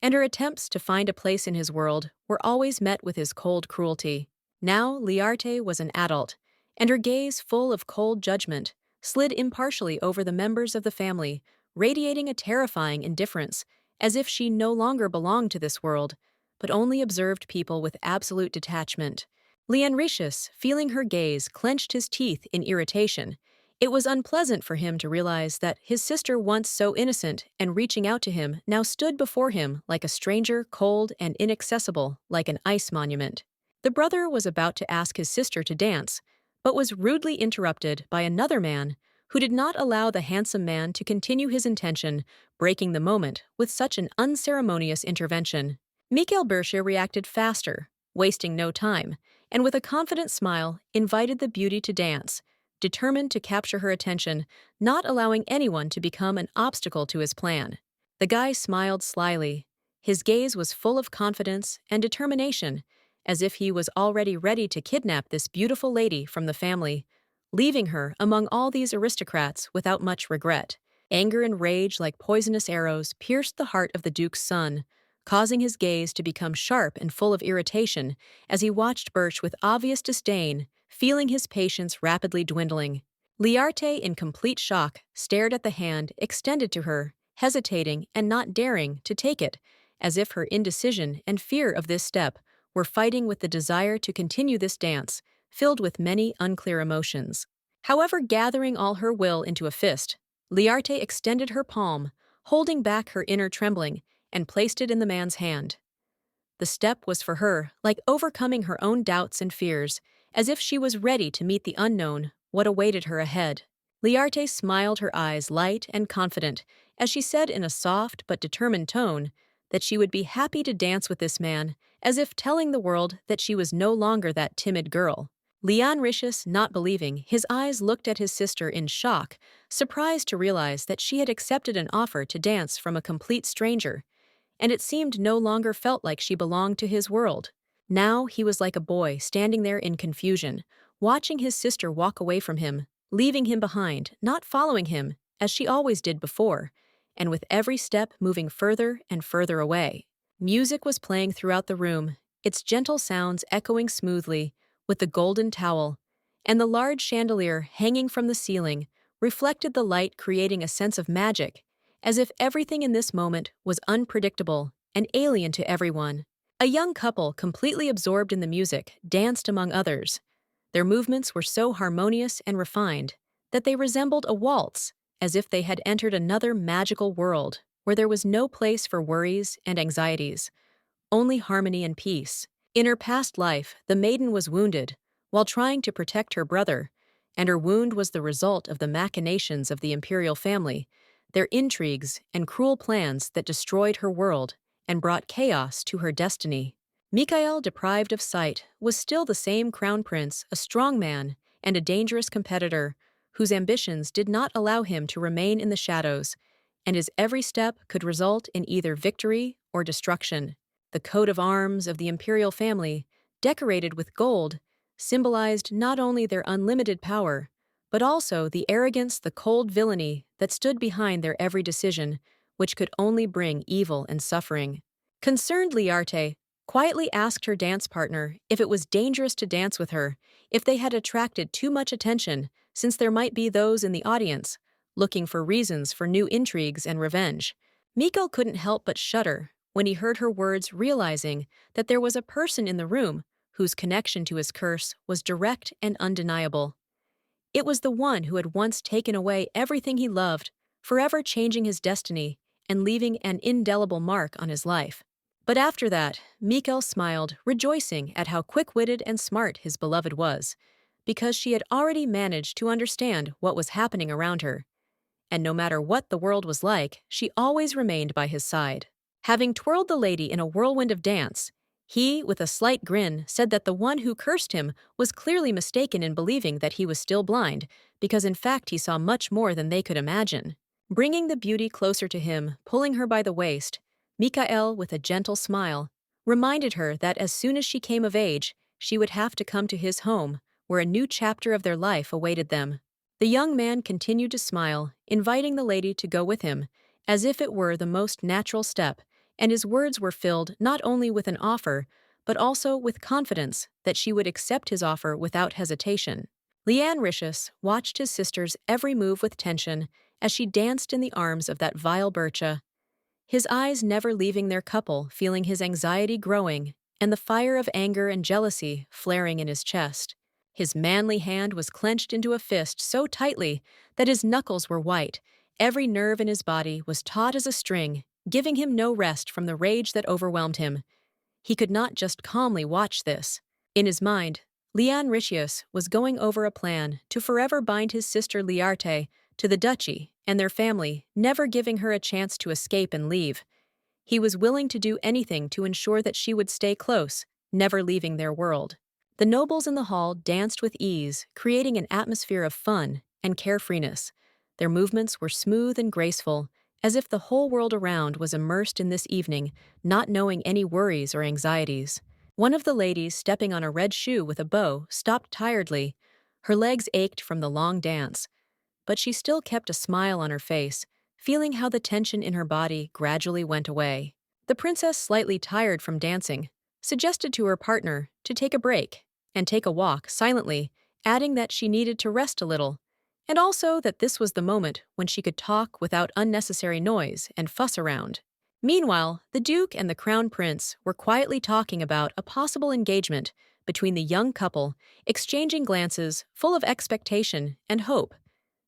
and her attempts to find a place in his world were always met with his cold cruelty. Now Liarte was an adult, and her gaze, full of cold judgment, slid impartially over the members of the family, radiating a terrifying indifference, as if she no longer belonged to this world, but only observed people with absolute detachment. Leonritius, feeling her gaze, clenched his teeth in irritation. It was unpleasant for him to realize that his sister, once so innocent and reaching out to him, now stood before him like a stranger, cold and inaccessible, like an ice monument. The brother was about to ask his sister to dance, but was rudely interrupted by another man who did not allow the handsome man to continue his intention, breaking the moment with such an unceremonious intervention. Mikhail Bersha reacted faster, wasting no time, and with a confident smile invited the beauty to dance, determined to capture her attention, not allowing anyone to become an obstacle to his plan. The guy smiled slyly. His gaze was full of confidence and determination, as if he was already ready to kidnap this beautiful lady from the family, leaving her among all these aristocrats without much regret. Anger and rage, like poisonous arrows, pierced the heart of the duke's son, causing his gaze to become sharp and full of irritation as he watched Birch with obvious disdain, feeling his patience rapidly dwindling. Liarte, in complete shock, stared at the hand extended to her, hesitating and not daring to take it, as if her indecision and fear of this step were fighting with the desire to continue this dance, filled with many unclear emotions. However, gathering all her will into a fist, Liarte extended her palm, holding back her inner trembling, and placed it in the man's hand. The step was for her like overcoming her own doubts and fears, as if she was ready to meet the unknown, what awaited her ahead. Liarte smiled, her eyes light and confident, as she said in a soft but determined tone that she would be happy to dance with this man, as if telling the world that she was no longer that timid girl. Leonritius, not believing, his eyes looked at his sister in shock, surprised to realize that she had accepted an offer to dance from a complete stranger, and it seemed no longer felt like she belonged to his world. Now he was like a boy standing there in confusion, watching his sister walk away from him, leaving him behind, not following him, as she always did before, and with every step moving further and further away. Music was playing throughout the room, its gentle sounds echoing smoothly, with the golden towel, and the large chandelier hanging from the ceiling reflected the light, creating a sense of magic, as if everything in this moment was unpredictable and alien to everyone. A young couple, completely absorbed in the music, danced among others. Their movements were so harmonious and refined that they resembled a waltz, as if they had entered another magical world where there was no place for worries and anxieties, only harmony and peace. In her past life, the maiden was wounded while trying to protect her brother, and her wound was the result of the machinations of the imperial family, their intrigues and cruel plans that destroyed her world and brought chaos to her destiny. Mikhail, deprived of sight, was still the same crown prince, a strong man and a dangerous competitor whose ambitions did not allow him to remain in the shadows, and his every step could result in either victory or destruction. The coat of arms of the imperial family, decorated with gold, symbolized not only their unlimited power, but also the arrogance, the cold villainy that stood behind their every decision, which could only bring evil and suffering. Concerned, Liarte quietly asked her dance partner if it was dangerous to dance with her, if they had attracted too much attention, since there might be those in the audience looking for reasons for new intrigues and revenge. Mikhail couldn't help but shudder when he heard her words, realizing that there was a person in the room whose connection to his curse was direct and undeniable. It was the one who had once taken away everything he loved, forever changing his destiny and leaving an indelible mark on his life. But after that, Mikkel smiled, rejoicing at how quick-witted and smart his beloved was, because she had already managed to understand what was happening around her. And no matter what the world was like, she always remained by his side. Having twirled the lady in a whirlwind of dance, he, with a slight grin, said that the one who cursed him was clearly mistaken in believing that he was still blind, because in fact he saw much more than they could imagine. Bringing the beauty closer to him, pulling her by the waist, Mikael, with a gentle smile, reminded her that as soon as she came of age, she would have to come to his home, where a new chapter of their life awaited them. The young man continued to smile, inviting the lady to go with him, as if it were the most natural step, and his words were filled not only with an offer, but also with confidence that she would accept his offer without hesitation. Leanne Ricious watched his sister's every move with tension as she danced in the arms of that vile Bircha, his eyes never leaving their couple, feeling his anxiety growing and the fire of anger and jealousy flaring in his chest. His manly hand was clenched into a fist so tightly that his knuckles were white. Every nerve in his body was taut as a string, giving him no rest from the rage that overwhelmed him. He could not just calmly watch this. In his mind, Leon Ricius was going over a plan to forever bind his sister Liarte to the duchy and their family, never giving her a chance to escape and leave. He was willing to do anything to ensure that she would stay close, never leaving their world. The nobles in the hall danced with ease, creating an atmosphere of fun and carefreeness. Their movements were smooth and graceful, as if the whole world around was immersed in this evening, not knowing any worries or anxieties. One of the ladies, stepping on a red shoe with a bow, stopped tiredly. Her legs ached from the long dance, but she still kept a smile on her face, feeling how the tension in her body gradually went away. The princess, slightly tired from dancing, suggested to her partner to take a break and take a walk silently, adding that she needed to rest a little, and also that this was the moment when she could talk without unnecessary noise and fuss around. Meanwhile, the Duke and the Crown Prince were quietly talking about a possible engagement between the young couple, exchanging glances full of expectation and hope,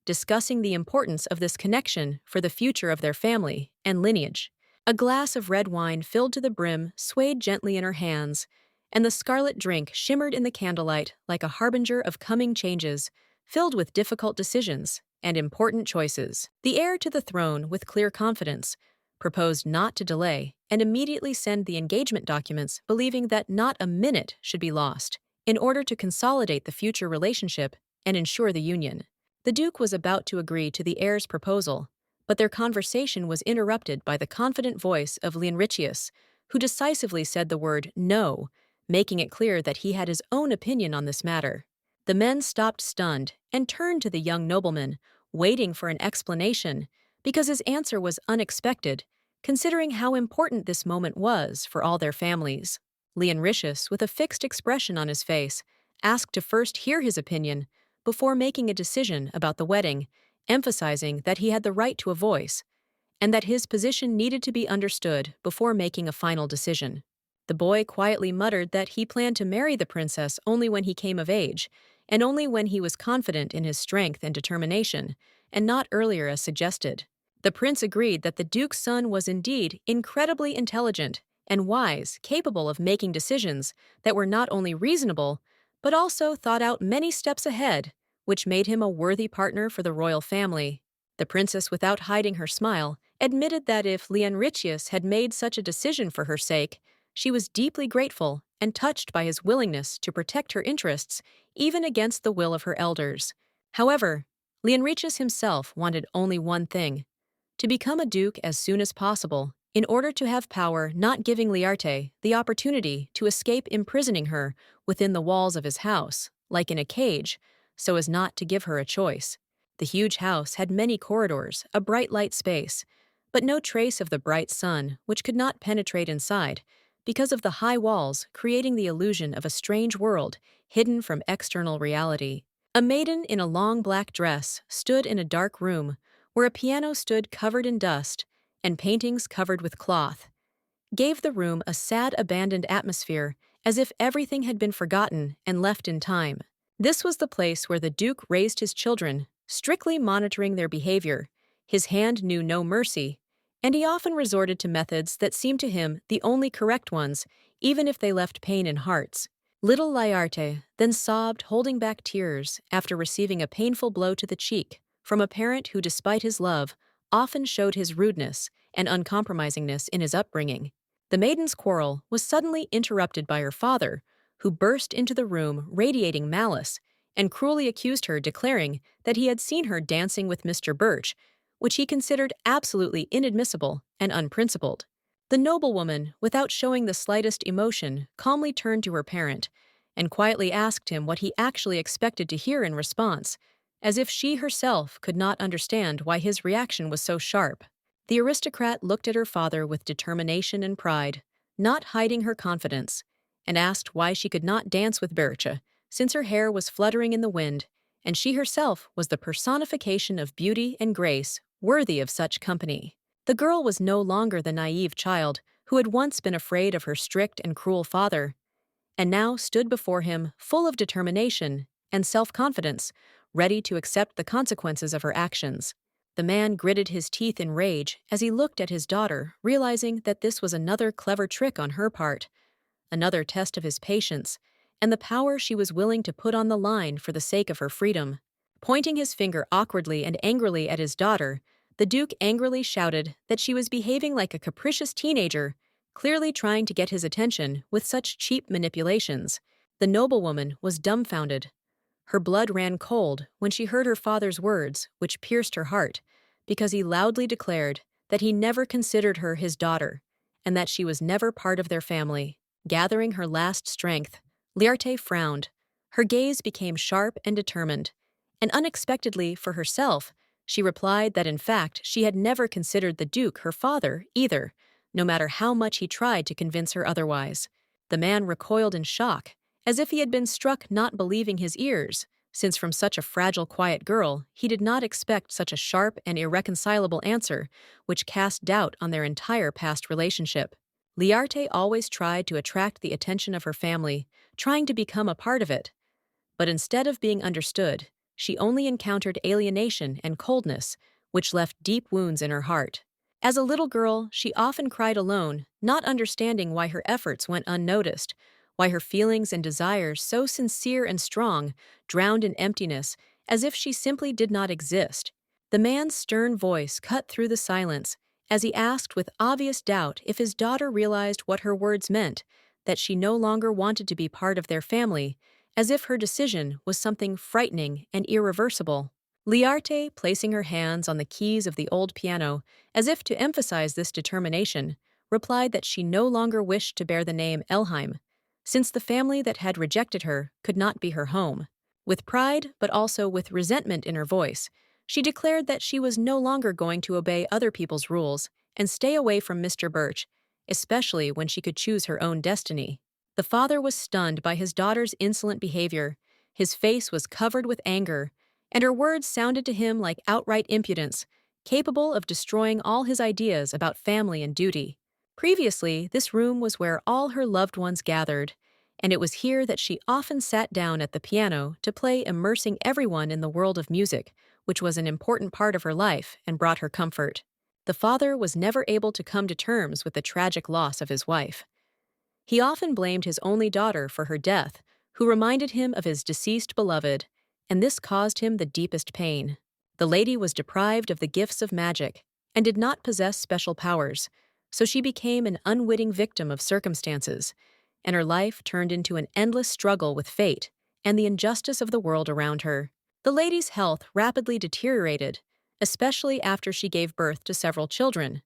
discussing the importance of this connection for the future of their family and lineage. A glass of red wine filled to the brim swayed gently in her hands, and the scarlet drink shimmered in the candlelight like a harbinger of coming changes, filled with difficult decisions and important choices. The heir to the throne, with clear confidence, proposed not to delay and immediately send the engagement documents, believing that not a minute should be lost in order to consolidate the future relationship and ensure the union. The Duke was about to agree to the heir's proposal, but their conversation was interrupted by the confident voice of Leonritius, who decisively said the word no, making it clear that he had his own opinion on this matter. The men stopped stunned and turned to the young nobleman, waiting for an explanation, because his answer was unexpected, considering how important this moment was for all their families. Leonritius, with a fixed expression on his face, asked to first hear his opinion before making a decision about the wedding, emphasizing that he had the right to a voice, and that his position needed to be understood before making a final decision. The boy quietly muttered that he planned to marry the princess only when he came of age, and only when he was confident in his strength and determination, and not earlier as suggested. The prince agreed that the duke's son was indeed incredibly intelligent and wise, capable of making decisions that were not only reasonable, but also thought out many steps ahead, which made him a worthy partner for the royal family. The princess, without hiding her smile, admitted that if Leonritius had made such a decision for her sake, she was deeply grateful and touched by his willingness to protect her interests, even against the will of her elders. However, Leonritius himself wanted only one thing: to become a duke as soon as possible, in order to have power, not giving Liarte the opportunity to escape imprisoning her within the walls of his house, like in a cage, so as not to give her a choice. The huge house had many corridors, a bright light space, but no trace of the bright sun, which could not penetrate inside, because of the high walls creating the illusion of a strange world hidden from external reality. A maiden in a long black dress stood in a dark room, where a piano stood covered in dust and paintings covered with cloth, gave the room a sad, abandoned atmosphere, as if everything had been forgotten and left in time. This was the place where the Duke raised his children, strictly monitoring their behavior. His hand knew no mercy, and he often resorted to methods that seemed to him the only correct ones, even if they left pain in hearts. Little Layarte then sobbed, holding back tears after receiving a painful blow to the cheek from a parent who, despite his love, often showed his rudeness and uncompromisingness in his upbringing. The maiden's quarrel was suddenly interrupted by her father, who burst into the room radiating malice and cruelly accused her, declaring that he had seen her dancing with Mr. Birch, which he considered absolutely inadmissible and unprincipled. The noblewoman, without showing the slightest emotion, calmly turned to her parent and quietly asked him what he actually expected to hear in response, as if she herself could not understand why his reaction was so sharp. The aristocrat looked at her father with determination and pride, not hiding her confidence, and asked why she could not dance with Bercha, since her hair was fluttering in the wind, and she herself was the personification of beauty and grace worthy of such company. The girl was no longer the naive child who had once been afraid of her strict and cruel father, and now stood before him full of determination and self-confidence, ready to accept the consequences of her actions. The man gritted his teeth in rage as he looked at his daughter, realizing that this was another clever trick on her part, another test of his patience, and the power she was willing to put on the line for the sake of her freedom. Pointing his finger awkwardly and angrily at his daughter, the Duke angrily shouted that she was behaving like a capricious teenager, clearly trying to get his attention with such cheap manipulations. The noblewoman was dumbfounded. Her blood ran cold when she heard her father's words, which pierced her heart, because he loudly declared that he never considered her his daughter, and that she was never part of their family. Gathering her last strength, Liarte frowned. Her gaze became sharp and determined, and unexpectedly for herself, she replied that in fact she had never considered the Duke her father either, no matter how much he tried to convince her otherwise. The man recoiled in shock, as if he had been struck not believing his ears, since from such a fragile, quiet girl he did not expect such a sharp and irreconcilable answer, which cast doubt on their entire past relationship. Liarte always tried to attract the attention of her family, trying to become a part of it. But instead of being understood, she only encountered alienation and coldness, which left deep wounds in her heart. As a little girl, she often cried alone, not understanding why her efforts went unnoticed, why her feelings and desires, so sincere and strong, drowned in emptiness, as if she simply did not exist. The man's stern voice cut through the silence as he asked with obvious doubt if his daughter realized what her words meant, that she no longer wanted to be part of their family, as if her decision was something frightening and irreversible. Liarte, placing her hands on the keys of the old piano, as if to emphasize this determination, replied that she no longer wished to bear the name Elheim, since the family that had rejected her could not be her home. With pride, but also with resentment in her voice, she declared that she was no longer going to obey other people's rules and stay away from Mr. Birch, especially when she could choose her own destiny. The father was stunned by his daughter's insolent behavior. His face was covered with anger, and her words sounded to him like outright impudence, capable of destroying all his ideas about family and duty. Previously, this room was where all her loved ones gathered, and it was here that she often sat down at the piano to play, immersing everyone in the world of music, which was an important part of her life and brought her comfort. The father was never able to come to terms with the tragic loss of his wife. He often blamed his only daughter for her death, who reminded him of his deceased beloved, and this caused him the deepest pain. The lady was deprived of the gifts of magic and did not possess special powers, so she became an unwitting victim of circumstances, and her life turned into an endless struggle with fate and the injustice of the world around her. The lady's health rapidly deteriorated, especially after she gave birth to several children.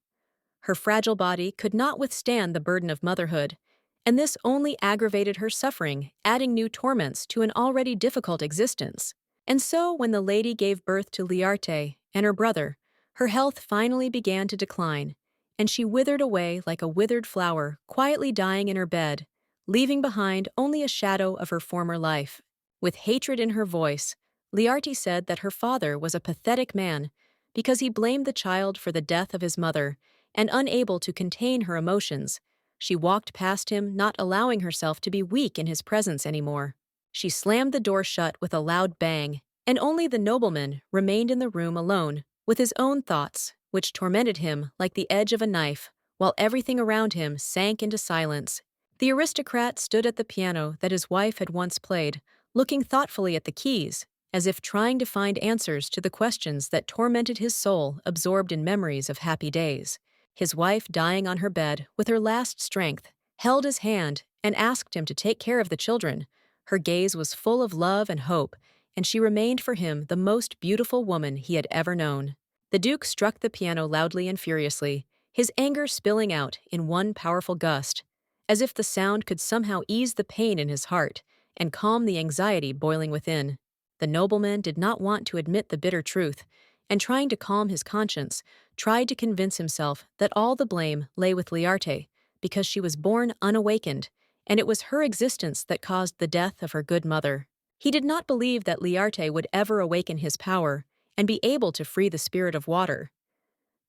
Her fragile body could not withstand the burden of motherhood, and this only aggravated her suffering, adding new torments to an already difficult existence. And so, when the lady gave birth to Liarte and her brother, her health finally began to decline, and she withered away like a withered flower, quietly dying in her bed, leaving behind only a shadow of her former life. With hatred in her voice, Liarte said that her father was a pathetic man because he blamed the child for the death of his mother, and unable to contain her emotions, she walked past him, not allowing herself to be weak in his presence anymore. She slammed the door shut with a loud bang, and only the nobleman remained in the room alone, with his own thoughts. which tormented him like the edge of a knife, while everything around him sank into silence. The aristocrat stood at the piano that his wife had once played, looking thoughtfully at the keys, as if trying to find answers to the questions that tormented his soul, absorbed in memories of happy days. His wife, dying on her bed with her last strength, held his hand and asked him to take care of the children. Her gaze was full of love and hope, and she remained for him the most beautiful woman he had ever known. The Duke struck the piano loudly and furiously, his anger spilling out in one powerful gust, as if the sound could somehow ease the pain in his heart and calm the anxiety boiling within. The nobleman did not want to admit the bitter truth, and trying to calm his conscience, tried to convince himself that all the blame lay with Liarte, because she was born unawakened, and it was her existence that caused the death of her good mother. He did not believe that Liarte would ever awaken his power and be able to free the spirit of water.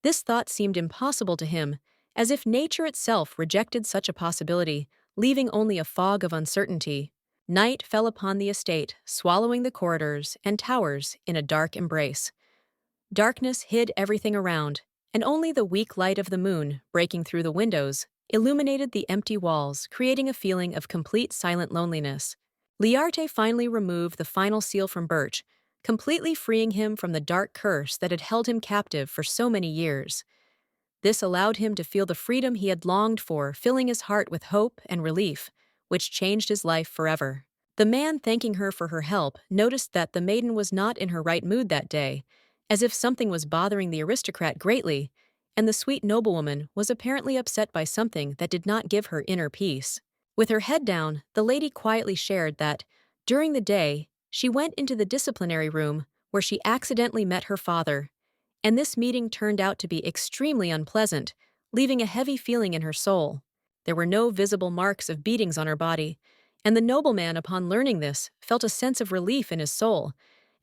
This thought seemed impossible to him, as if nature itself rejected such a possibility, leaving only a fog of uncertainty. Night fell upon the estate, swallowing the corridors and towers in a dark embrace. Darkness hid everything around, and only the weak light of the moon, breaking through the windows, illuminated the empty walls, creating a feeling of complete silent loneliness. Liarte finally removed the final seal from Birch, completely freeing him from the dark curse that had held him captive for so many years. This allowed him to feel the freedom he had longed for, filling his heart with hope and relief, which changed his life forever. The man, thanking her for her help, noticed that the maiden was not in her right mood that day, as if something was bothering the aristocrat greatly, and the sweet noblewoman was apparently upset by something that did not give her inner peace. With her head down, the lady quietly shared that, during the day, she went into the disciplinary room where she accidentally met her father, and this meeting turned out to be extremely unpleasant, leaving a heavy feeling in her soul. There were no visible marks of beatings on her body, and the nobleman, upon learning this, felt a sense of relief in his soul,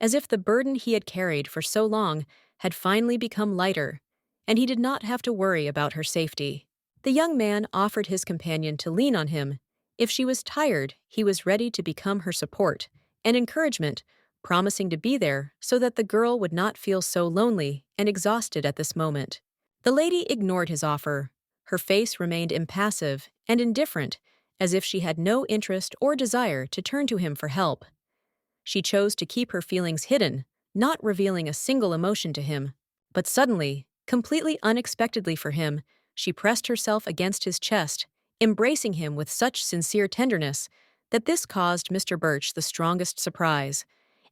as if the burden he had carried for so long had finally become lighter, and he did not have to worry about her safety. The young man offered his companion to lean on him. If she was tired, he was ready to become her support and encouragement, promising to be there so that the girl would not feel so lonely and exhausted at this moment. The lady ignored his offer. Her face remained impassive and indifferent, as if she had no interest or desire to turn to him for help. She chose to keep her feelings hidden, not revealing a single emotion to him. But suddenly, completely unexpectedly for him, she pressed herself against his chest, embracing him with such sincere tenderness that this caused Mr. Birch the strongest surprise,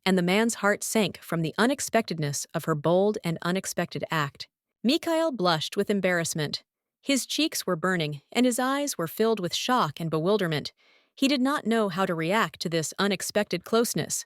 and the man's heart sank from the unexpectedness of her bold and unexpected act. Mikhail blushed with embarrassment. His cheeks were burning, and his eyes were filled with shock and bewilderment. He did not know how to react to this unexpected closeness.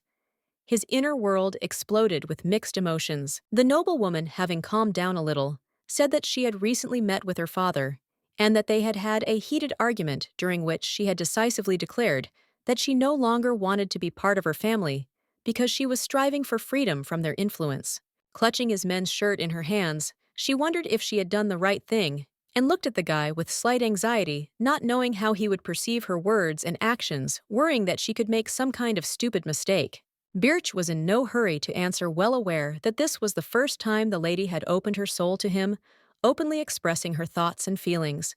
His inner world exploded with mixed emotions. The noblewoman, having calmed down a little, said that she had recently met with her father, and that they had had a heated argument during which she had decisively declared that she no longer wanted to be part of her family because she was striving for freedom from their influence. Clutching his men's shirt in her hands, she wondered if she had done the right thing and looked at the guy with slight anxiety, not knowing how he would perceive her words and actions, worrying that she could make some kind of stupid mistake. Birch was in no hurry to answer, well aware that this was the first time the lady had opened her soul to him, openly expressing her thoughts and feelings.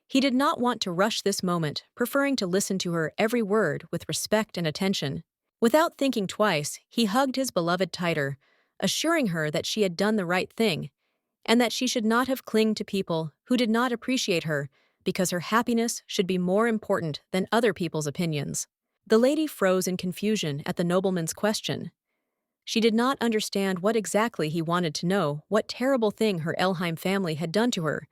He did not want to rush this moment, preferring to listen to her every word with respect and attention. Without thinking twice, he hugged his beloved tighter, assuring her that she had done the right thing, and that she should not have clung to people who did not appreciate her, because her happiness should be more important than other people's opinions. The lady froze in confusion at the nobleman's question. She did not understand what exactly he wanted to know, what terrible thing her Elheim family had done to her,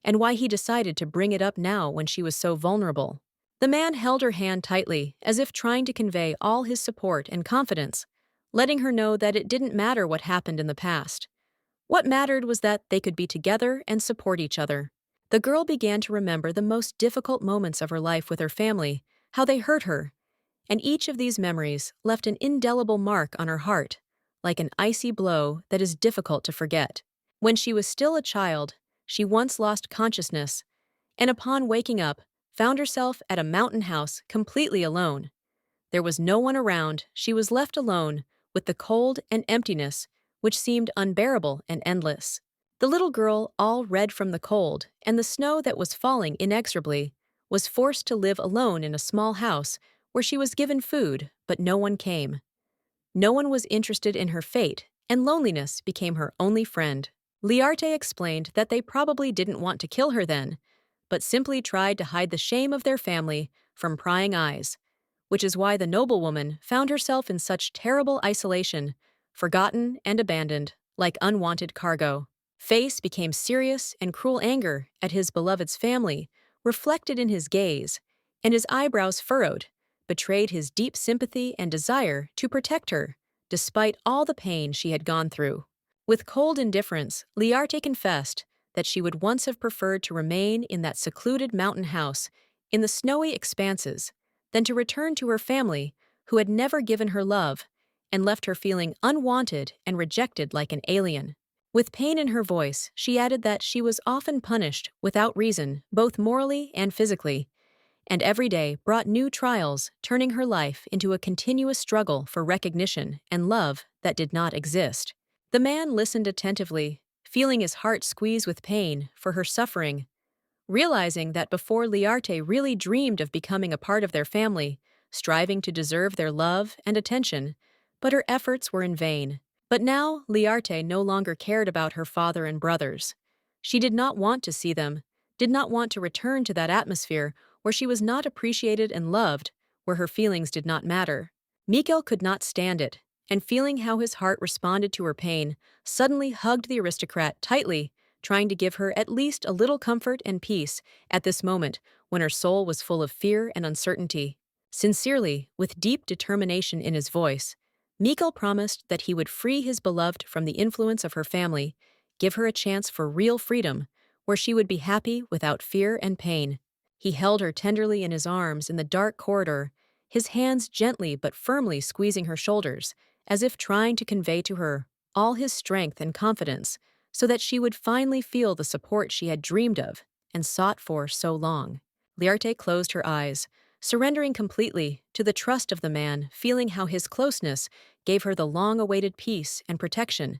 and why he decided to bring it up now when she was so vulnerable. The man held her hand tightly, as if trying to convey all his support and confidence, letting her know that it didn't matter what happened in the past. What mattered was that they could be together and support each other. The girl began to remember the most difficult moments of her life with her family, how they hurt her, and each of these memories left an indelible mark on her heart, like an icy blow that is difficult to forget. When she was still a child, she once lost consciousness, and upon waking up, found herself at a mountain house completely alone. There was no one around, she was left alone, with the cold and emptiness which seemed unbearable and endless. The little girl, all red from the cold and the snow that was falling inexorably, was forced to live alone in a small house where she was given food, but no one came. No one was interested in her fate, and loneliness became her only friend. Liarte explained that they probably didn't want to kill her then, but simply tried to hide the shame of their family from prying eyes, which is why the noblewoman found herself in such terrible isolation, forgotten and abandoned, like unwanted cargo. Face became serious, and cruel anger at his beloved's family reflected in his gaze, and his eyebrows furrowed, betrayed his deep sympathy and desire to protect her, despite all the pain she had gone through. With cold indifference, Liarte confessed that she would once have preferred to remain in that secluded mountain house in the snowy expanses than to return to her family, who had never given her love and left her feeling unwanted and rejected like an alien. With pain in her voice, she added that she was often punished without reason, both morally and physically, and every day brought new trials, turning her life into a continuous struggle for recognition and love that did not exist. The man listened attentively, feeling his heart squeeze with pain for her suffering, realizing that before Liarte really dreamed of becoming a part of their family, striving to deserve their love and attention, but her efforts were in vain. But now Liarte no longer cared about her father and brothers. She did not want to see them, did not want to return to that atmosphere where she was not appreciated and loved, where her feelings did not matter. Mikhail could not stand it, and feeling how his heart responded to her pain, suddenly hugged the aristocrat tightly, trying to give her at least a little comfort and peace at this moment when her soul was full of fear and uncertainty. Sincerely, with deep determination in his voice, Mikhail promised that he would free his beloved from the influence of her family, give her a chance for real freedom, where she would be happy without fear and pain. He held her tenderly in his arms in the dark corridor, his hands gently but firmly squeezing her shoulders, as if trying to convey to her all his strength and confidence, so that she would finally feel the support she had dreamed of and sought for so long. Liarte closed her eyes, surrendering completely to the trust of the man, feeling how his closeness gave her the long-awaited peace and protection,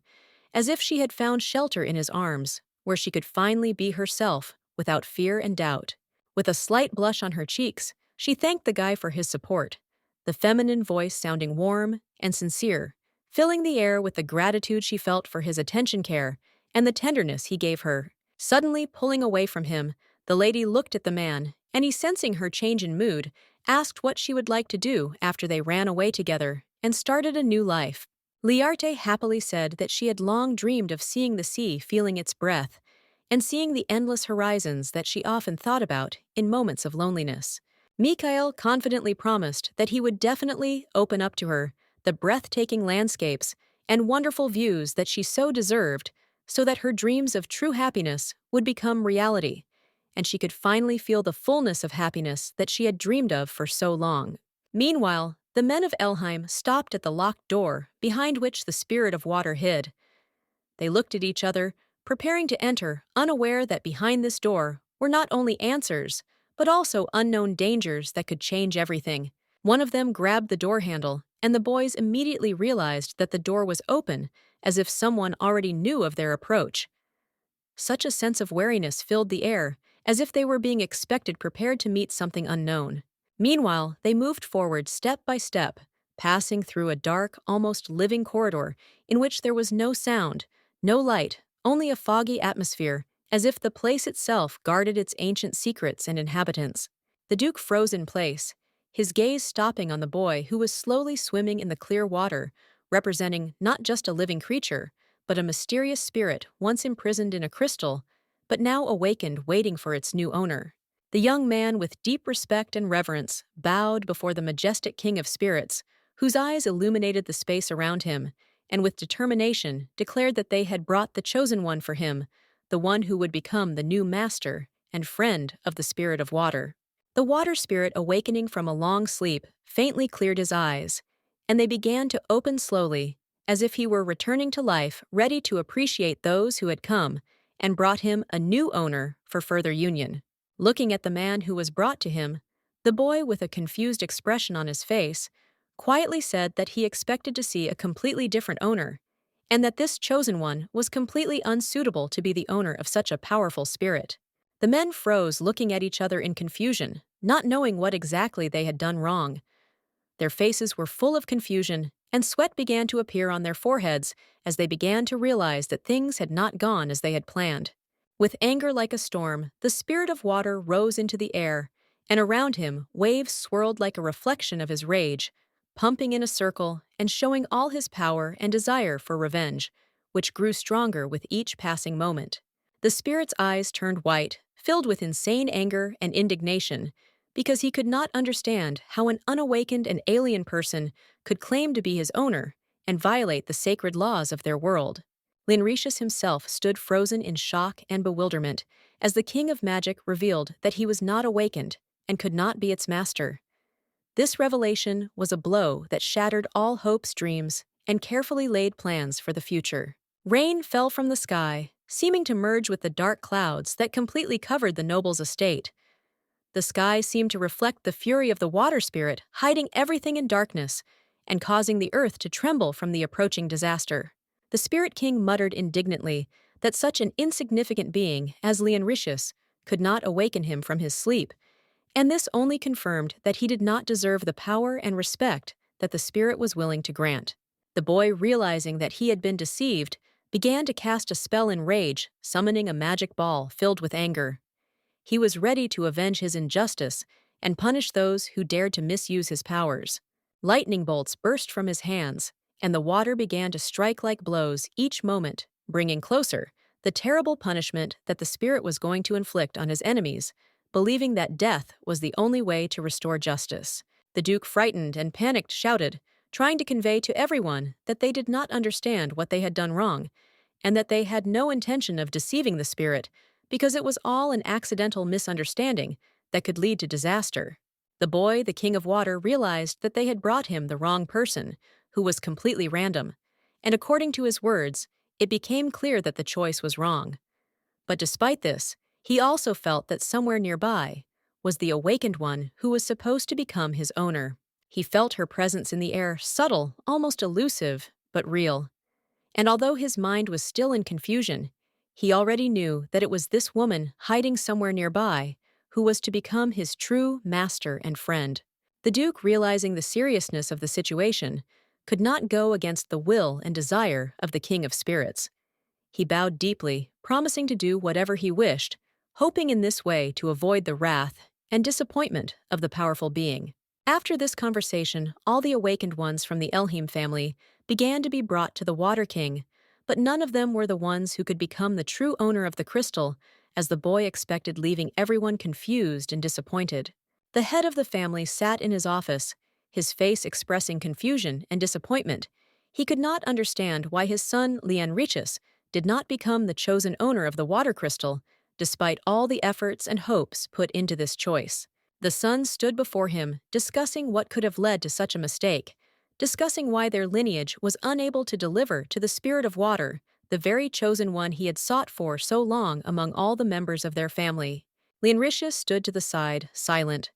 as if she had found shelter in his arms, where she could finally be herself without fear and doubt. With a slight blush on her cheeks, she thanked the guy for his support, the feminine voice sounding warm and sincere, filling the air with the gratitude she felt for his attention care and the tenderness he gave her. Suddenly pulling away from him, the lady looked at the man, and he, sensing her change in mood, asked what she would like to do after they ran away together and started a new life. Liarte happily said that she had long dreamed of seeing the sea, feeling its breath, and seeing the endless horizons that she often thought about in moments of loneliness. Mikhail confidently promised that he would definitely open up to her the breathtaking landscapes and wonderful views that she so deserved, so that her dreams of true happiness would become reality, and she could finally feel the fullness of happiness that she had dreamed of for so long. Meanwhile, the men of Elheim stopped at the locked door behind which the spirit of water hid. They looked at each other, preparing to enter, unaware that behind this door were not only answers, but also unknown dangers that could change everything. One of them grabbed the door handle, and the boys immediately realized that the door was open, as if someone already knew of their approach. Such a sense of wariness filled the air, as if they were being expected, prepared to meet something unknown. Meanwhile, they moved forward step by step, passing through a dark, almost living corridor in which there was no sound, no light, only a foggy atmosphere, as if the place itself guarded its ancient secrets and inhabitants. The Duke froze in place, his gaze stopping on the boy who was slowly swimming in the clear water, representing not just a living creature, but a mysterious spirit once imprisoned in a crystal, but now awakened, waiting for its new owner. The young man, with deep respect and reverence, bowed before the majestic king of spirits, whose eyes illuminated the space around him, and with determination declared that they had brought the chosen one for him, the one who would become the new master and friend of the spirit of water. The water spirit, awakening from a long sleep, faintly cleared his eyes, and they began to open slowly, as if he were returning to life, ready to appreciate those who had come and brought him a new owner for further union. Looking at the man who was brought to him, the boy, with a confused expression on his face, quietly said that he expected to see a completely different owner, and that this chosen one was completely unsuitable to be the owner of such a powerful spirit. The men froze, looking at each other in confusion, not knowing what exactly they had done wrong. Their faces were full of confusion, and sweat began to appear on their foreheads as they began to realize that things had not gone as they had planned. With anger like a storm, the spirit of water rose into the air, and around him waves swirled like a reflection of his rage, pumping in a circle and showing all his power and desire for revenge, which grew stronger with each passing moment. The spirit's eyes turned white, filled with insane anger and indignation, because he could not understand how an unawakened and alien person could claim to be his owner and violate the sacred laws of their world. Linricius himself stood frozen in shock and bewilderment as the king of magic revealed that he was not awakened and could not be its master. This revelation was a blow that shattered all Hope's dreams and carefully laid plans for the future. Rain fell from the sky, seeming to merge with the dark clouds that completely covered the noble's estate. The sky seemed to reflect the fury of the water spirit, hiding everything in darkness and causing the earth to tremble from the approaching disaster. The Spirit King muttered indignantly that such an insignificant being as Leonricius could not awaken him from his sleep, and this only confirmed that he did not deserve the power and respect that the spirit was willing to grant. The boy, realizing that he had been deceived, began to cast a spell in rage, summoning a magic ball filled with anger. He was ready to avenge his injustice and punish those who dared to misuse his powers. Lightning bolts burst from his hands, and the water began to strike like blows each moment, bringing closer the terrible punishment that the spirit was going to inflict on his enemies, believing that death was the only way to restore justice. The Duke, frightened and panicked, shouted, trying to convey to everyone that they did not understand what they had done wrong, and that they had no intention of deceiving the spirit, because it was all an accidental misunderstanding that could lead to disaster. The boy, the King of Water, realized that they had brought him the wrong person, who was completely random, and according to his words, it became clear that the choice was wrong. But despite this, he also felt that somewhere nearby was the awakened one who was supposed to become his owner. He felt her presence in the air, subtle, almost elusive, but real. And although his mind was still in confusion, he already knew that it was this woman hiding somewhere nearby who was to become his true master and friend. The Duke, realizing the seriousness of the situation, could not go against the will and desire of the King of Spirits. He bowed deeply, promising to do whatever he wished, hoping in this way to avoid the wrath and disappointment of the powerful being. After this conversation, all the awakened ones from the Elheim family began to be brought to the Water King, but none of them were the ones who could become the true owner of the crystal, as the boy expected, leaving everyone confused and disappointed. The head of the family sat in his office, his face expressing confusion and disappointment. He could not understand why his son Leonricius did not become the chosen owner of the water crystal, despite all the efforts and hopes put into this choice. The son stood before him, discussing what could have led to such a mistake, discussing why their lineage was unable to deliver to the Spirit of Water, the very chosen one he had sought for so long among all the members of their family. Leonricius stood to the side, silent,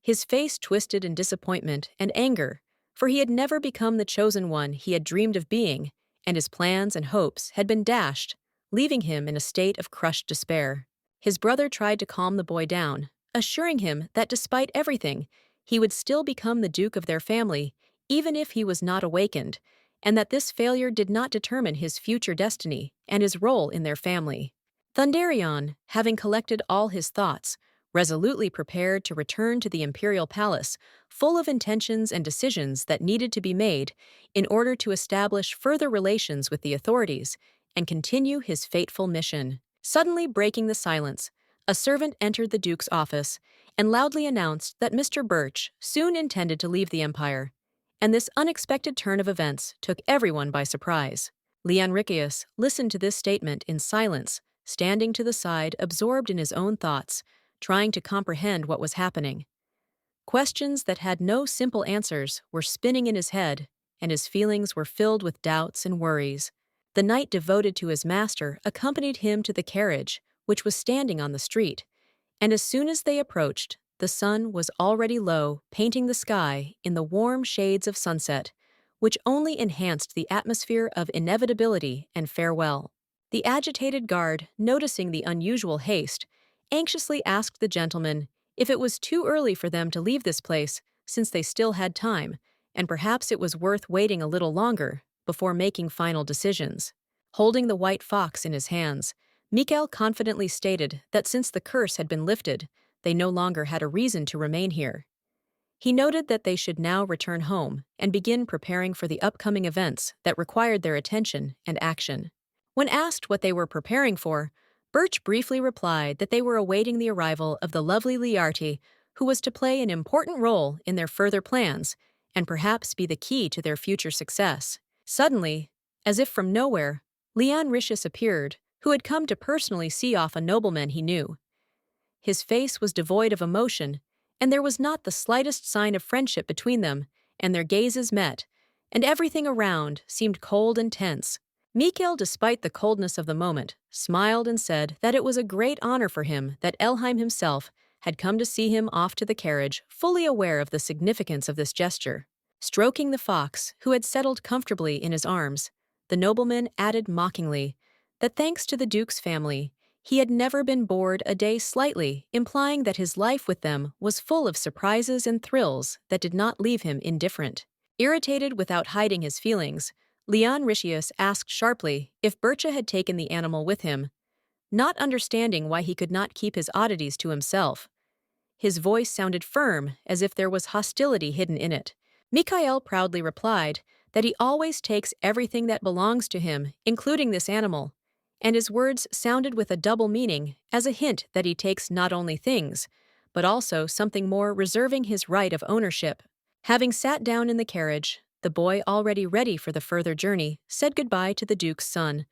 his face twisted in disappointment and anger, for he had never become the chosen one he had dreamed of being, and his plans and hopes had been dashed, leaving him in a state of crushed despair. His brother tried to calm the boy down, assuring him that despite everything, he would still become the Duke of their family, even if he was not awakened, and that this failure did not determine his future destiny and his role in their family. Thunderion, having collected all his thoughts, resolutely prepared to return to the imperial palace, full of intentions and decisions that needed to be made in order to establish further relations with the authorities and continue his fateful mission. Suddenly breaking the silence, a servant entered the Duke's office and loudly announced that Mr. Birch soon intended to leave the Empire, and this unexpected turn of events took everyone by surprise. Leonricius listened to this statement in silence, standing to the side, absorbed in his own thoughts, trying to comprehend what was happening. Questions that had no simple answers were spinning in his head, and his feelings were filled with doubts and worries. The knight devoted to his master accompanied him to the carriage, which was standing on the street, and as soon as they approached, the sun was already low, painting the sky in the warm shades of sunset, which only enhanced the atmosphere of inevitability and farewell. The agitated guard, noticing the unusual haste, anxiously asked the gentleman if it was too early for them to leave this place, since they still had time, and perhaps it was worth waiting a little longer before making final decisions. Holding the white fox in his hands, Mikhail confidently stated that since the curse had been lifted, they no longer had a reason to remain here. He noted that they should now return home and begin preparing for the upcoming events that required their attention and action. When asked what they were preparing for, Birch briefly replied that they were awaiting the arrival of the lovely Liarte, who was to play an important role in their further plans and perhaps be the key to their future success. Suddenly, as if from nowhere, Leon Ricius appeared, who had come to personally see off a nobleman he knew. His face was devoid of emotion, and there was not the slightest sign of friendship between them, and their gazes met, and everything around seemed cold and tense. Mikhail, despite the coldness of the moment, smiled and said that it was a great honor for him that Elheim himself had come to see him off to the carriage, fully aware of the significance of this gesture. Stroking the fox, who had settled comfortably in his arms, the nobleman added mockingly that thanks to the Duke's family, he had never been bored a day slightly, implying that his life with them was full of surprises and thrills that did not leave him indifferent. Irritated without hiding his feelings, Leon Ricius asked sharply if Bircha had taken the animal with him, not understanding why he could not keep his oddities to himself. His voice sounded firm, as if there was hostility hidden in it. Mikhail proudly replied that he always takes everything that belongs to him, including this animal, and his words sounded with a double meaning, as a hint that he takes not only things, but also something more, reserving his right of ownership. Having sat down in the carriage, the boy, already ready for the further journey, said goodbye to the Duke's son,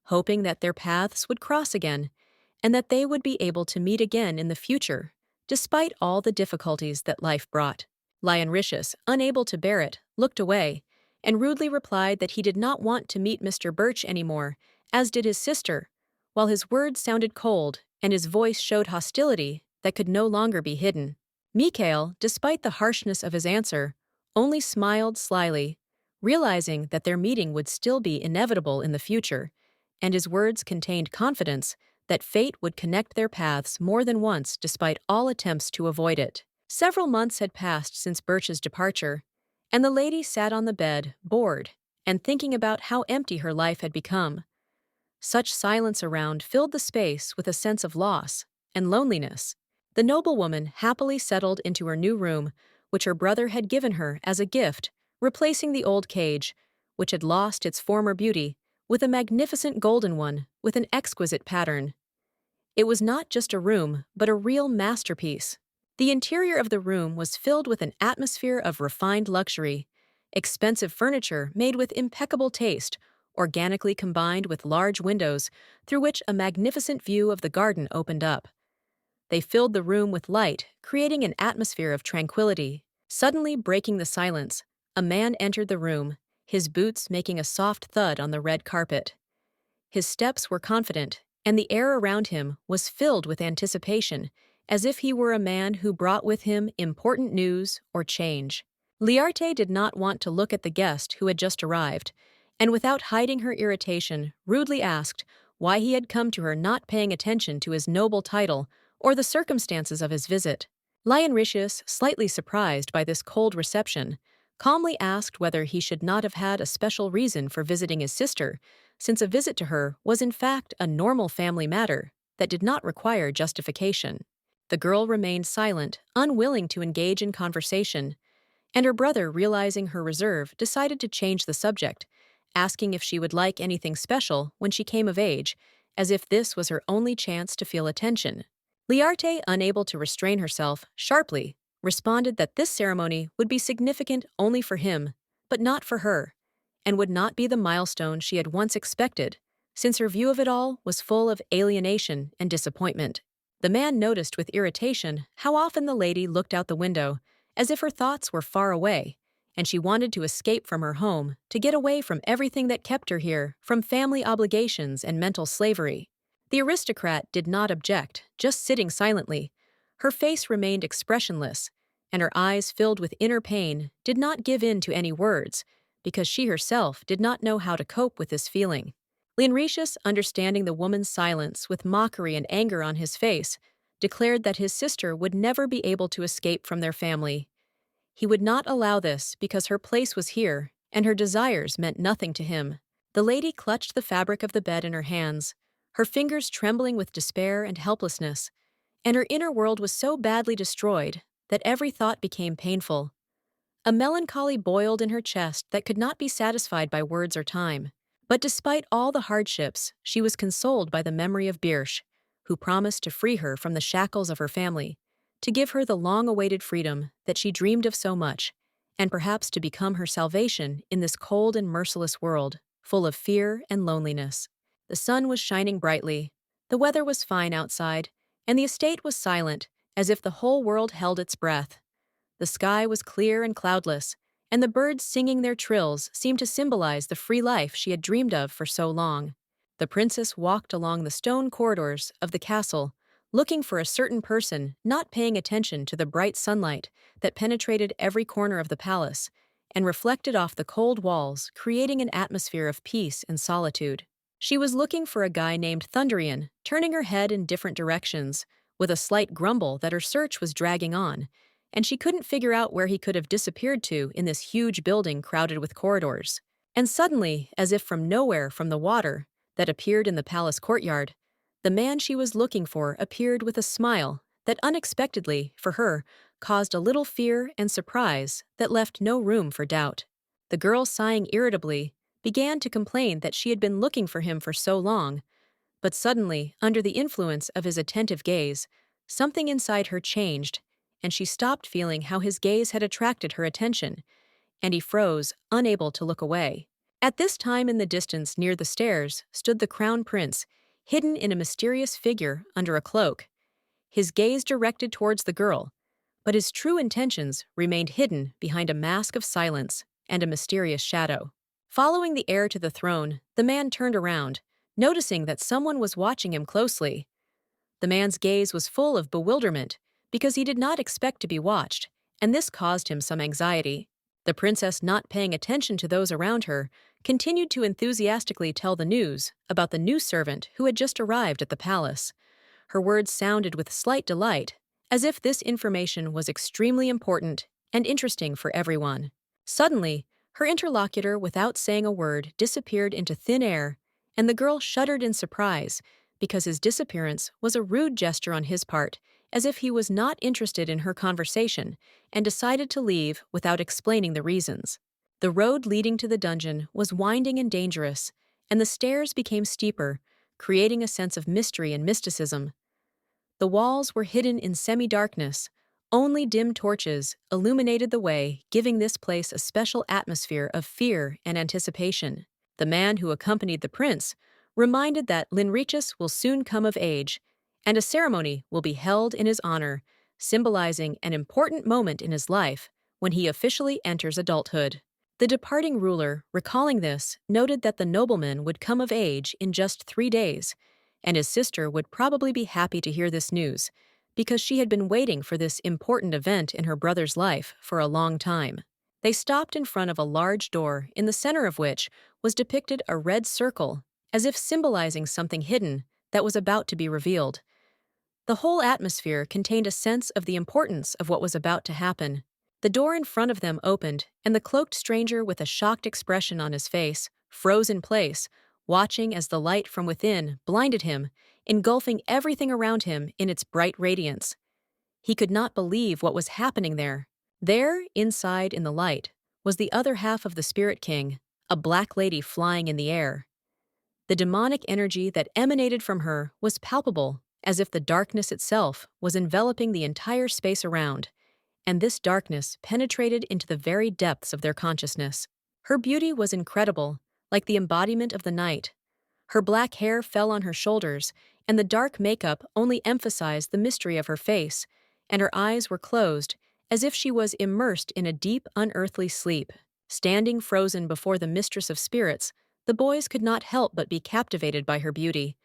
hoping that their paths would cross again, and that they would be able to meet again in the future, despite all the difficulties that life brought. Lion Ricius, unable to bear it, looked away, and rudely replied that he did not want to meet Mr. Birch anymore, as did his sister, while his words sounded cold and his voice showed hostility that could no longer be hidden. Mikhail, despite the harshness of his answer, only smiled slyly, realizing that their meeting would still be inevitable in the future, and his words contained confidence that fate would connect their paths more than once despite all attempts to avoid it. Several months had passed since Birch's departure, and the lady sat on the bed, bored, and thinking about how empty her life had become. Such silence around filled the space with a sense of loss and loneliness. The noblewoman happily settled into her new room, which her brother had given her as a gift, replacing the old cage, which had lost its former beauty, with a magnificent golden one with an exquisite pattern. It was not just a room, but a real masterpiece. The interior of the room was filled with an atmosphere of refined luxury, expensive furniture made with impeccable taste, organically combined with large windows through which a magnificent view of the garden opened up. They filled the room with light, creating an atmosphere of tranquility. Suddenly breaking the silence, a man entered the room, his boots making a soft thud on the red carpet. His steps were confident, and the air around him was filled with anticipation, as if he were a man who brought with him important news or change. Liarte did not want to look at the guest who had just arrived, and without hiding her irritation, rudely asked why he had come to her, not paying attention to his noble title or the circumstances of his visit. Lion Ricius, slightly surprised by this cold reception, calmly asked whether he should not have had a special reason for visiting his sister, since a visit to her was in fact a normal family matter that did not require justification. The girl remained silent, unwilling to engage in conversation, and her brother, realizing her reserve, decided to change the subject, asking if she would like anything special when she came of age, as if this was her only chance to feel attention. Liarte, unable to restrain herself, sharply responded that this ceremony would be significant only for him, but not for her, and would not be the milestone she had once expected, since her view of it all was full of alienation and disappointment. The man noticed with irritation how often the lady looked out the window, as if her thoughts were far away, and she wanted to escape from her home, to get away from everything that kept her here, from family obligations and mental slavery. The aristocrat did not object, just sitting silently. Her face remained expressionless, and her eyes, filled with inner pain, did not give in to any words, because she herself did not know how to cope with this feeling. Linretius, understanding the woman's silence with mockery and anger on his face, declared that his sister would never be able to escape from their family. He would not allow this because her place was here, and her desires meant nothing to him. The lady clutched the fabric of the bed in her hands, her fingers trembling with despair and helplessness, and her inner world was so badly destroyed that every thought became painful. A melancholy boiled in her chest that could not be satisfied by words or time. But despite all the hardships, she was consoled by the memory of Birsch, who promised to free her from the shackles of her family, to give her the long-awaited freedom that she dreamed of so much, and perhaps to become her salvation in this cold and merciless world, full of fear and loneliness. The sun was shining brightly, the weather was fine outside, and the estate was silent, as if the whole world held its breath. The sky was clear and cloudless, and the birds singing their trills seemed to symbolize the free life she had dreamed of for so long. The princess walked along the stone corridors of the castle, looking for a certain person, not paying attention to the bright sunlight that penetrated every corner of the palace and reflected off the cold walls, creating an atmosphere of peace and solitude. She was looking for a guy named Thunderian, turning her head in different directions, with a slight grumble that her search was dragging on, and she couldn't figure out where he could have disappeared to in this huge building crowded with corridors. And suddenly, as if from nowhere from the water that appeared in the palace courtyard, the man she was looking for appeared with a smile that unexpectedly, for her, caused a little fear and surprise that left no room for doubt. The girl, sighing irritably, began to complain that she had been looking for him for so long, but suddenly, under the influence of his attentive gaze, something inside her changed, and she stopped feeling how his gaze had attracted her attention, and he froze, unable to look away. At this time in the distance near the stairs stood the crown prince, hidden in a mysterious figure under a cloak, his gaze directed towards the girl, but his true intentions remained hidden behind a mask of silence and a mysterious shadow. Following the heir to the throne, the man turned around, noticing that someone was watching him closely. The man's gaze was full of bewilderment because he did not expect to be watched, and this caused him some anxiety. The princess, not paying attention to those around her, continued to enthusiastically tell the news about the new servant who had just arrived at the palace. Her words sounded with slight delight, as if this information was extremely important and interesting for everyone. Suddenly, her interlocutor, without saying a word, disappeared into thin air, and the girl shuddered in surprise because his disappearance was a rude gesture on his part, as if he was not interested in her conversation, and decided to leave without explaining the reasons. The road leading to the dungeon was winding and dangerous, and the stairs became steeper, creating a sense of mystery and mysticism. The walls were hidden in semi-darkness. Only dim torches illuminated the way, giving this place a special atmosphere of fear and anticipation. The man who accompanied the prince reminded that Linretius will soon come of age, and a ceremony will be held in his honor, symbolizing an important moment in his life when he officially enters adulthood. The departing ruler, recalling this, noted that the nobleman would come of age in just 3 days, and his sister would probably be happy to hear this news, because she had been waiting for this important event in her brother's life for a long time. They stopped in front of a large door, in the center of which was depicted a red circle, as if symbolizing something hidden that was about to be revealed. The whole atmosphere contained a sense of the importance of what was about to happen. The door in front of them opened, and the cloaked stranger, with a shocked expression on his face, froze in place, watching as the light from within blinded him, engulfing everything around him in its bright radiance. He could not believe what was happening there. There, inside in the light, was the other half of the Spirit King, a black lady flying in the air. The demonic energy that emanated from her was palpable, as if the darkness itself was enveloping the entire space around, and this darkness penetrated into the very depths of their consciousness. Her beauty was incredible, like the embodiment of the night. Her black hair fell on her shoulders, and the dark makeup only emphasized the mystery of her face, and her eyes were closed, as if she was immersed in a deep, unearthly sleep. Standing frozen before the mistress of spirits, the boys could not help but be captivated by her beauty.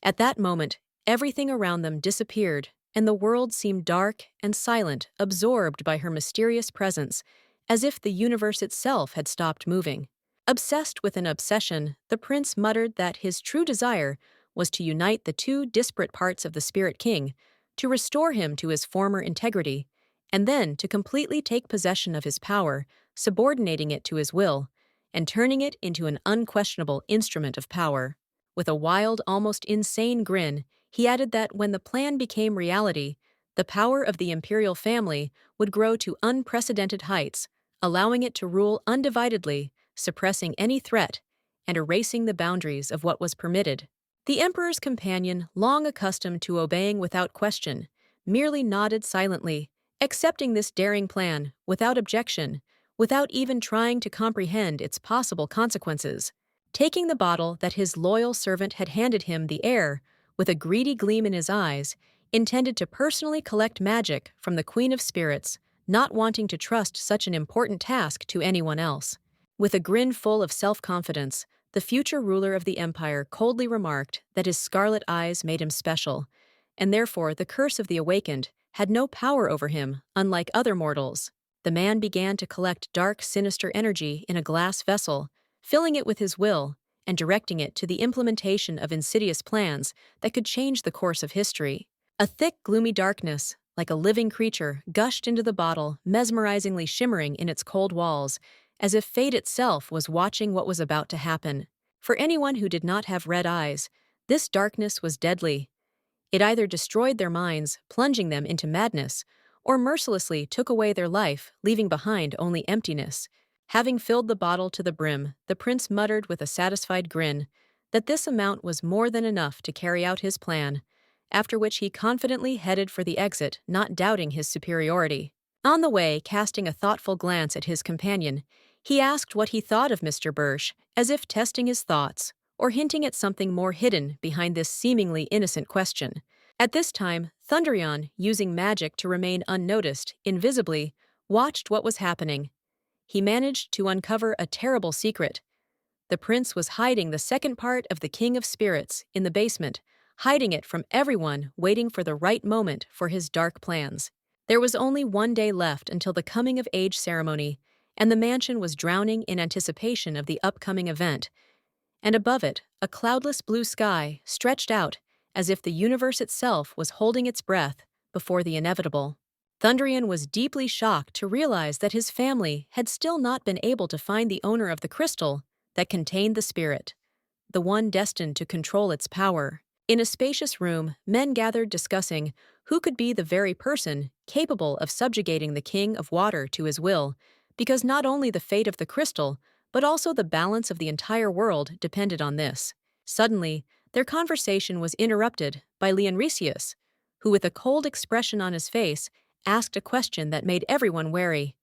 At that moment, everything around them disappeared, and the world seemed dark and silent, absorbed by her mysterious presence, as if the universe itself had stopped moving. Obsessed with an obsession, the prince muttered that his true desire was to unite the two disparate parts of the Spirit King, to restore him to his former integrity, and then to completely take possession of his power, subordinating it to his will, and turning it into an unquestionable instrument of power. With a wild, almost insane grin, he added that when the plan became reality, the power of the imperial family would grow to unprecedented heights, allowing it to rule undividedly, suppressing any threat, and erasing the boundaries of what was permitted. The emperor's companion, long accustomed to obeying without question, merely nodded silently, accepting this daring plan without objection, without even trying to comprehend its possible consequences. Taking the bottle that his loyal servant had handed him, the heir, with a greedy gleam in his eyes, intended to personally collect magic from the Queen of Spirits, not wanting to trust such an important task to anyone else. With a grin full of self-confidence, the future ruler of the empire coldly remarked that his scarlet eyes made him special, and therefore the curse of the awakened had no power over him, unlike other mortals. The man began to collect dark, sinister energy in a glass vessel, filling it with his will, and directing it to the implementation of insidious plans that could change the course of history. A thick, gloomy darkness, like a living creature, gushed into the bottle, mesmerizingly shimmering in its cold walls, as if fate itself was watching what was about to happen. For anyone who did not have red eyes, this darkness was deadly. It either destroyed their minds, plunging them into madness, or mercilessly took away their life, leaving behind only emptiness. Having filled the bottle to the brim, the prince muttered with a satisfied grin that this amount was more than enough to carry out his plan, after which he confidently headed for the exit, not doubting his superiority. On the way, casting a thoughtful glance at his companion, he asked what he thought of Mr. Birch, as if testing his thoughts, or hinting at something more hidden behind this seemingly innocent question. At this time, Thunderion, using magic to remain unnoticed, invisibly, watched what was happening. He managed to uncover a terrible secret. The prince was hiding the second part of the King of Spirits in the basement, hiding it from everyone, waiting for the right moment for his dark plans. There was only one day left until the coming-of-age ceremony, and the mansion was drowning in anticipation of the upcoming event. And above it, a cloudless blue sky stretched out as if the universe itself was holding its breath before the inevitable. Thunderion was deeply shocked to realize that his family had still not been able to find the owner of the crystal that contained the spirit, the one destined to control its power. In a spacious room, men gathered discussing who could be the very person capable of subjugating the King of Water to his will, because not only the fate of the crystal, but also the balance of the entire world depended on this. Suddenly, their conversation was interrupted by Leonrisius, who with a cold expression on his face asked a question that made everyone wary.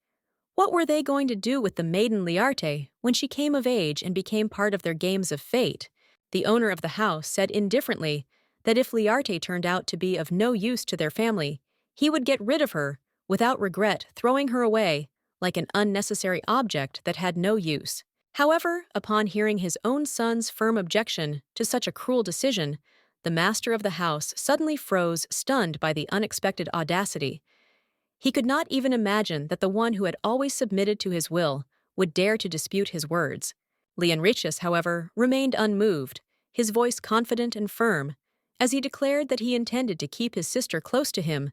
What were they going to do with the maiden Liarte when she came of age and became part of their games of fate? The owner of the house said indifferently that if Liarte turned out to be of no use to their family, he would get rid of her, without regret throwing her away, like an unnecessary object that had no use. However, upon hearing his own son's firm objection to such a cruel decision, the master of the house suddenly froze, stunned by the unexpected audacity. He could not even imagine that the one who had always submitted to his will would dare to dispute his words. Leonritius, however, remained unmoved, his voice confident and firm, as he declared that he intended to keep his sister close to him,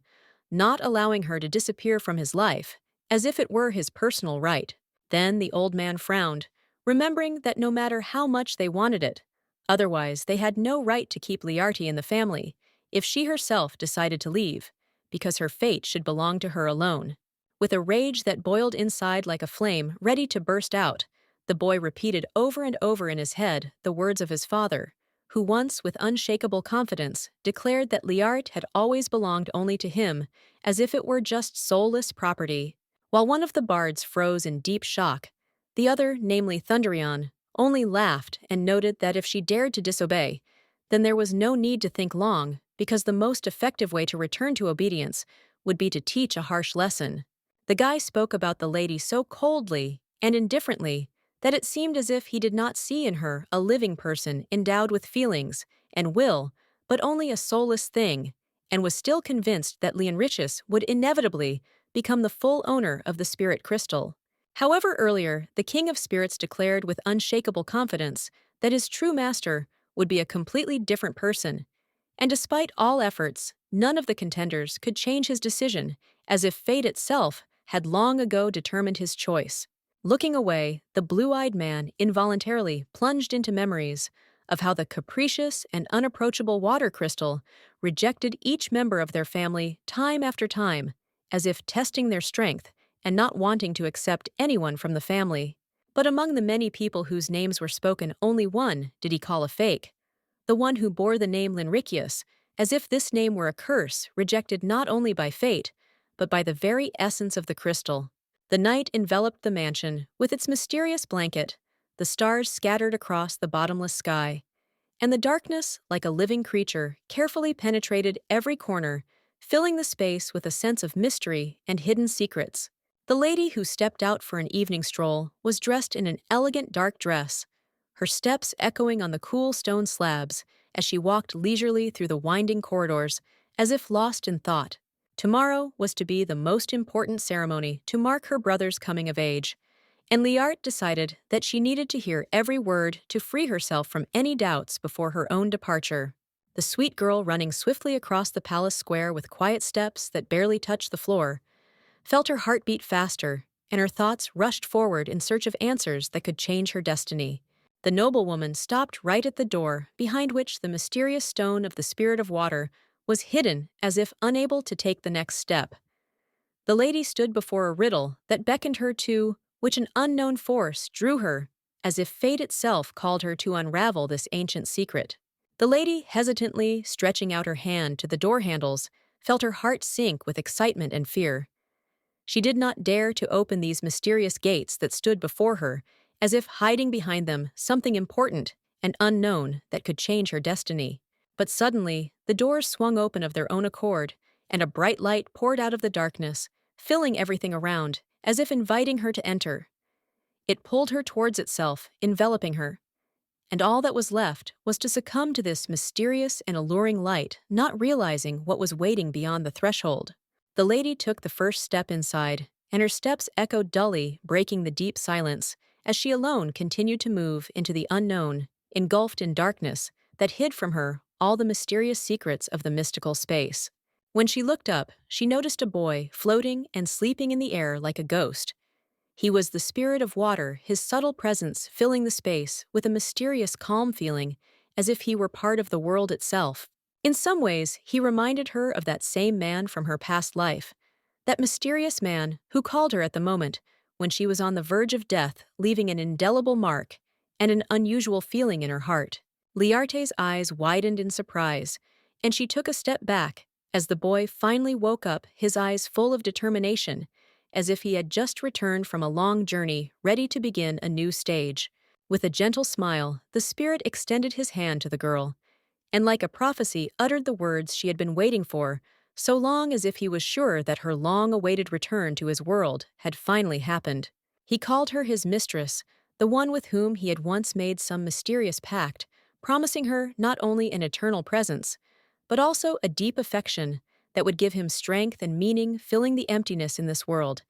not allowing her to disappear from his life, as if it were his personal right. Then the old man frowned, remembering that no matter how much they wanted it, otherwise they had no right to keep Liarte in the family if she herself decided to leave, because her fate should belong to her alone. With a rage that boiled inside like a flame ready to burst out, the boy repeated over and over in his head the words of his father, who once, with unshakable confidence, declared that Liarte had always belonged only to him, as if it were just soulless property. While one of the bards froze in deep shock, the other, namely Thunderion, only laughed and noted that if she dared to disobey, then there was no need to think long, because the most effective way to return to obedience would be to teach a harsh lesson. The guy spoke about the lady so coldly and indifferently that it seemed as if he did not see in her a living person endowed with feelings and will, but only a soulless thing, and was still convinced that Leonritius would inevitably become the full owner of the spirit crystal. However, earlier, the King of Spirits declared with unshakable confidence that his true master would be a completely different person, and despite all efforts, none of the contenders could change his decision, as if fate itself had long ago determined his choice. Looking away, the blue-eyed man involuntarily plunged into memories of how the capricious and unapproachable water crystal rejected each member of their family time after time, as if testing their strength and not wanting to accept anyone from the family. But among the many people whose names were spoken, only one did he call a fake, the one who bore the name Linricius, as if this name were a curse rejected not only by fate, but by the very essence of the crystal. The night enveloped the mansion with its mysterious blanket, the stars scattered across the bottomless sky, and the darkness, like a living creature, carefully penetrated every corner, filling the space with a sense of mystery and hidden secrets. The lady who stepped out for an evening stroll was dressed in an elegant dark dress, her steps echoing on the cool stone slabs as she walked leisurely through the winding corridors, as if lost in thought. Tomorrow was to be the most important ceremony to mark her brother's coming of age, and Liart decided that she needed to hear every word to free herself from any doubts before her own departure. The sweet girl, running swiftly across the palace square with quiet steps that barely touched the floor, felt her heart beat faster, and her thoughts rushed forward in search of answers that could change her destiny. The noblewoman stopped right at the door, behind which the mysterious stone of the spirit of water was hidden, as if unable to take the next step. The lady stood before a riddle that beckoned her to which an unknown force drew her, as if fate itself called her to unravel this ancient secret. The lady, hesitantly stretching out her hand to the door handles, felt her heart sink with excitement and fear. She did not dare to open these mysterious gates that stood before her, as if hiding behind them something important and unknown that could change her destiny. But suddenly, the doors swung open of their own accord, and a bright light poured out of the darkness, filling everything around, as if inviting her to enter. It pulled her towards itself, enveloping her, and all that was left was to succumb to this mysterious and alluring light, not realizing what was waiting beyond the threshold. The lady took the first step inside, and her steps echoed dully, breaking the deep silence, as she alone continued to move into the unknown, engulfed in darkness that hid from her all the mysterious secrets of the mystical space. When she looked up, she noticed a boy floating and sleeping in the air like a ghost. He was the spirit of water, his subtle presence filling the space with a mysterious calm feeling, as if he were part of the world itself. In some ways, he reminded her of that same man from her past life, that mysterious man who called her at the moment when she was on the verge of death, leaving an indelible mark and an unusual feeling in her heart. Liarte's eyes widened in surprise, and she took a step back as the boy finally woke up, his eyes full of determination, as if he had just returned from a long journey, ready to begin a new stage. With a gentle smile, the spirit extended his hand to the girl, and like a prophecy uttered the words she had been waiting for, so long, as if he was sure that her long-awaited return to his world had finally happened. He called her his mistress, the one with whom he had once made some mysterious pact, promising her not only an eternal presence, but also a deep affection that would give him strength and meaning, filling the emptiness in this world,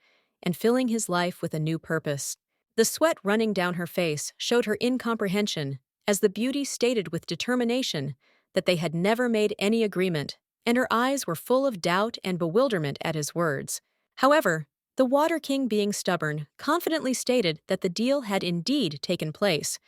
and filling his life with a new purpose. The sweat running down her face showed her incomprehension, as the beauty stated with determination that they had never made any agreement, and her eyes were full of doubt and bewilderment at his words. However, the Water King, being stubborn, confidently stated that the deal had indeed taken place,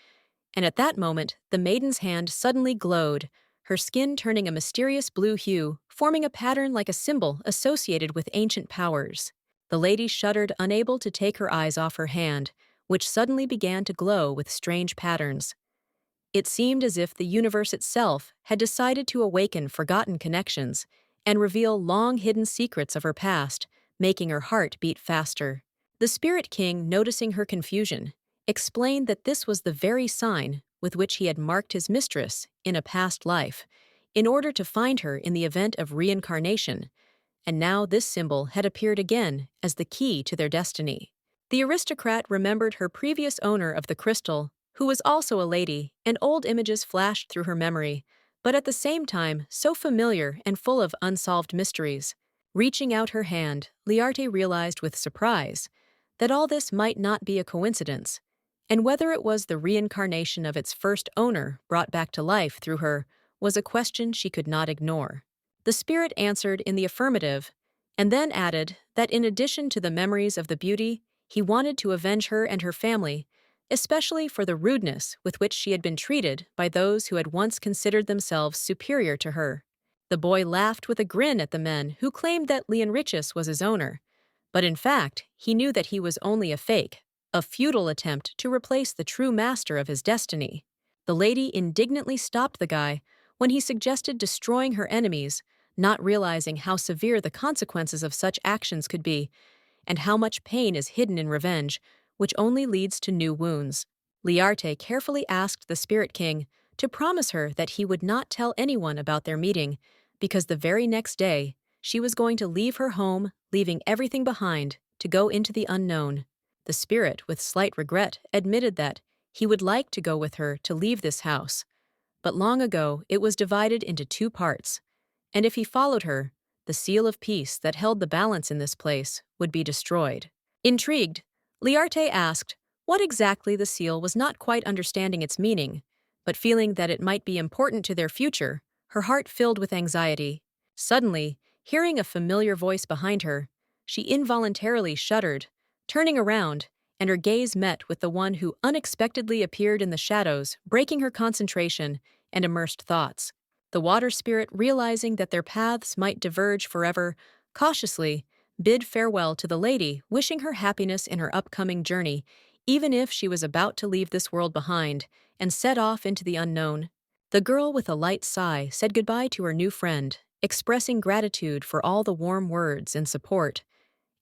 and at that moment the maiden's hand suddenly glowed, her skin turning a mysterious blue hue, forming a pattern like a symbol associated with ancient powers. The lady shuddered, unable to take her eyes off her hand, which suddenly began to glow with strange patterns. It seemed as if the universe itself had decided to awaken forgotten connections and reveal long-hidden secrets of her past, making her heart beat faster. The Spirit King, noticing her confusion, explained that this was the very sign with which he had marked his mistress in a past life, in order to find her in the event of reincarnation, and now this symbol had appeared again as the key to their destiny. The aristocrat remembered her previous owner of the crystal, who was also a lady, and old images flashed through her memory, but at the same time so familiar and full of unsolved mysteries. Reaching out her hand, Liarte realized with surprise that all this might not be a coincidence, and whether it was the reincarnation of its first owner brought back to life through her was a question she could not ignore. The spirit answered in the affirmative, and then added that in addition to the memories of the beauty, he wanted to avenge her and her family, especially for the rudeness with which she had been treated by those who had once considered themselves superior to her. The boy laughed with a grin at the men who claimed that Leonricius was his owner, but in fact, he knew that he was only a fake, a futile attempt to replace the true master of his destiny. The lady indignantly stopped the guy when he suggested destroying her enemies, not realizing how severe the consequences of such actions could be, and how much pain is hidden in revenge, which only leads to new wounds. Liarte carefully asked the Spirit King to promise her that he would not tell anyone about their meeting, because the very next day, she was going to leave her home, leaving everything behind, to go into the unknown. The spirit, with slight regret, admitted that he would like to go with her to leave this house, but long ago it was divided into two parts, and if he followed her, the seal of peace that held the balance in this place would be destroyed. Intrigued, Liarte asked what exactly the seal was, not quite understanding its meaning, but feeling that it might be important to their future, her heart filled with anxiety. Suddenly, hearing a familiar voice behind her, she involuntarily shuddered, turning around, and her gaze met with the one who unexpectedly appeared in the shadows, breaking her concentration and immersed thoughts. The water spirit, realizing that their paths might diverge forever, cautiously bid farewell to the lady, wishing her happiness in her upcoming journey, even if she was about to leave this world behind and set off into the unknown. The girl, with a light sigh, said goodbye to her new friend, expressing gratitude for all the warm words and support,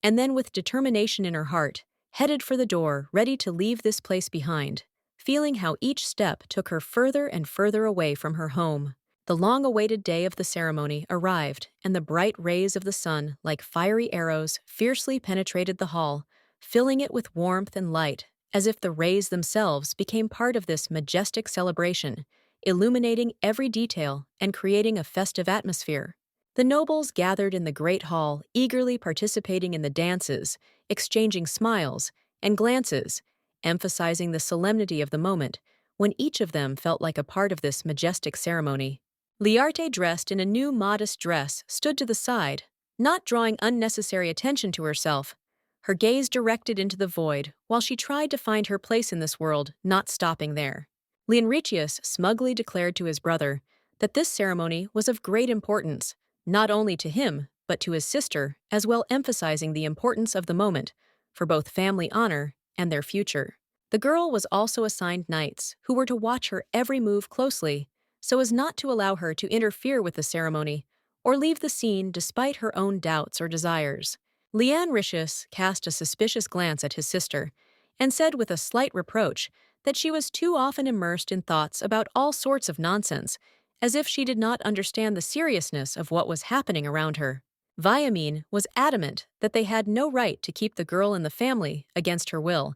and then, with determination in her heart, headed for the door, ready to leave this place behind, feeling how each step took her further and further away from her home. The long-awaited day of the ceremony arrived, and the bright rays of the sun, like fiery arrows, fiercely penetrated the hall, filling it with warmth and light, as if the rays themselves became part of this majestic celebration, illuminating every detail and creating a festive atmosphere. The nobles gathered in the great hall, eagerly participating in the dances, exchanging smiles and glances, emphasizing the solemnity of the moment, when each of them felt like a part of this majestic ceremony. Liarte, dressed in a new modest dress, stood to the side, not drawing unnecessary attention to herself, her gaze directed into the void while she tried to find her place in this world, not stopping there. Leonricius smugly declared to his brother that this ceremony was of great importance, not only to him, but to his sister, as well, emphasizing the importance of the moment for both family honor and their future. The girl was also assigned knights who were to watch her every move closely, so as not to allow her to interfere with the ceremony or leave the scene despite her own doubts or desires. Leonricius cast a suspicious glance at his sister and said with a slight reproach that she was too often immersed in thoughts about all sorts of nonsense, as if she did not understand the seriousness of what was happening around her. Viamine was adamant that they had no right to keep the girl in the family against her will,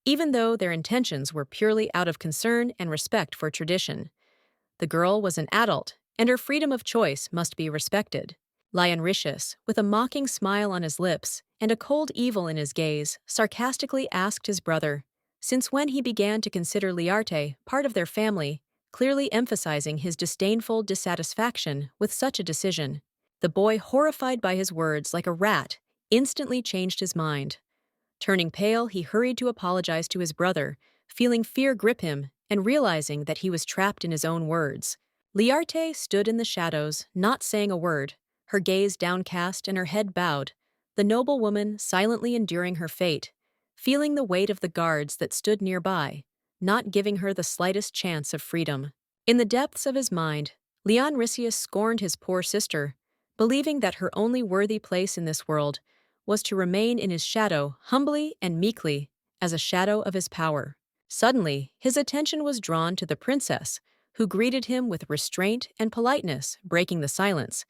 even though their intentions were purely out of concern and respect for tradition. The girl was an adult, and her freedom of choice must be respected. Leonricius, with a mocking smile on his lips and a cold evil in his gaze, sarcastically asked his brother, since when he began to consider Liarte part of their family, clearly emphasizing his disdainful dissatisfaction with such a decision. The boy, horrified by his words like a rat, instantly changed his mind. Turning pale, he hurried to apologize to his brother, feeling fear grip him and realizing that he was trapped in his own words. Liarte stood in the shadows, not saying a word, her gaze downcast and her head bowed, the noble woman silently enduring her fate, feeling the weight of the guards that stood nearby, not giving her the slightest chance of freedom. In the depths of his mind, Leonricius scorned his poor sister, believing that her only worthy place in this world was to remain in his shadow humbly and meekly, as a shadow of his power. Suddenly, his attention was drawn to the princess, who greeted him with restraint and politeness, breaking the silence,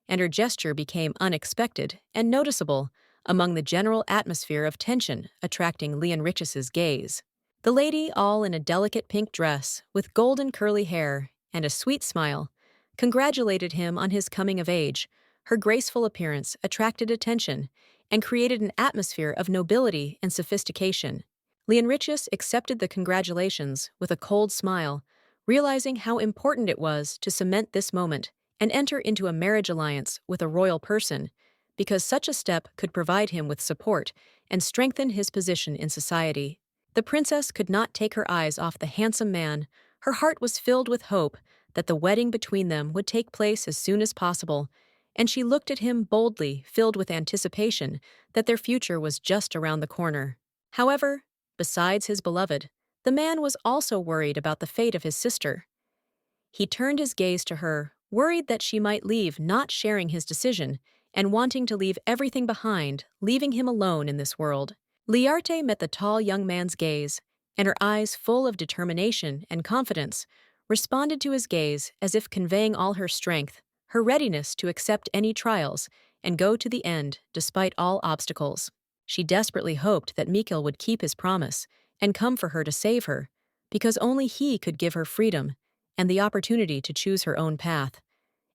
and her gesture became unexpected and noticeable among the general atmosphere of tension attracting Leonricius's gaze. The lady, all in a delicate pink dress, with golden curly hair and a sweet smile, congratulated him on his coming of age. Her graceful appearance attracted attention, and created an atmosphere of nobility and sophistication. Leonritius accepted the congratulations with a cold smile, realizing how important it was to cement this moment and enter into a marriage alliance with a royal person, because such a step could provide him with support and strengthen his position in society. The princess could not take her eyes off the handsome man. Her heart was filled with hope that the wedding between them would take place as soon as possible, and she looked at him boldly, filled with anticipation that their future was just around the corner. However, besides his beloved, the man was also worried about the fate of his sister. He turned his gaze to her, worried that she might leave, not sharing his decision, and wanting to leave everything behind, leaving him alone in this world. Liarte met the tall young man's gaze, and her eyes, full of determination and confidence, responded to his gaze as if conveying all her strength, her readiness to accept any trials and go to the end despite all obstacles. She desperately hoped that Mikhail would keep his promise and come for her to save her, because only he could give her freedom and the opportunity to choose her own path,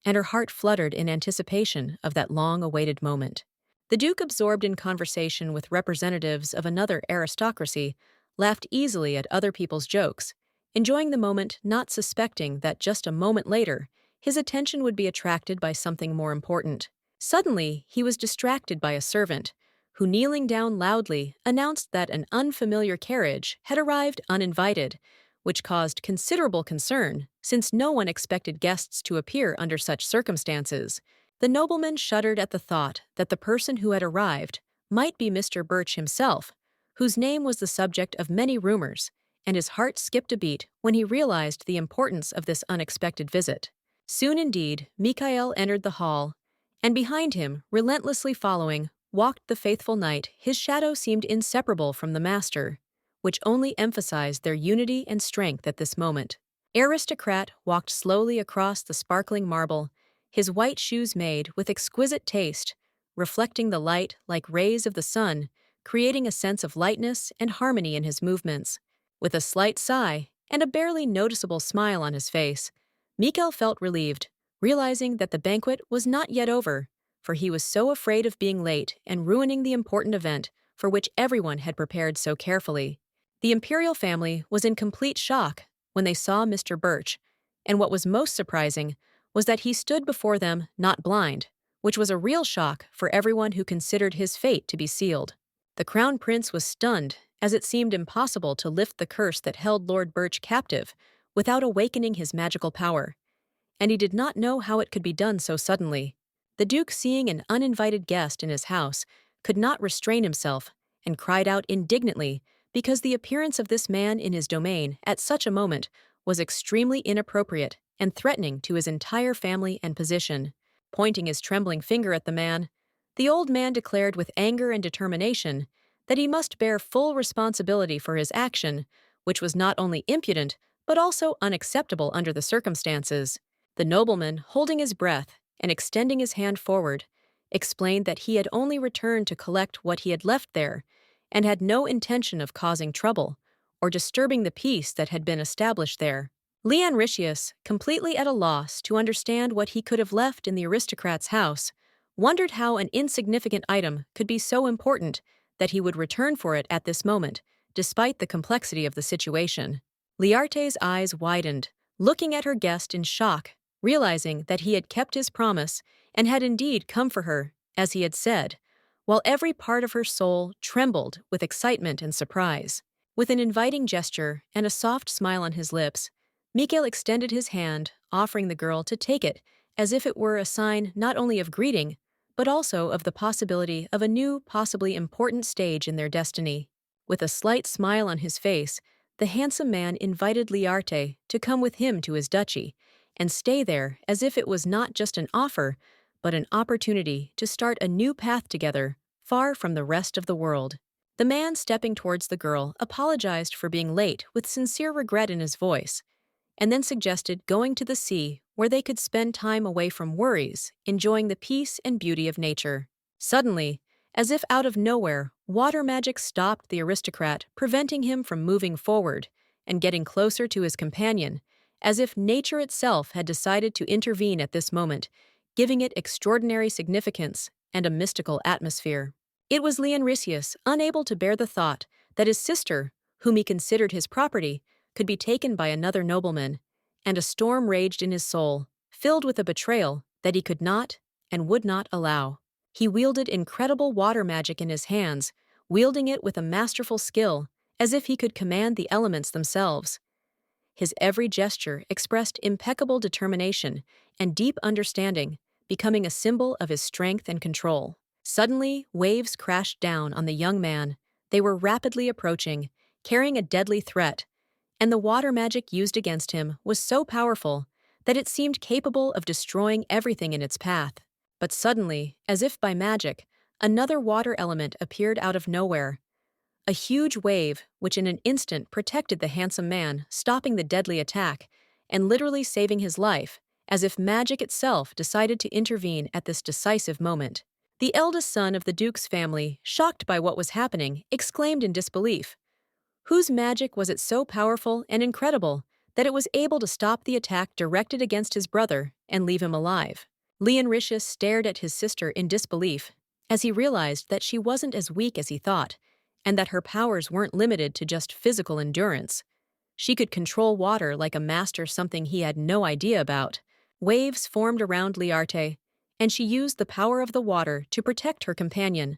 and her heart fluttered in anticipation of that long-awaited moment. The Duke, absorbed in conversation with representatives of another aristocracy, laughed easily at other people's jokes, enjoying the moment, not suspecting that just a moment later, his attention would be attracted by something more important. Suddenly, he was distracted by a servant, who, kneeling down loudly, announced that an unfamiliar carriage had arrived uninvited, which caused considerable concern, since no one expected guests to appear under such circumstances. The nobleman shuddered at the thought that the person who had arrived might be Mr. Birch himself, whose name was the subject of many rumors, and his heart skipped a beat when he realized the importance of this unexpected visit. Soon indeed, Mikhail entered the hall, and behind him, relentlessly following, walked the faithful knight. His shadow seemed inseparable from the master, which only emphasized their unity and strength at this moment. Aristocrat walked slowly across the sparkling marble, his white shoes made with exquisite taste, reflecting the light like rays of the sun, creating a sense of lightness and harmony in his movements. With a slight sigh and a barely noticeable smile on his face, Mikhail felt relieved, realizing that the banquet was not yet over, for he was so afraid of being late and ruining the important event for which everyone had prepared so carefully. The imperial family was in complete shock when they saw Mr. Birch, and what was most surprising was that he stood before them not blind, which was a real shock for everyone who considered his fate to be sealed. The crown prince was stunned, as it seemed impossible to lift the curse that held Lord Birch captive without awakening his magical power, and he did not know how it could be done so suddenly. The Duke, seeing an uninvited guest in his house, could not restrain himself and cried out indignantly because the appearance of this man in his domain at such a moment was extremely inappropriate and threatening to his entire family and position. Pointing his trembling finger at the man, the old man declared with anger and determination that he must bear full responsibility for his action, which was not only impudent but also unacceptable under the circumstances. The nobleman, holding his breath and extending his hand forward, explained that he had only returned to collect what he had left there and had no intention of causing trouble or disturbing the peace that had been established there. Leon Ritius, completely at a loss to understand what he could have left in the aristocrat's house, wondered how an insignificant item could be so important that he would return for it at this moment, despite the complexity of the situation. Liarte's eyes widened, looking at her guest in shock, realizing that he had kept his promise and had indeed come for her, as he had said, while every part of her soul trembled with excitement and surprise. With an inviting gesture and a soft smile on his lips, Mikhail extended his hand, offering the girl to take it as if it were a sign not only of greeting, but also of the possibility of a new, possibly important stage in their destiny. With a slight smile on his face, the handsome man invited Liarte to come with him to his duchy and stay there as if it was not just an offer, but an opportunity to start a new path together, far from the rest of the world. The man, stepping towards the girl, apologized for being late with sincere regret in his voice, and then suggested going to the sea where they could spend time away from worries, enjoying the peace and beauty of nature. Suddenly, as if out of nowhere, water magic stopped the aristocrat, preventing him from moving forward and getting closer to his companion, as if nature itself had decided to intervene at this moment, giving it extraordinary significance and a mystical atmosphere. It was Leonrisius, unable to bear the thought that his sister, whom he considered his property, could be taken by another nobleman, and a storm raged in his soul, filled with a betrayal that he could not and would not allow. He wielded incredible water magic in his hands, wielding it with a masterful skill, as if he could command the elements themselves. His every gesture expressed impeccable determination and deep understanding, becoming a symbol of his strength and control. Suddenly, waves crashed down on the young man. They were rapidly approaching, carrying a deadly threat, and the water magic used against him was so powerful that it seemed capable of destroying everything in its path. But suddenly, as if by magic, another water element appeared out of nowhere. A huge wave, which in an instant protected the handsome man, stopping the deadly attack, and literally saving his life, as if magic itself decided to intervene at this decisive moment. The eldest son of the Duke's family, shocked by what was happening, exclaimed in disbelief. Whose magic was it so powerful and incredible that it was able to stop the attack directed against his brother and leave him alive? Leonritius stared at his sister in disbelief, as he realized that she wasn't as weak as he thought, and that her powers weren't limited to just physical endurance. She could control water like a master, something he had no idea about. Waves formed around Liarte, and she used the power of the water to protect her companion,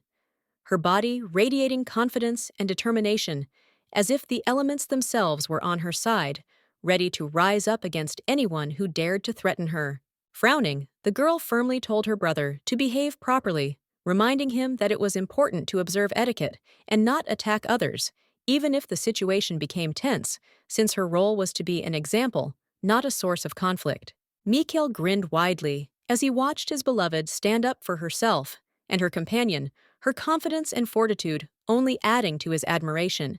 her body radiating confidence and determination, as if the elements themselves were on her side, ready to rise up against anyone who dared to threaten her. Frowning, the girl firmly told her brother to behave properly, reminding him that it was important to observe etiquette and not attack others, even if the situation became tense, since her role was to be an example, not a source of conflict. Mikhail grinned widely as he watched his beloved stand up for herself and her companion, her confidence and fortitude only adding to his admiration,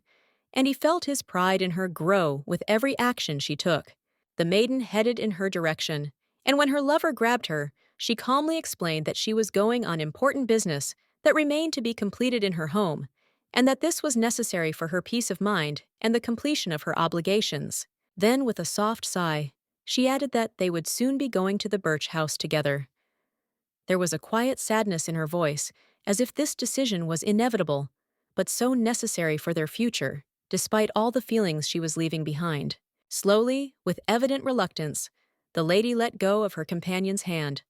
and he felt his pride in her grow with every action she took. The maiden headed in her direction, and when her lover grabbed her, she calmly explained that she was going on important business that remained to be completed in her home, and that this was necessary for her peace of mind and the completion of her obligations. Then, with a soft sigh, she added that they would soon be going to the birch house together. There was a quiet sadness in her voice, as if this decision was inevitable, but so necessary for their future, despite all the feelings she was leaving behind. Slowly, with evident reluctance, the lady let go of her companion's hand.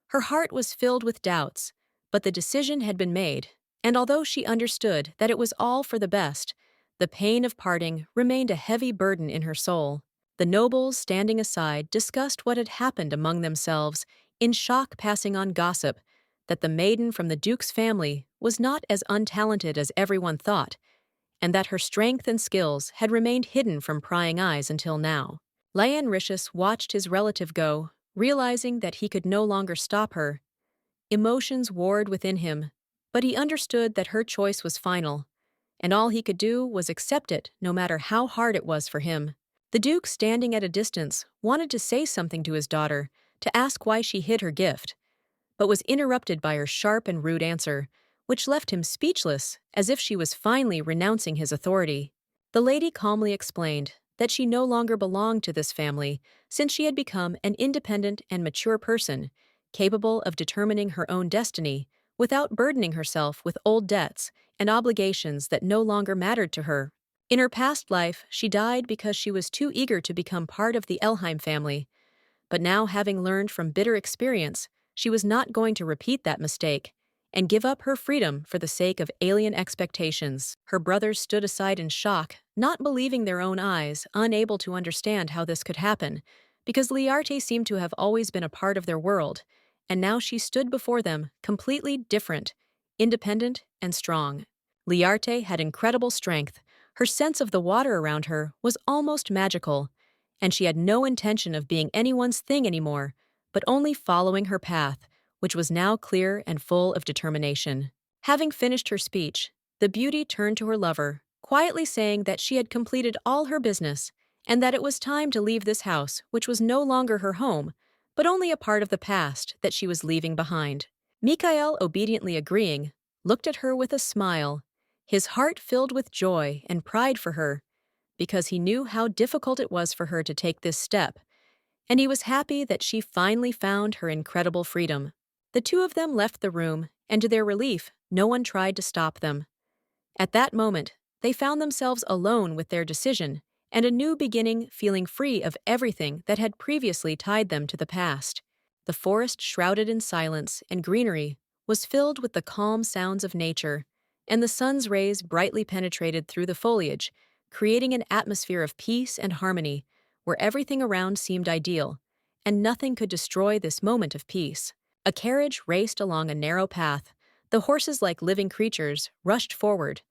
Her heart was filled with doubts, but the decision had been made, and although she understood that it was all for the best, the pain of parting remained a heavy burden in her soul. The nobles, standing aside, discussed what had happened among themselves, in shock, passing on gossip that the maiden from the Duke's family was not as untalented as everyone thought, and that her strength and skills had remained hidden from prying eyes until now. Leonritius watched his relative go, realizing that he could no longer stop her. Emotions warred within him, but he understood that her choice was final, and all he could do was accept it, no matter how hard it was for him. The Duke, standing at a distance, wanted to say something to his daughter, to ask why she hid her gift, but was interrupted by her sharp and rude answer, which left him speechless, as if she was finally renouncing his authority. The lady calmly explained that she no longer belonged to this family, since she had become an independent and mature person, capable of determining her own destiny without burdening herself with old debts and obligations that no longer mattered to her. In her past life, she died because she was too eager to become part of the Elheim family, but now, having learned from bitter experience, she was not going to repeat that mistake and give up her freedom for the sake of alien expectations. Her brothers stood aside in shock, not believing their own eyes, unable to understand how this could happen, because Liarte seemed to have always been a part of their world, and now she stood before them completely different, independent, and strong. Liarte had incredible strength. Her sense of the water around her was almost magical, and she had no intention of being anyone's thing anymore, but only following her path, which was now clear and full of determination. Having finished her speech, the beauty turned to her lover, quietly saying that she had completed all her business and that it was time to leave this house, which was no longer her home, but only a part of the past that she was leaving behind. Mikhail, obediently agreeing, looked at her with a smile, his heart filled with joy and pride for her, because he knew how difficult it was for her to take this step, and he was happy that she finally found her incredible freedom. The two of them left the room, and to their relief, no one tried to stop them. At that moment, they found themselves alone with their decision, and a new beginning feeling free of everything that had previously tied them to the past. The forest, shrouded in silence and greenery, was filled with the calm sounds of nature, and the sun's rays brightly penetrated through the foliage, creating an atmosphere of peace and harmony where everything around seemed ideal, and nothing could destroy this moment of peace. A carriage raced along a narrow path. The horses, like living creatures, rushed forward,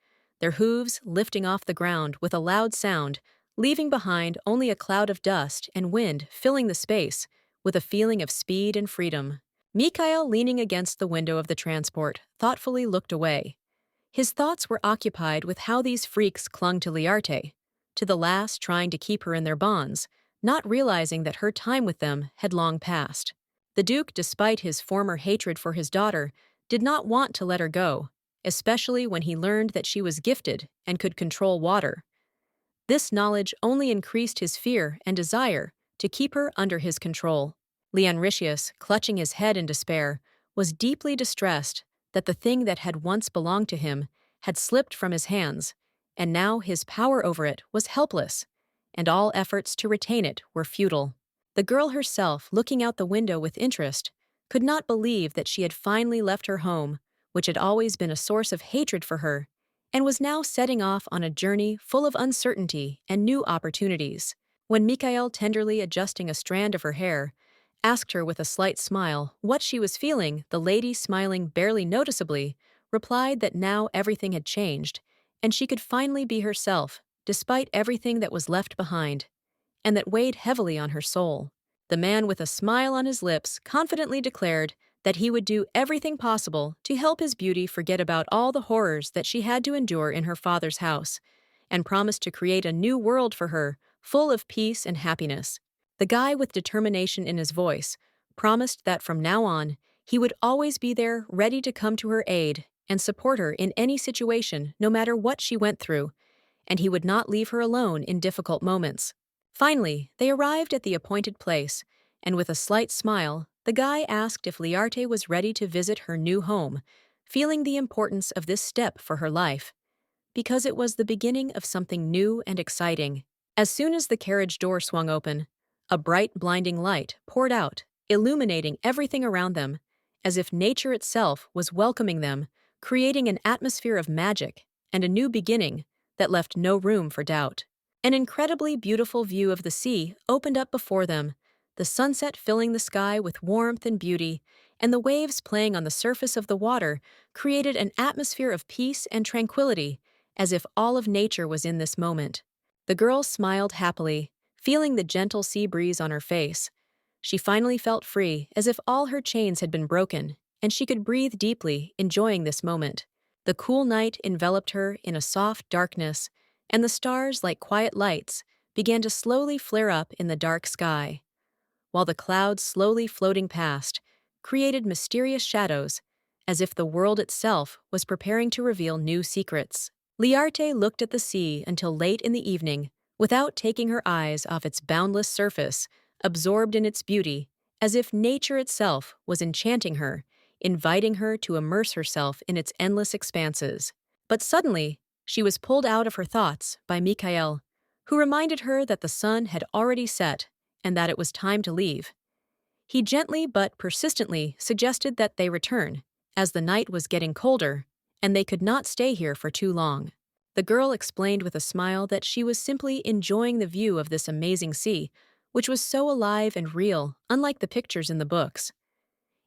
their hooves lifting off the ground with a loud sound, leaving behind only a cloud of dust and wind filling the space with a feeling of speed and freedom. Mikhail, leaning against the window of the transport, thoughtfully looked away. His thoughts were occupied with how these freaks clung to Liarte, to the last trying to keep her in their bonds, not realizing that her time with them had long passed. The Duke, despite his former hatred for his daughter, did not want to let her go, especially when he learned that she was gifted and could control water. This knowledge only increased his fear and desire to keep her under his control. Leonritius, clutching his head in despair, was deeply distressed that the thing that had once belonged to him had slipped from his hands, and now his power over it was helpless, and all efforts to retain it were futile. The girl herself, looking out the window with interest, could not believe that she had finally left her home, which had always been a source of hatred for her, and was now setting off on a journey full of uncertainty and new opportunities. When Mikhail, tenderly adjusting a strand of her hair, asked her with a slight smile what she was feeling, the lady, smiling barely noticeably, replied that now everything had changed, and she could finally be herself, despite everything that was left behind, and that weighed heavily on her soul. The man, with a smile on his lips, confidently declared that he would do everything possible to help his beauty forget about all the horrors that she had to endure in her father's house, and promised to create a new world for her, full of peace and happiness. The guy, with determination in his voice, promised that from now on, he would always be there, ready to come to her aid and support her in any situation, no matter what she went through, and he would not leave her alone in difficult moments. Finally, they arrived at the appointed place, and with a slight smile, the guy asked if Liarte was ready to visit her new home, feeling the importance of this step for her life, because it was the beginning of something new and exciting. As soon as the carriage door swung open, a bright, blinding light poured out, illuminating everything around them, as if nature itself was welcoming them, creating an atmosphere of magic and a new beginning that left no room for doubt. An incredibly beautiful view of the sea opened up before them, the sunset filling the sky with warmth and beauty, and the waves playing on the surface of the water created an atmosphere of peace and tranquility, as if all of nature was in this moment. The girl smiled happily, feeling the gentle sea breeze on her face. She finally felt free, as if all her chains had been broken, and she could breathe deeply, enjoying this moment. The cool night enveloped her in a soft darkness, and the stars, like quiet lights, began to slowly flare up in the dark sky, while the clouds, slowly floating past, created mysterious shadows, as if the world itself was preparing to reveal new secrets. Liarte looked at the sea until late in the evening, without taking her eyes off its boundless surface, absorbed in its beauty, as if nature itself was enchanting her, inviting her to immerse herself in its endless expanses. But suddenly, she was pulled out of her thoughts by Mikhail, who reminded her that the sun had already set and that it was time to leave. He gently but persistently suggested that they return, as the night was getting colder, and they could not stay here for too long. The girl explained with a smile that she was simply enjoying the view of this amazing sea, which was so alive and real, unlike the pictures in the books.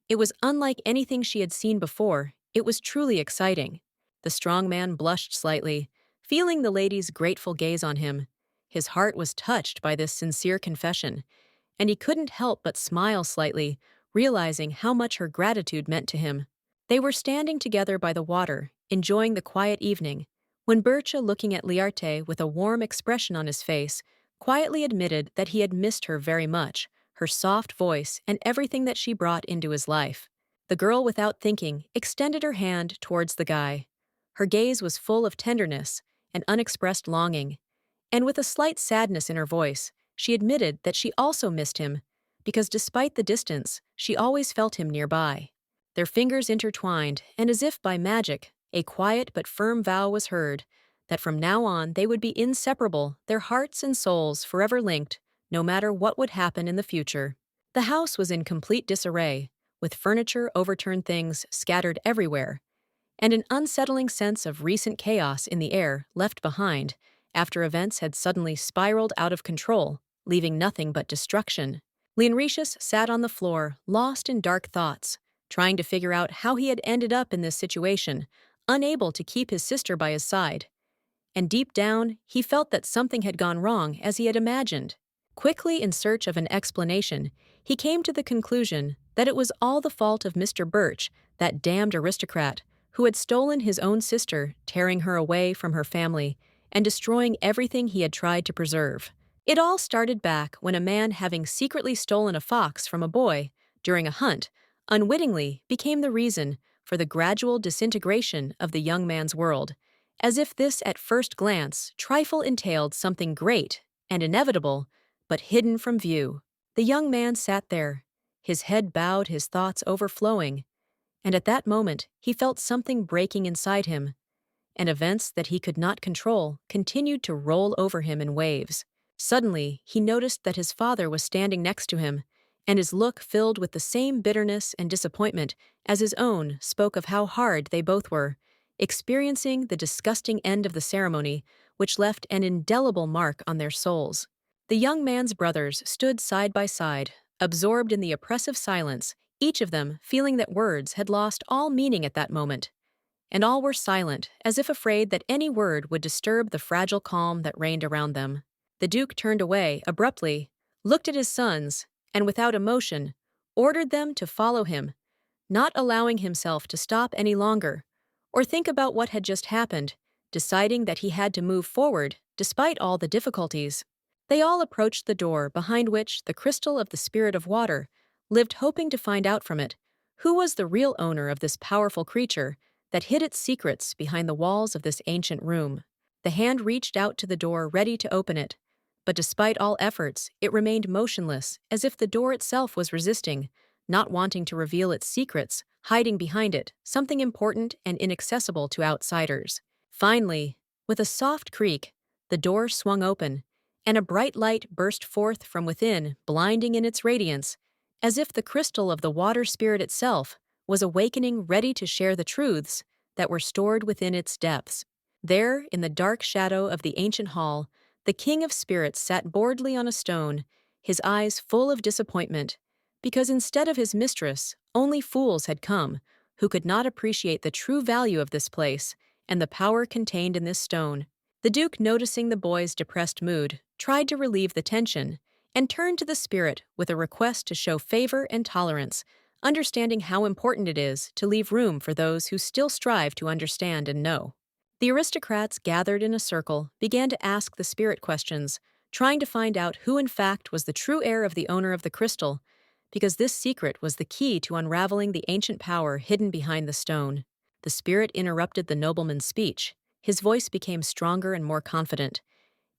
It was unlike anything she had seen before. It was truly exciting. The strong man blushed slightly, feeling the lady's grateful gaze on him. His heart was touched by this sincere confession, and he couldn't help but smile slightly, realizing how much her gratitude meant to him. They were standing together by the water, enjoying the quiet evening, when Bercha, looking at Liarte with a warm expression on his face, quietly admitted that he had missed her very much, her soft voice and everything that she brought into his life. The girl, without thinking, extended her hand towards the guy. Her gaze was full of tenderness and unexpressed longing, and with a slight sadness in her voice, she admitted that she also missed him, because despite the distance, she always felt him nearby. Their fingers intertwined, and as if by magic, a quiet but firm vow was heard that from now on they would be inseparable, their hearts and souls forever linked, no matter what would happen in the future. The house was in complete disarray, with furniture, overturned things scattered everywhere, and an unsettling sense of recent chaos in the air left behind after events had suddenly spiraled out of control, leaving nothing but destruction. Leonretius sat on the floor, lost in dark thoughts, trying to figure out how he had ended up in this situation, unable to keep his sister by his side. And deep down, he felt that something had gone wrong as he had imagined. Quickly in search of an explanation, he came to the conclusion that it was all the fault of Mr. Birch, that damned aristocrat, who had stolen his own sister, tearing her away from her family, and destroying everything he had tried to preserve. It all started back when a man, having secretly stolen a fox from a boy during a hunt, unwittingly became the reason for the gradual disintegration of the young man's world, as if this at first glance trifle entailed something great and inevitable, but hidden from view. The young man sat there, his head bowed, his thoughts overflowing, and at that moment he felt something breaking inside him, and events that he could not control continued to roll over him in waves. Suddenly, he noticed that his father was standing next to him, and his look, filled with the same bitterness and disappointment as his own, spoke of how hard they both were, experiencing the disgusting end of the ceremony, which left an indelible mark on their souls. The young man's brothers stood side by side, absorbed in the oppressive silence, each of them feeling that words had lost all meaning at that moment. And all were silent, as if afraid that any word would disturb the fragile calm that reigned around them. The Duke turned away abruptly, looked at his sons, and without emotion, ordered them to follow him, not allowing himself to stop any longer, or think about what had just happened, deciding that he had to move forward despite all the difficulties. They all approached the door behind which the crystal of the spirit of water lived, hoping to find out from it who was the real owner of this powerful creature that hid its secrets behind the walls of this ancient room. The hand reached out to the door, ready to open it, but despite all efforts, it remained motionless, as if the door itself was resisting, not wanting to reveal its secrets, hiding behind it something important and inaccessible to outsiders. Finally, with a soft creak, the door swung open, and a bright light burst forth from within, blinding in its radiance, as if the crystal of the water spirit itself was awakening, ready to share the truths that were stored within its depths. There, in the dark shadow of the ancient hall, the King of Spirits sat boredly on a stone, his eyes full of disappointment, because instead of his mistress, only fools had come, who could not appreciate the true value of this place and the power contained in this stone. The Duke, noticing the boy's depressed mood, tried to relieve the tension, and turned to the spirit with a request to show favor and tolerance, understanding how important it is to leave room for those who still strive to understand and know. The aristocrats, gathered in a circle, began to ask the spirit questions, trying to find out who in fact was the true heir of the owner of the crystal, because this secret was the key to unraveling the ancient power hidden behind the stone. The spirit interrupted the nobleman's speech. His voice became stronger and more confident,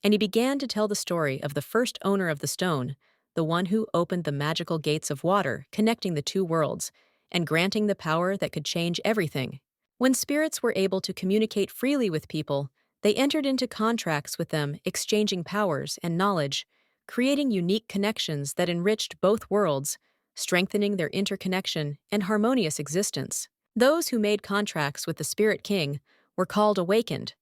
and he began to tell the story of the first owner of the stone, the one who opened the magical gates of water, connecting the two worlds, and granting the power that could change everything. When spirits were able to communicate freely with people, they entered into contracts with them, exchanging powers and knowledge, creating unique connections that enriched both worlds, strengthening their interconnection and harmonious existence. Those who made contracts with the Spirit King were called awakened,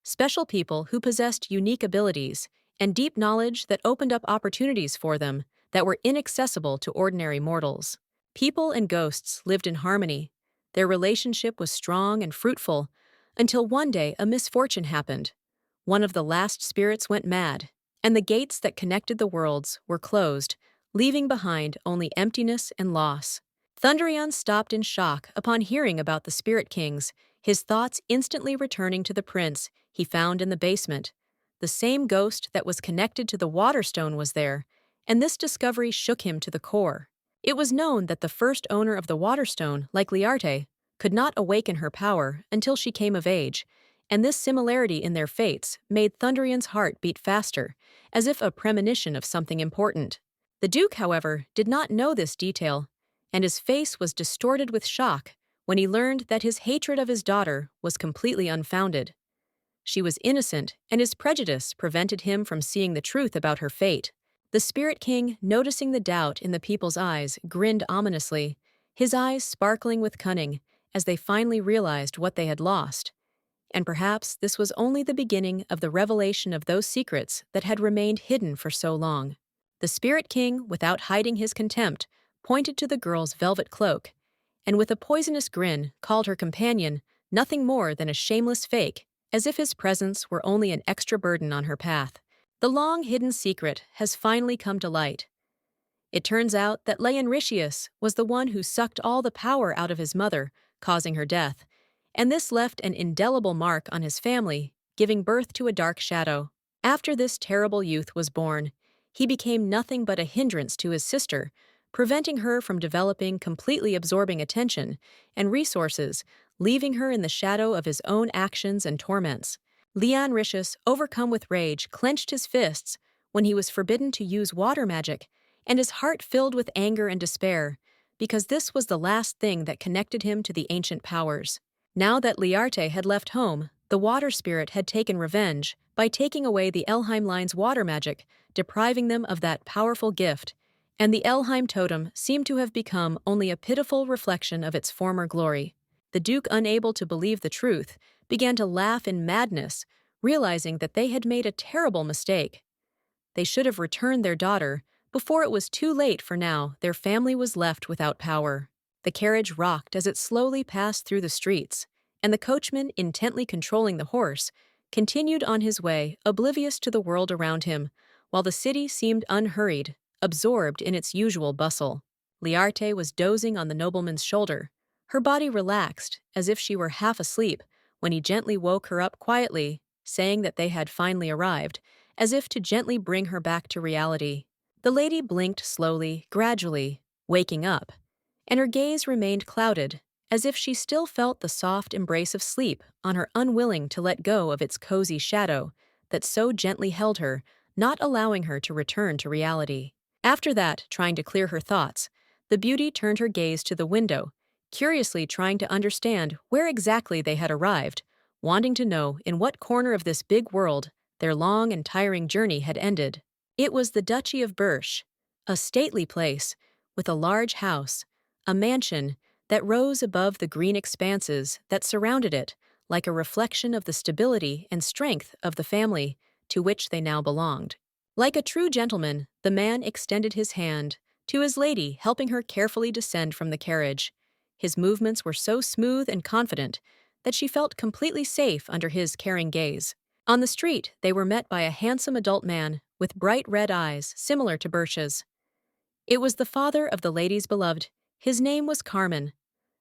special people who possessed unique abilities and deep knowledge that opened up opportunities for them that were inaccessible to ordinary mortals. People and ghosts lived in harmony. Their relationship was strong and fruitful until one day a misfortune happened. One of the last spirits went mad, and the gates that connected the worlds were closed, leaving behind only emptiness and loss. Thundrion stopped in shock upon hearing about the Spirit Kings, his thoughts instantly returning to the prince he found in the basement. The same ghost that was connected to the Waterstone was there, and this discovery shook him to the core. It was known that the first owner of the Waterstone, like Liarte, could not awaken her power until she came of age, and this similarity in their fates made Thundrion's heart beat faster, as if a premonition of something important. The Duke, however, did not know this detail, and his face was distorted with shock when he learned that his hatred of his daughter was completely unfounded. She was innocent, and his prejudice prevented him from seeing the truth about her fate. The Spirit King, noticing the doubt in the people's eyes, grinned ominously, his eyes sparkling with cunning as they finally realized what they had lost. And perhaps this was only the beginning of the revelation of those secrets that had remained hidden for so long. The Spirit King, without hiding his contempt, pointed to the girl's velvet cloak, and with a poisonous grin called her companion nothing more than a shameless fake, as if his presence were only an extra burden on her path. The long-hidden secret has finally come to light. It turns out that Leonritius was the one who sucked all the power out of his mother, causing her death, and this left an indelible mark on his family, giving birth to a dark shadow. After this terrible youth was born, he became nothing but a hindrance to his sister, preventing her from developing completely absorbing attention and resources, leaving her in the shadow of his own actions and torments. Leonritius, overcome with rage, clenched his fists when he was forbidden to use water magic, and his heart filled with anger and despair, because this was the last thing that connected him to the ancient powers. Now that Liarte had left home, the water spirit had taken revenge by taking away the Elheim line's water magic, depriving them of that powerful gift, and the Elheim totem seemed to have become only a pitiful reflection of its former glory. The Duke, unable to believe the truth, began to laugh in madness, realizing that they had made a terrible mistake. They should have returned their daughter before it was too late, for now their family was left without power. The carriage rocked as it slowly passed through the streets, and the coachman, intently controlling the horse, continued on his way, oblivious to the world around him, while the city seemed unhurried, absorbed in its usual bustle. Liarte was dozing on the nobleman's shoulder, her body relaxed, as if she were half asleep, when he gently woke her up quietly, saying that they had finally arrived, as if to gently bring her back to reality. The lady blinked slowly, gradually, waking up, and her gaze remained clouded, as if she still felt the soft embrace of sleep on her, unwilling to let go of its cozy shadow that so gently held her, not allowing her to return to reality. After that, trying to clear her thoughts, the beauty turned her gaze to the window, curiously trying to understand where exactly they had arrived, wanting to know in what corner of this big world their long and tiring journey had ended. It was the Duchy of Birch, a stately place with a large house, a mansion that rose above the green expanses that surrounded it, like a reflection of the stability and strength of the family to which they now belonged. Like a true gentleman, the man extended his hand to his lady, helping her carefully descend from the carriage. His movements were so smooth and confident that she felt completely safe under his caring gaze. On the street, they were met by a handsome adult man with bright red eyes similar to Birch's. It was the father of the lady's beloved. His name was Carmen.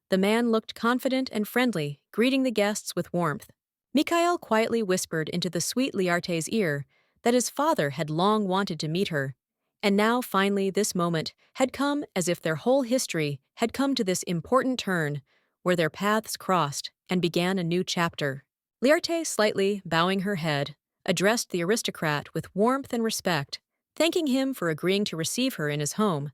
The man looked confident and friendly, greeting the guests with warmth. Mikhail quietly whispered into the sweet Liarte's ear that his father had long wanted to meet her, and now finally this moment had come, as if their whole history had come to this important turn, where their paths crossed and began a new chapter. Liarte, slightly bowing her head, addressed the aristocrat with warmth and respect, thanking him for agreeing to receive her in his home,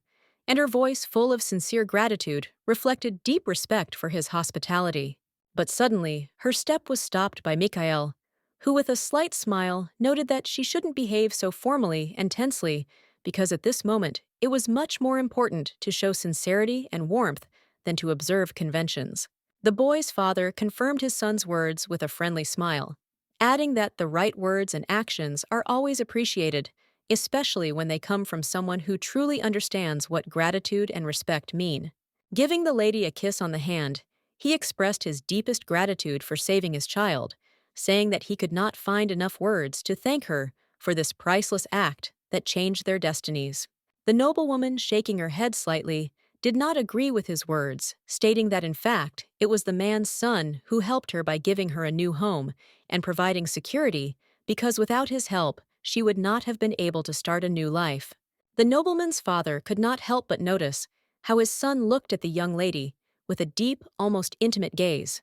and her voice, full of sincere gratitude, reflected deep respect for his hospitality. But suddenly, her step was stopped by Mikhail, who with a slight smile noted that she shouldn't behave so formally and tensely, because at this moment it was much more important to show sincerity and warmth than to observe conventions. The boy's father confirmed his son's words with a friendly smile, adding that the right words and actions are always appreciated, especially when they come from someone who truly understands what gratitude and respect mean. Giving the lady a kiss on the hand, he expressed his deepest gratitude for saving his child, saying that he could not find enough words to thank her for this priceless act that changed their destinies. The noblewoman, shaking her head slightly, did not agree with his words, stating that in fact it was the man's son who helped her by giving her a new home and providing security, because without his help she would not have been able to start a new life. The nobleman's father could not help but notice how his son looked at the young lady with a deep, almost intimate gaze,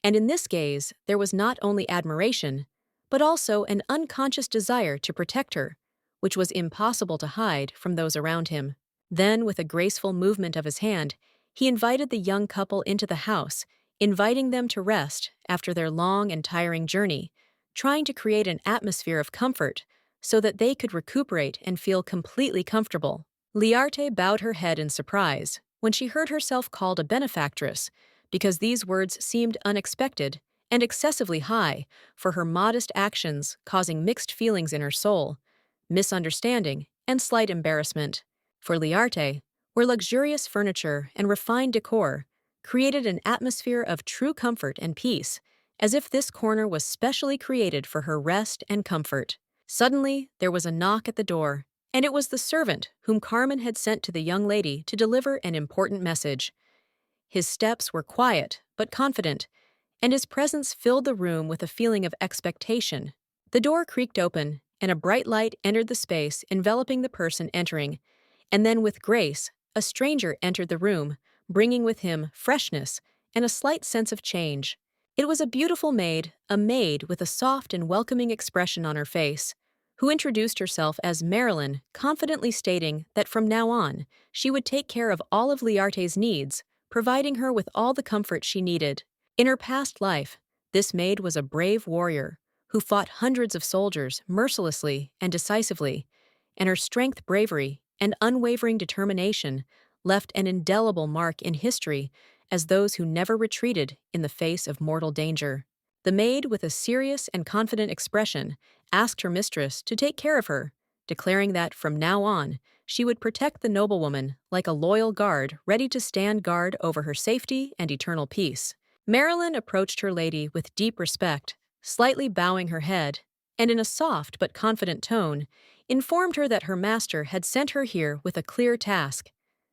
and in this gaze there was not only admiration, but also an unconscious desire to protect her, which was impossible to hide from those around him. Then, with a graceful movement of his hand, he invited the young couple into the house, inviting them to rest after their long and tiring journey, trying to create an atmosphere of comfort so that they could recuperate and feel completely comfortable. Liarte bowed her head in surprise when she heard herself called a benefactress, because these words seemed unexpected and excessively high for her modest actions, causing mixed feelings in her soul, misunderstanding, and slight embarrassment. For Liarte, where luxurious furniture and refined decor created an atmosphere of true comfort and peace, as if this corner was specially created for her rest and comfort. Suddenly, there was a knock at the door, and it was the servant whom Carmen had sent to the young lady to deliver an important message. His steps were quiet but confident, and his presence filled the room with a feeling of expectation. The door creaked open, and a bright light entered the space, enveloping the person entering. And then, with grace, a stranger entered the room, bringing with him freshness and a slight sense of change. It was a beautiful maid, a maid with a soft and welcoming expression on her face, who introduced herself as Marilyn, confidently stating that from now on, she would take care of all of Liarte's needs, providing her with all the comfort she needed. In her past life, this maid was a brave warrior who fought hundreds of soldiers mercilessly and decisively, and her strength, bravery, and unwavering determination left an indelible mark in history as those who never retreated in the face of mortal danger. The maid, with a serious and confident expression, asked her mistress to take care of her, declaring that from now on she would protect the noblewoman like a loyal guard ready to stand guard over her safety and eternal peace. Marilyn approached her lady with deep respect, slightly bowing her head, and in a soft but confident tone, informed her that her master had sent her here with a clear task: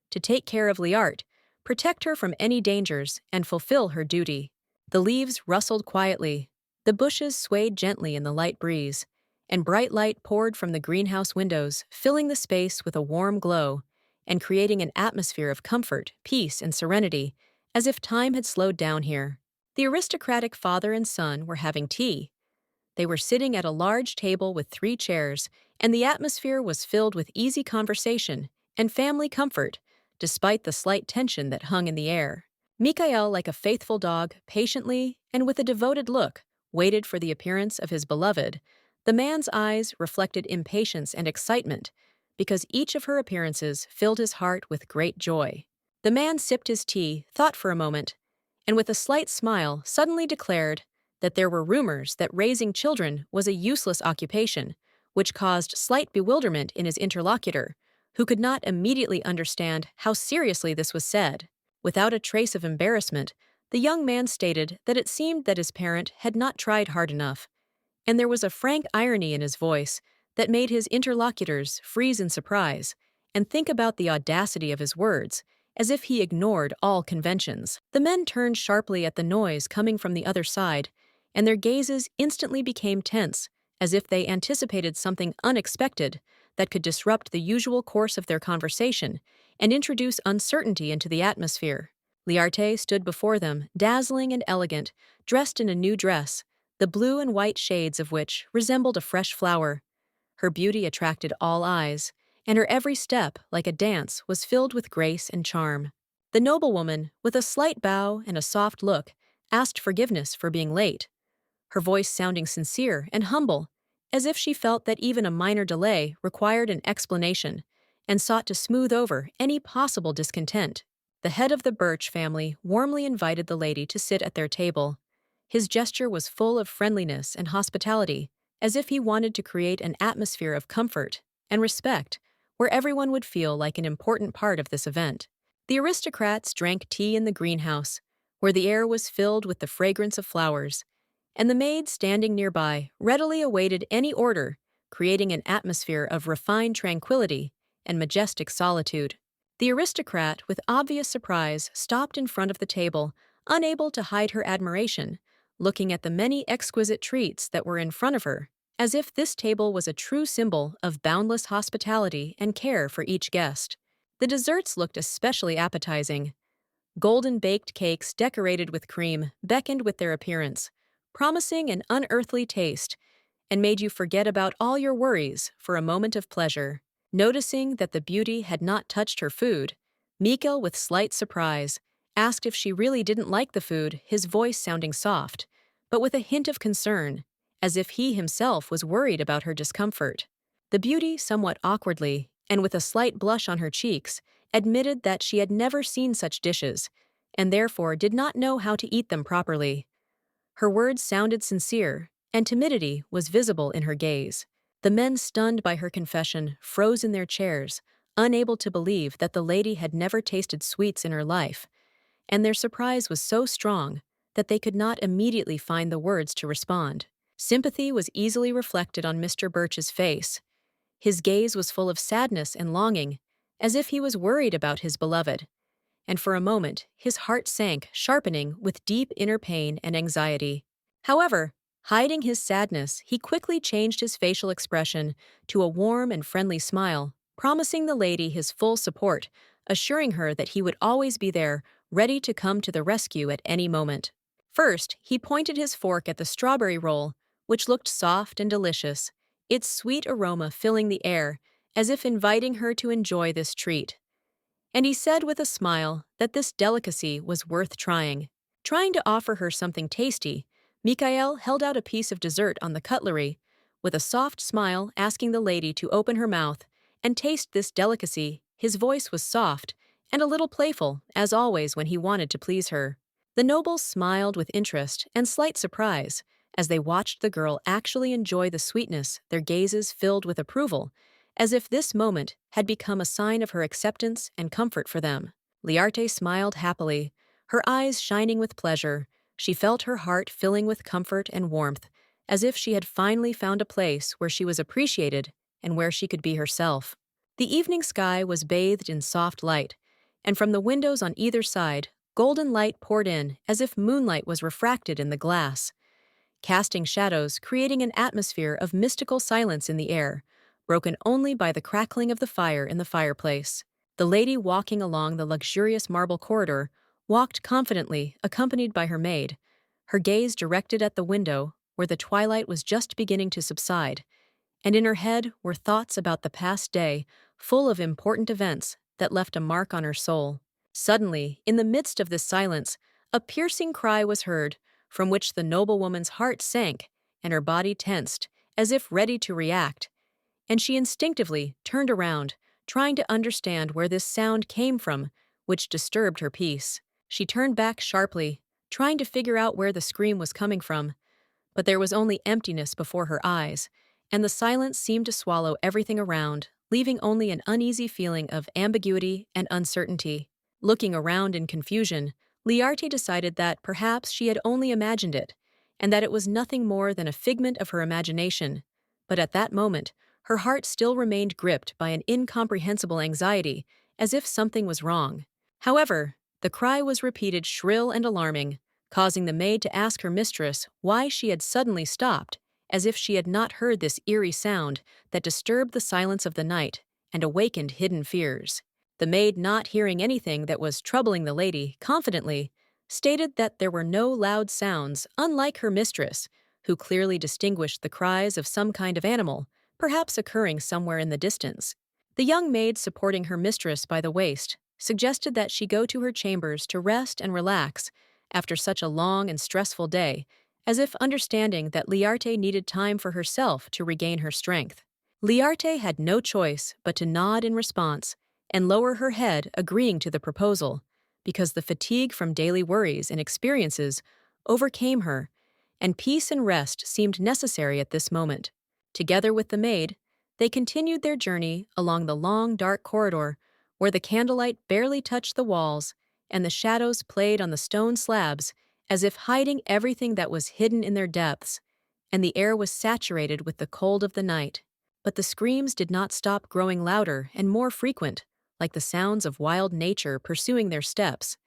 to take care of Liart, protect her from any dangers, and fulfill her duty. The leaves rustled quietly, the bushes swayed gently in the light breeze, and bright light poured from the greenhouse windows, filling the space with a warm glow and creating an atmosphere of comfort, peace, and serenity, as if time had slowed down here. The aristocratic father and son were having tea. They were sitting at a large table with 3 chairs, and the atmosphere was filled with easy conversation and family comfort, despite the slight tension that hung in the air. Mikhail, like a faithful dog, patiently and with a devoted look, waited for the appearance of his beloved. The man's eyes reflected impatience and excitement, because each of her appearances filled his heart with great joy. The man sipped his tea, thought for a moment, and with a slight smile suddenly declared that there were rumors that raising children was a useless occupation, which caused slight bewilderment in his interlocutor, who could not immediately understand how seriously this was said. Without a trace of embarrassment, the young man stated that it seemed that his parent had not tried hard enough, and there was a frank irony in his voice that made his interlocutors freeze in surprise and think about the audacity of his words, as if he ignored all conventions. The men turned sharply at the noise coming from the other side, and their gazes instantly became tense, as if they anticipated something unexpected that could disrupt the usual course of their conversation and introduce uncertainty into the atmosphere. Liarte stood before them, dazzling and elegant, dressed in a new dress, the blue and white shades of which resembled a fresh flower. Her beauty attracted all eyes, and her every step, like a dance, was filled with grace and charm. The noblewoman, with a slight bow and a soft look, asked forgiveness for being late, her voice sounding sincere and humble, as if she felt that even a minor delay required an explanation, and sought to smooth over any possible discontent. The head of the Birch family warmly invited the lady to sit at their table. His gesture was full of friendliness and hospitality, as if he wanted to create an atmosphere of comfort and respect where everyone would feel like an important part of this event. The aristocrats drank tea in the greenhouse, where the air was filled with the fragrance of flowers, and the maid standing nearby readily awaited any order, creating an atmosphere of refined tranquility and majestic solitude. The aristocrat, with obvious surprise, stopped in front of the table, unable to hide her admiration, looking at the many exquisite treats that were in front of her, as if this table was a true symbol of boundless hospitality and care for each guest. The desserts looked especially appetizing. Golden baked cakes decorated with cream beckoned with their appearance, promising an unearthly taste, and made you forget about all your worries for a moment of pleasure. Noticing that the beauty had not touched her food, Mikhail, with slight surprise, asked if she really didn't like the food, his voice sounding soft, but with a hint of concern, as if he himself was worried about her discomfort. The beauty, somewhat awkwardly, and with a slight blush on her cheeks, admitted that she had never seen such dishes, and therefore did not know how to eat them properly. Her words sounded sincere, and timidity was visible in her gaze. The men, stunned by her confession, froze in their chairs, unable to believe that the lady had never tasted sweets in her life, and their surprise was so strong that they could not immediately find the words to respond. Sympathy was easily reflected on Mr. Birch's face. His gaze was full of sadness and longing, as if he was worried about his beloved, and for a moment his heart sank, sharpening with deep inner pain and anxiety. However, hiding his sadness, he quickly changed his facial expression to a warm and friendly smile, promising the lady his full support, assuring her that he would always be there, ready to come to the rescue at any moment. First, he pointed his fork at the strawberry roll, which looked soft and delicious, its sweet aroma filling the air, as if inviting her to enjoy this treat. And he said with a smile that this delicacy was worth trying. Trying to offer her something tasty, Mikhail held out a piece of dessert on the cutlery, with a soft smile asking the lady to open her mouth and taste this delicacy. His voice was soft and a little playful, as always when he wanted to please her. The nobles smiled with interest and slight surprise as they watched the girl actually enjoy the sweetness, their gazes filled with approval, as if this moment had become a sign of her acceptance and comfort for them. Liarte smiled happily, her eyes shining with pleasure. She felt her heart filling with comfort and warmth, as if she had finally found a place where she was appreciated and where she could be herself. The evening sky was bathed in soft light, and from the windows on either side, golden light poured in as if moonlight was refracted in the glass, casting shadows, creating an atmosphere of mystical silence in the air, broken only by the crackling of the fire in the fireplace. The lady, walking along the luxurious marble corridor, walked confidently, accompanied by her maid, her gaze directed at the window where the twilight was just beginning to subside, and in her head were thoughts about the past day, full of important events that left a mark on her soul. Suddenly, in the midst of this silence, a piercing cry was heard, from which the noblewoman's heart sank and her body tensed, as if ready to react, and she instinctively turned around, trying to understand where this sound came from, which disturbed her peace. She turned back sharply, trying to figure out where the scream was coming from, but there was only emptiness before her eyes, and the silence seemed to swallow everything around, leaving only an uneasy feeling of ambiguity and uncertainty. Looking around in confusion, Liarte decided that perhaps she had only imagined it, and that it was nothing more than a figment of her imagination. But at that moment, her heart still remained gripped by an incomprehensible anxiety, as if something was wrong. However, the cry was repeated, shrill and alarming, causing the maid to ask her mistress why she had suddenly stopped, as if she had not heard this eerie sound that disturbed the silence of the night and awakened hidden fears. The maid, not hearing anything that was troubling the lady, confidently stated that there were no loud sounds, unlike her mistress, who clearly distinguished the cries of some kind of animal, perhaps occurring somewhere in the distance. The young maid, supporting her mistress by the waist, suggested that she go to her chambers to rest and relax after such a long and stressful day, as if understanding that Liarte needed time for herself to regain her strength. Liarte had no choice but to nod in response and lower her head, agreeing to the proposal, because the fatigue from daily worries and experiences overcame her, and peace and rest seemed necessary at this moment. Together with the maid, they continued their journey along the long, dark corridor, where the candlelight barely touched the walls and the shadows played on the stone slabs, as if hiding everything that was hidden in their depths, and the air was saturated with the cold of the night. But the screams did not stop growing louder and more frequent, like the sounds of wild nature pursuing their steps,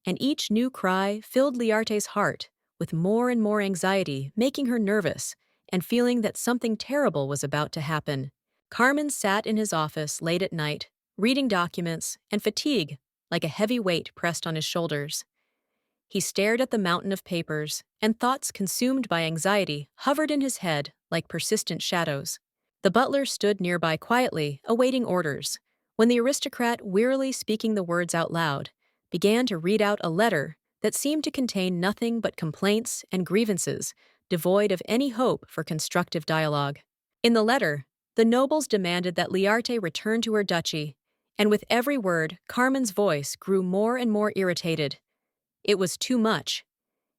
and each new cry filled Liarte's heart with more and more anxiety, making her nervous and feeling that something terrible was about to happen. Carmen sat in his office late at night, reading documents, and fatigue, like a heavy weight pressed on his shoulders. He stared at the mountain of papers, and thoughts consumed by anxiety hovered in his head like persistent shadows. The butler stood nearby quietly, awaiting orders, when the aristocrat, wearily speaking the words out loud, began to read out a letter that seemed to contain nothing but complaints and grievances, devoid of any hope for constructive dialogue. In the letter, the nobles demanded that Liarte return to her duchy, and with every word, Carmen's voice grew more and more irritated. It was too much.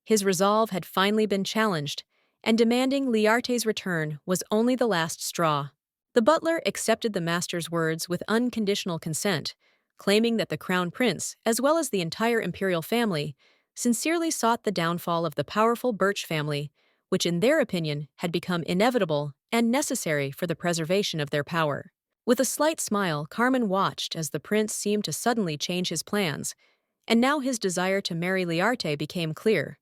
His resolve had finally been challenged, and demanding Liarte's return was only the last straw. The butler accepted the master's words with unconditional consent, claiming that the crown prince, as well as the entire imperial family, sincerely sought the downfall of the powerful Birch family, which in their opinion had become inevitable and necessary for the preservation of their power. With a slight smile, Carmen watched as the prince seemed to suddenly change his plans, and now his desire to marry Liarte became clear.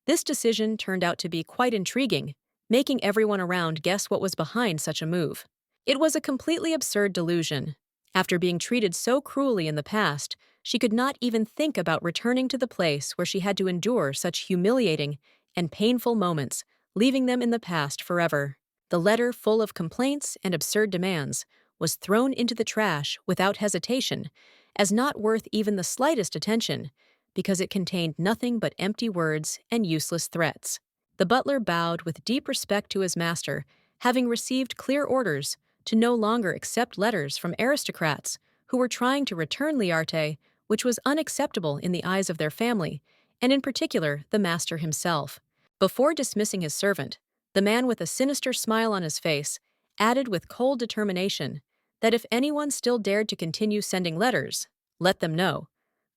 This decision turned out to be quite intriguing, making everyone around guess what was behind such a move. It was a completely absurd delusion. After being treated so cruelly in the past, she could not even think about returning to the place where she had to endure such humiliating and painful moments, leaving them in the past forever. The letter, full of complaints and absurd demands, was thrown into the trash without hesitation, as not worth even the slightest attention, because it contained nothing but empty words and useless threats. The butler bowed with deep respect to his master, having received clear orders to no longer accept letters from aristocrats who were trying to return Liarte, which was unacceptable in the eyes of their family, and in particular the master himself. Before dismissing his servant, the man with a sinister smile on his face added with cold determination that if anyone still dared to continue sending letters, let them know.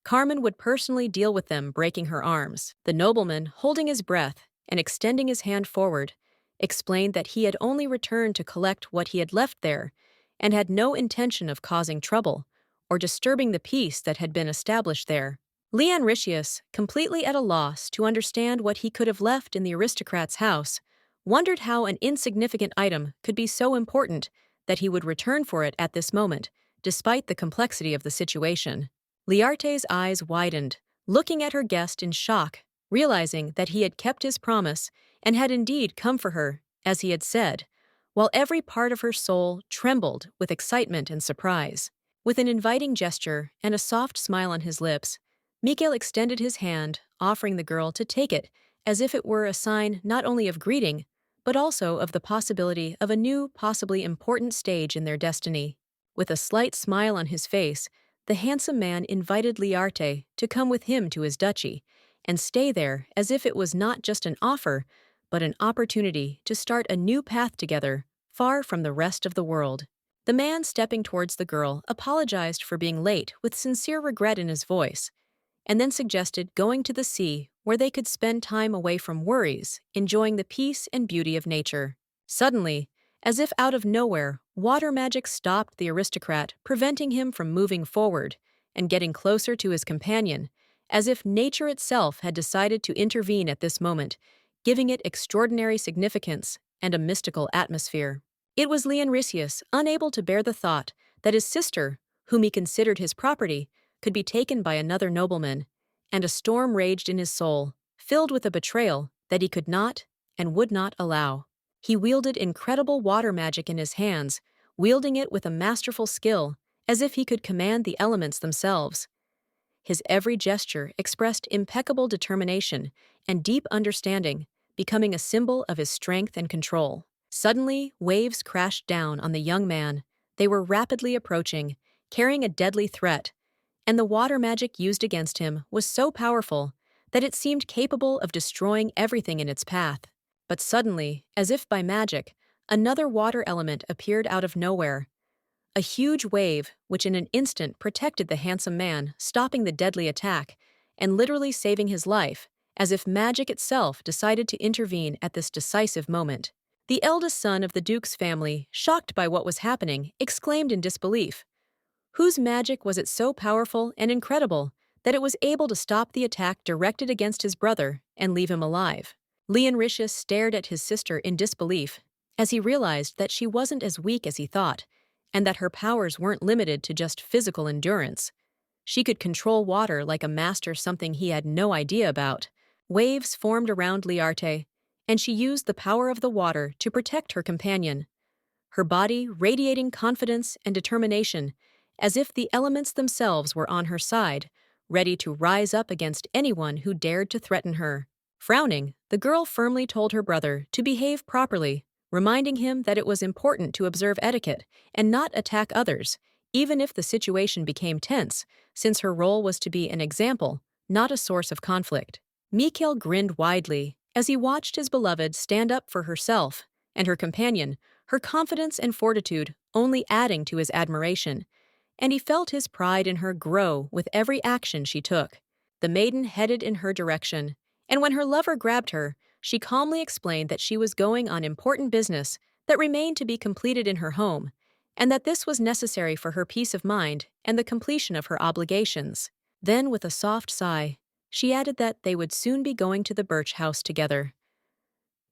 Carmen would personally deal with them breaking her arms. The nobleman, holding his breath and extending his hand forward, explained that he had only returned to collect what he had left there and had no intention of causing trouble or disturbing the peace that had been established there. Leon Riccius, completely at a loss to understand what he could have left in the aristocrat's house, wondered how an insignificant item could be so important that he would return for it at this moment, despite the complexity of the situation. Liarte's eyes widened, looking at her guest in shock, realizing that he had kept his promise and had indeed come for her, as he had said, while every part of her soul trembled with excitement and surprise. With an inviting gesture and a soft smile on his lips, Mikhail extended his hand, offering the girl to take it as if it were a sign not only of greeting, but also of the possibility of a new, possibly important stage in their destiny. With a slight smile on his face, the handsome man invited Liarte to come with him to his duchy and stay there as if it was not just an offer, but an opportunity to start a new path together, far from the rest of the world. The man stepping towards the girl apologized for being late with sincere regret in his voice, and then suggested going to the sea where they could spend time away from worries, enjoying the peace and beauty of nature. Suddenly, as if out of nowhere, water magic stopped the aristocrat, preventing him from moving forward and getting closer to his companion, as if nature itself had decided to intervene at this moment, giving it extraordinary significance and a mystical atmosphere. It was Leon Riccius, unable to bear the thought that his sister, whom he considered his property, could be taken by another nobleman, and a storm raged in his soul, filled with a betrayal that he could not and would not allow. He wielded incredible water magic in his hands, wielding it with a masterful skill, as if he could command the elements themselves. His every gesture expressed impeccable determination and deep understanding, becoming a symbol of his strength and control. Suddenly, waves crashed down on the young man. They were rapidly approaching, carrying a deadly threat, and the water magic used against him was so powerful that it seemed capable of destroying everything in its path. But suddenly, as if by magic, another water element appeared out of nowhere. A huge wave, which in an instant protected the handsome man, stopping the deadly attack, and literally saving his life, as if magic itself decided to intervene at this decisive moment. The eldest son of the Duke's family, shocked by what was happening, exclaimed in disbelief. Whose magic was it so powerful and incredible that it was able to stop the attack directed against his brother and leave him alive? Leon Riccius stared at his sister in disbelief, as he realized that she wasn't as weak as he thought, and that her powers weren't limited to just physical endurance. She could control water like a master, something he had no idea about. Waves formed around Liarte, and she used the power of the water to protect her companion. her body radiating confidence and determination, as if the elements themselves were on her side, ready to rise up against anyone who dared to threaten her. Frowning, the girl firmly told her brother to behave properly, reminding him that it was important to observe etiquette and not attack others, even if the situation became tense, since her role was to be an example, not a source of conflict. Mikhail grinned widely as he watched his beloved stand up for herself and her companion, her confidence and fortitude only adding to his admiration, and he felt his pride in her grow with every action she took. The maiden headed in her direction, and when her lover grabbed her, she calmly explained that she was going on important business that remained to be completed in her home, and that this was necessary for her peace of mind and the completion of her obligations. Then, with a soft sigh, she added that they would soon be going to the birch house together.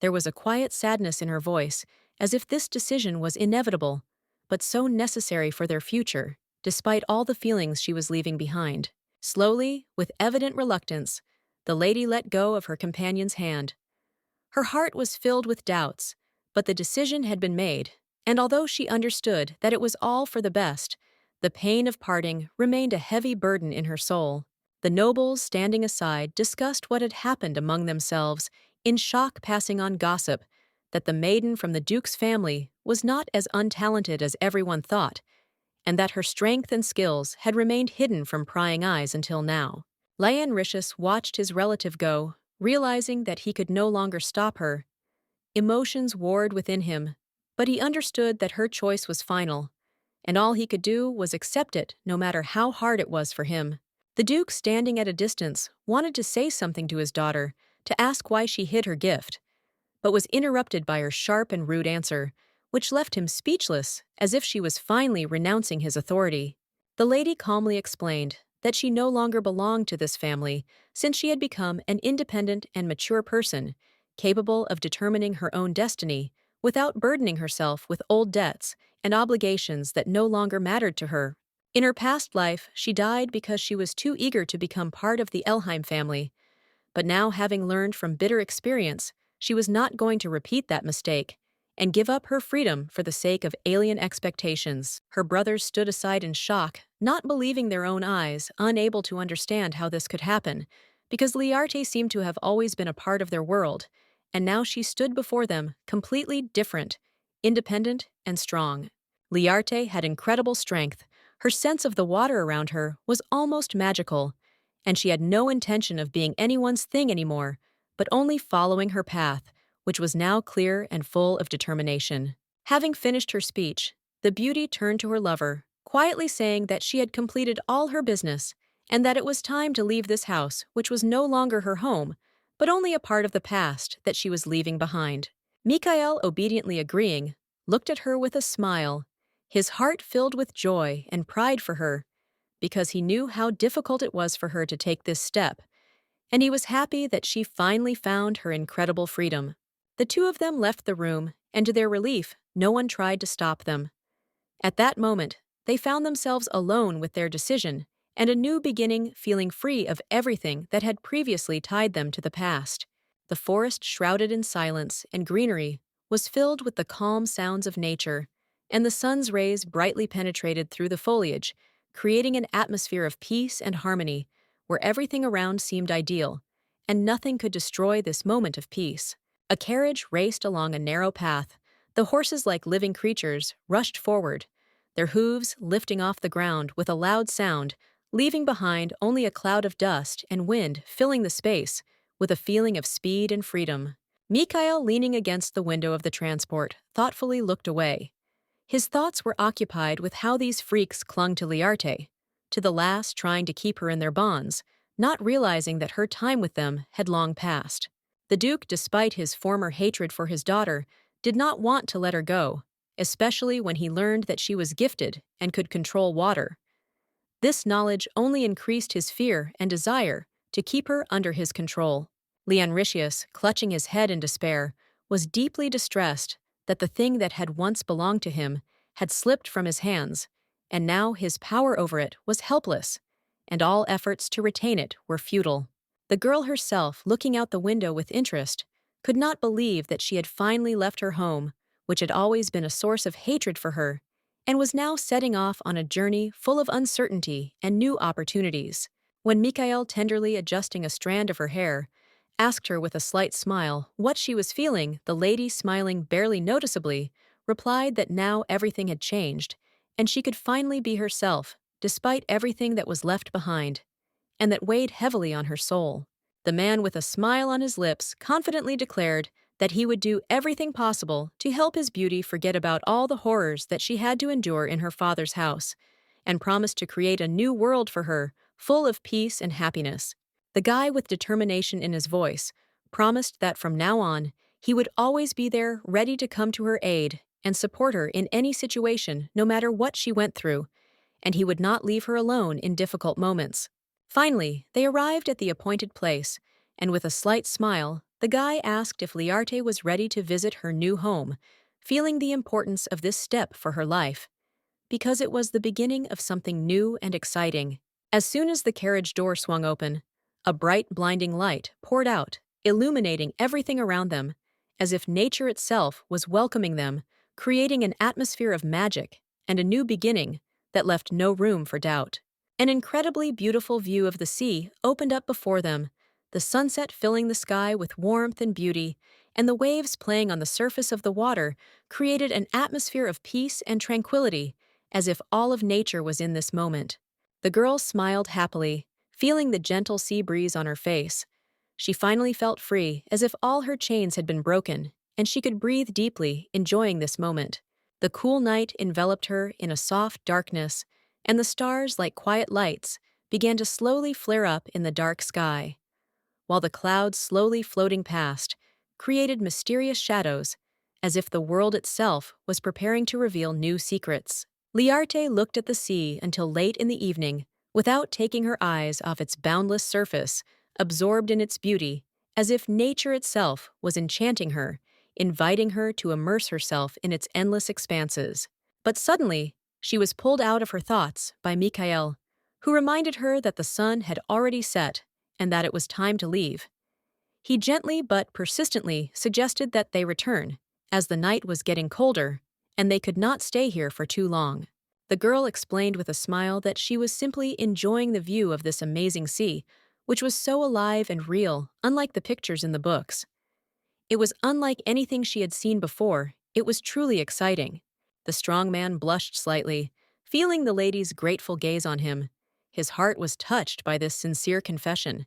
There was a quiet sadness in her voice, as if this decision was inevitable, but so necessary for their future, despite all the feelings she was leaving behind. Slowly, with evident reluctance, the lady let go of her companion's hand. Her heart was filled with doubts, but the decision had been made, and although she understood that it was all for the best, the pain of parting remained a heavy burden in her soul. The nobles, standing aside, discussed what had happened among themselves, in shock passing on gossip that the maiden from the duke's family was not as untalented as everyone thought, and that her strength and skills had remained hidden from prying eyes until now. Leonricius watched his relative go, realizing that he could no longer stop her. Emotions warred within him, but he understood that her choice was final, and all he could do was accept it no matter how hard it was for him. The Duke, standing at a distance, wanted to say something to his daughter, to ask why she hid her gift, but was interrupted by her sharp and rude answer, which left him speechless, as if she was finally renouncing his authority. The lady calmly explained that she no longer belonged to this family, since she had become an independent and mature person, capable of determining her own destiny without burdening herself with old debts and obligations that no longer mattered to her. In her past life, she died because she was too eager to become part of the Elheim family, but now, having learned from bitter experience, she was not going to repeat that mistake and give up her freedom for the sake of alien expectations. Her brothers stood aside in shock, not believing their own eyes, unable to understand how this could happen, because Liarte seemed to have always been a part of their world, and now she stood before them completely different, independent, and strong. Liarte had incredible strength. Her sense of the water around her was almost magical, and she had no intention of being anyone's thing anymore, but only following her path, which was now clear and full of determination. Having finished her speech, the beauty turned to her lover, quietly saying that she had completed all her business and that it was time to leave this house, which was no longer her home, but only a part of the past that she was leaving behind. Mikhail, obediently agreeing, looked at her with a smile, his heart filled with joy and pride for her, because he knew how difficult it was for her to take this step, and he was happy that she finally found her incredible freedom. The two of them left the room, and to their relief, no one tried to stop them. At that moment, they found themselves alone with their decision, and a new beginning, feeling free of everything that had previously tied them to the past. The forest, shrouded in silence and greenery, was filled with the calm sounds of nature, and the sun's rays brightly penetrated through the foliage, creating an atmosphere of peace and harmony, where everything around seemed ideal, and nothing could destroy this moment of peace. A carriage raced along a narrow path. The horses, like living creatures, rushed forward, their hooves lifting off the ground with a loud sound, leaving behind only a cloud of dust and wind filling the space with a feeling of speed and freedom. Mikhail, leaning against the window of the transport, thoughtfully looked away. His thoughts were occupied with how these freaks clung to Liarte, to the last trying to keep her in their bonds, not realizing that her time with them had long passed. The Duke, despite his former hatred for his daughter, did not want to let her go, especially when he learned that she was gifted and could control water. This knowledge only increased his fear and desire to keep her under his control. Leonricius, clutching his head in despair, was deeply distressed that the thing that had once belonged to him had slipped from his hands, and now his power over it was helpless, and all efforts to retain it were futile. The girl herself, looking out the window with interest, could not believe that she had finally left her home, which had always been a source of hatred for her, and was now setting off on a journey full of uncertainty and new opportunities. When Mikhail, tenderly adjusting a strand of her hair, asked her with a slight smile what she was feeling, the lady, smiling barely noticeably, replied that now everything had changed, and she could finally be herself, despite everything that was left behind, and that weighed heavily on her soul. The man, with a smile on his lips, confidently declared that he would do everything possible to help his beauty forget about all the horrors that she had to endure in her father's house, and promised to create a new world for her, full of peace and happiness. The guy, with determination in his voice, promised that from now on, he would always be there, ready to come to her aid and support her in any situation, no matter what she went through, and he would not leave her alone in difficult moments. Finally, they arrived at the appointed place, and with a slight smile, the guy asked if Liarte was ready to visit her new home, feeling the importance of this step for her life, because it was the beginning of something new and exciting. As soon as the carriage door swung open, a bright, blinding light poured out, illuminating everything around them, as if nature itself was welcoming them, creating an atmosphere of magic and a new beginning that left no room for doubt. An incredibly beautiful view of the sea opened up before them, the sunset filling the sky with warmth and beauty, and the waves playing on the surface of the water created an atmosphere of peace and tranquility, as if all of nature was in this moment. The girl smiled happily, feeling the gentle sea breeze on her face. She finally felt free, as if all her chains had been broken, and she could breathe deeply, enjoying this moment. The cool night enveloped her in a soft darkness, and the stars, like quiet lights, began to slowly flare up in the dark sky, while the clouds, slowly floating past, created mysterious shadows, as if the world itself was preparing to reveal new secrets. Liarte looked at the sea until late in the evening, without taking her eyes off its boundless surface, absorbed in its beauty, as if nature itself was enchanting her, inviting her to immerse herself in its endless expanses. But suddenly, she was pulled out of her thoughts by Mikhail, who reminded her that the sun had already set and that it was time to leave. He gently but persistently suggested that they return, as the night was getting colder, and they could not stay here for too long. The girl explained with a smile that she was simply enjoying the view of this amazing sea, which was so alive and real, unlike the pictures in the books. It was unlike anything she had seen before. It was truly exciting. The strong man blushed slightly, feeling the lady's grateful gaze on him. His heart was touched by this sincere confession,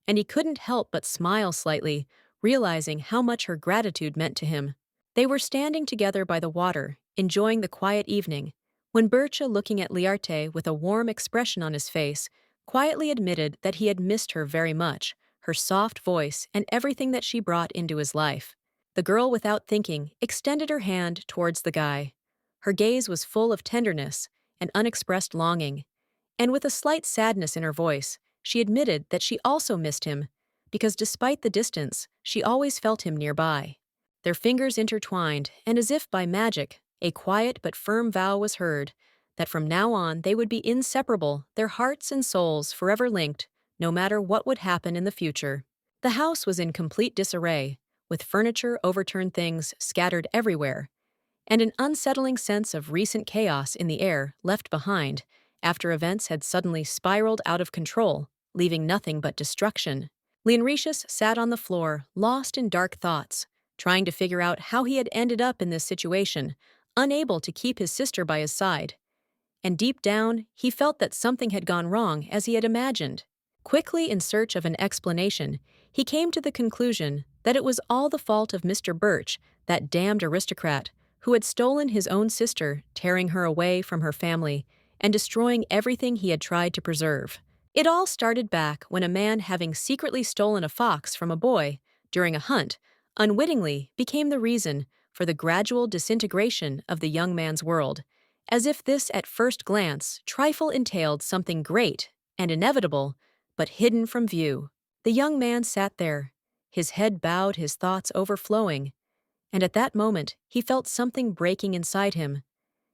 and he couldn't help but smile slightly, realizing how much her gratitude meant to him. They were standing together by the water, enjoying the quiet evening, when Bircha, looking at Liarte with a warm expression on his face, quietly admitted that he had missed her very much, her soft voice and everything that she brought into his life. The girl, without thinking, extended her hand towards the guy. Her gaze was full of tenderness and unexpressed longing, and with a slight sadness in her voice, she admitted that she also missed him, because despite the distance, she always felt him nearby. Their fingers intertwined, and as if by magic, a quiet but firm vow was heard that from now on they would be inseparable, their hearts and souls forever linked, no matter what would happen in the future. The house was in complete disarray, with furniture, overturned things scattered everywhere, and an unsettling sense of recent chaos in the air left behind after events had suddenly spiraled out of control, leaving nothing but destruction. Leonretius sat on the floor, lost in dark thoughts, trying to figure out how he had ended up in this situation, unable to keep his sister by his side. And deep down, he felt that something had gone wrong as he had imagined. Quickly, in search of an explanation, he came to the conclusion that it was all the fault of Mr. Birch, that damned aristocrat, who had stolen his own sister, tearing her away from her family, and destroying everything he had tried to preserve. It all started back when a man, having secretly stolen a fox from a boy during a hunt, unwittingly became the reason for the gradual disintegration of the young man's world, as if this at first glance trifle entailed something great and inevitable, but hidden from view. The young man sat there, his head bowed, his thoughts overflowing, and at that moment he felt something breaking inside him,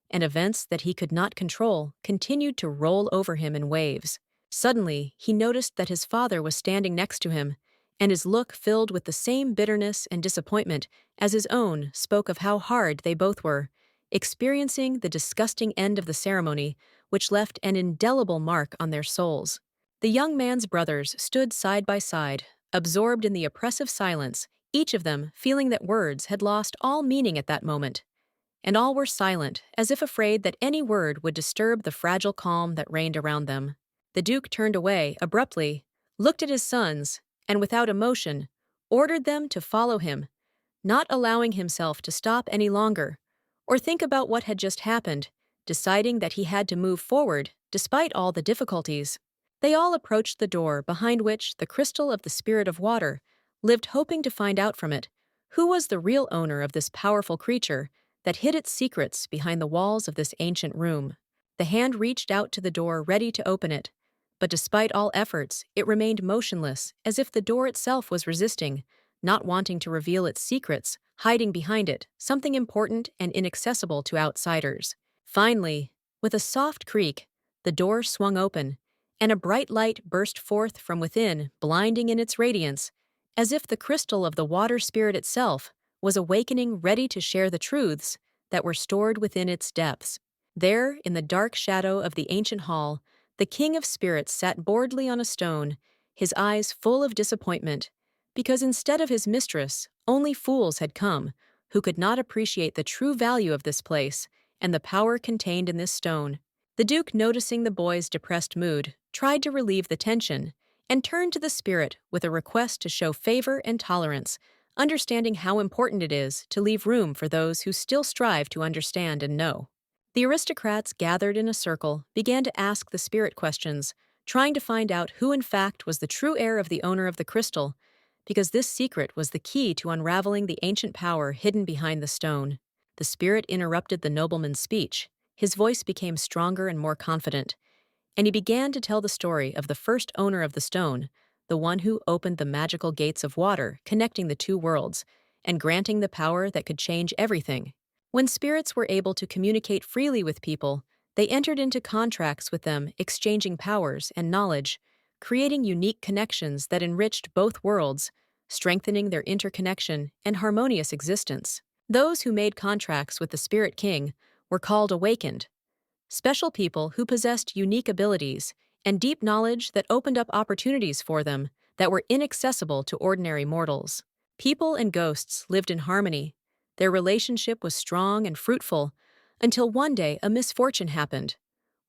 and events that he could not control continued to roll over him in waves. Suddenly, he noticed that his father was standing next to him, and his look filled with the same bitterness and disappointment as his own spoke of how hard they both were, experiencing the disgusting end of the ceremony, which left an indelible mark on their souls. The young man's brothers stood side by side, absorbed in the oppressive silence, each of them feeling that words had lost all meaning at that moment. And all were silent, as if afraid that any word would disturb the fragile calm that reigned around them. The Duke turned away abruptly, looked at his sons, and without emotion, ordered them to follow him, not allowing himself to stop any longer, or think about what had just happened, deciding that he had to move forward despite all the difficulties. They all approached the door behind which the crystal of the spirit of water lived, hoping to find out from it who was the real owner of this powerful creature that hid its secrets behind the walls of this ancient room. The hand reached out to the door, ready to open it, but despite all efforts, it remained motionless, as if the door itself was resisting, not wanting to reveal its secrets, hiding behind it, something important and inaccessible to outsiders. Finally, with a soft creak, the door swung open, and a bright light burst forth from within, blinding in its radiance, as if the crystal of the water spirit itself was awakening, ready to share the truths that were stored within its depths. There, in the dark shadow of the ancient hall, the King of Spirits sat boredly on a stone, his eyes full of disappointment, because instead of his mistress, only fools had come, who could not appreciate the true value of this place and the power contained in this stone. The Duke, noticing the boy's depressed mood, tried to relieve the tension and turned to the spirit with a request to show favor and tolerance, understanding how important it is to leave room for those who still strive to understand and know. The aristocrats, gathered in a circle, began to ask the spirit questions, trying to find out who in fact was the true heir of the owner of the crystal, because this secret was the key to unraveling the ancient power hidden behind the stone. The spirit interrupted the nobleman's speech. His voice became stronger and more confident, and he began to tell the story of the first owner of the stone, the one who opened the magical gates of water connecting the two worlds and granting the power that could change everything. When spirits were able to communicate freely with people, they entered into contracts with them, exchanging powers and knowledge, creating unique connections that enriched both worlds, strengthening their interconnection and harmonious existence. Those who made contracts with the Spirit King were called awakened, special people who possessed unique abilities and deep knowledge that opened up opportunities for them that were inaccessible to ordinary mortals. People and ghosts lived in harmony. Their relationship was strong and fruitful until one day a misfortune happened.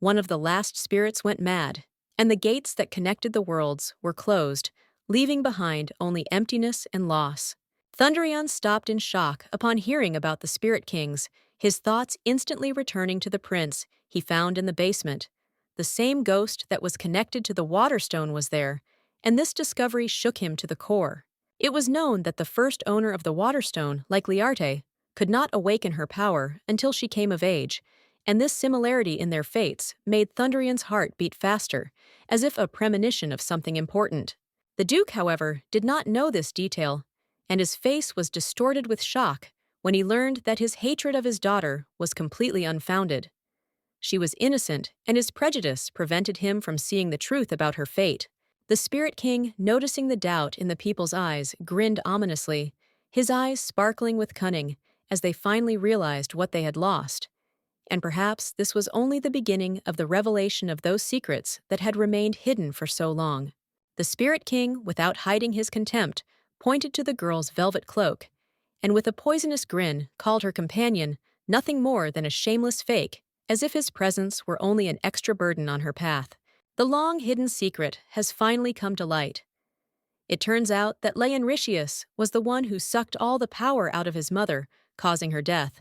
One of the last spirits went mad, and the gates that connected the worlds were closed, leaving behind only emptiness and loss. Thundrian stopped in shock upon hearing about the Spirit Kings, his thoughts instantly returning to the prince he found in the basement. The same ghost that was connected to the Waterstone was there, and this discovery shook him to the core. It was known that the first owner of the Waterstone, like Liarte, could not awaken her power until she came of age, and this similarity in their fates made Thundrian's heart beat faster, as if a premonition of something important. The Duke, however, did not know this detail, and his face was distorted with shock when he learned that his hatred of his daughter was completely unfounded. She was innocent, and his prejudice prevented him from seeing the truth about her fate. The Spirit King, noticing the doubt in the people's eyes, grinned ominously, his eyes sparkling with cunning as they finally realized what they had lost. And perhaps this was only the beginning of the revelation of those secrets that had remained hidden for so long. The Spirit King, without hiding his contempt, pointed to the girl's velvet cloak, and with a poisonous grin called her companion nothing more than a shameless fake, as if his presence were only an extra burden on her path. The long-hidden secret has finally come to light. It turns out that Leonritius was the one who sucked all the power out of his mother, causing her death,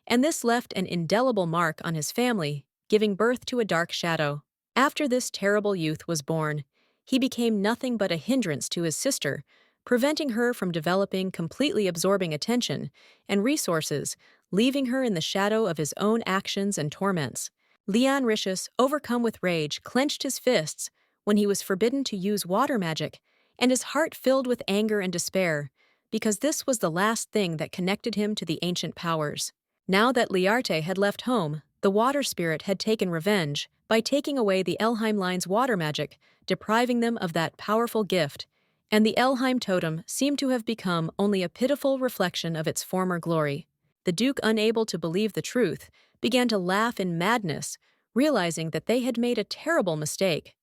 and this left an indelible mark on his family, giving birth to a dark shadow. After this terrible youth was born, he became nothing but a hindrance to his sister, preventing her from developing completely absorbing attention and resources, leaving her in the shadow of his own actions and torments. Leonritius, overcome with rage, clenched his fists when he was forbidden to use water magic, and his heart filled with anger and despair, because this was the last thing that connected him to the ancient powers. Now that Liarte had left home, the water spirit had taken revenge by taking away the Elheim line's water magic, depriving them of that powerful gift, and the Elheim totem seemed to have become only a pitiful reflection of its former glory. The Duke, unable to believe the truth, began to laugh in madness, realizing that they had made a terrible mistake.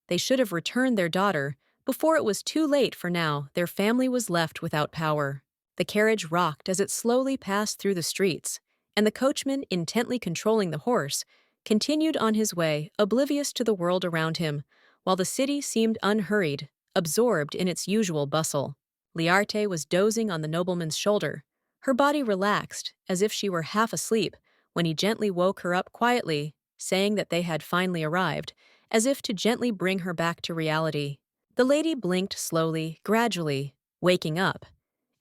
They should have returned their daughter before it was too late, for now their family was left without power. The carriage rocked as it slowly passed through the streets, and the coachman, intently controlling the horse, continued on his way, oblivious to the world around him, while the city seemed unhurried, absorbed in its usual bustle. Liarte was dozing on the nobleman's shoulder, her body relaxed, as if she were half asleep, when he gently woke her up quietly, saying that they had finally arrived, as if to gently bring her back to reality. The lady blinked slowly, gradually, waking up,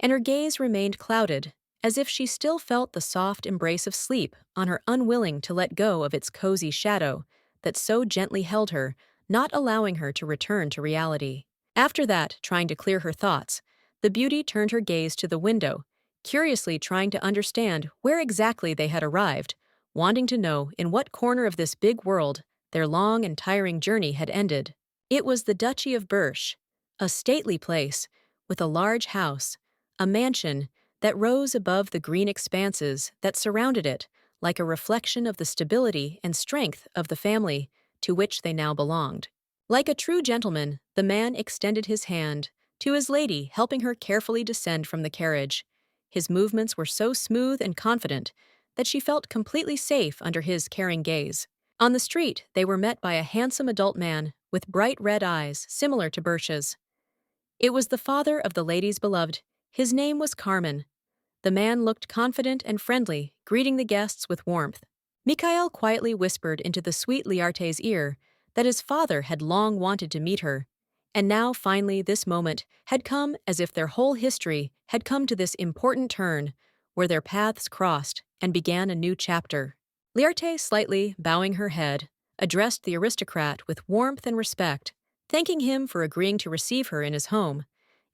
and her gaze remained clouded, as if she still felt the soft embrace of sleep on her, unwilling to let go of its cozy shadow that so gently held her, not allowing her to return to reality. After that, trying to clear her thoughts, the beauty turned her gaze to the window, curiously trying to understand where exactly they had arrived, wanting to know in what corner of this big world their long and tiring journey had ended. It was the Duchy of Birch, a stately place with a large house, a mansion that rose above the green expanses that surrounded it, like a reflection of the stability and strength of the family to which they now belonged. Like a true gentleman, the man extended his hand to his lady, helping her carefully descend from the carriage. His movements were so smooth and confident that she felt completely safe under his caring gaze. On the street, they were met by a handsome adult man with bright red eyes similar to Birch's. It was the father of the lady's beloved. His name was Carmen. The man looked confident and friendly, greeting the guests with warmth. Mikhail quietly whispered into the sweet Liarte's ear that his father had long wanted to meet her, and now finally this moment had come, as if their whole history had come to this important turn, where their paths crossed and began a new chapter. Liarte, slightly bowing her head, addressed the aristocrat with warmth and respect, thanking him for agreeing to receive her in his home,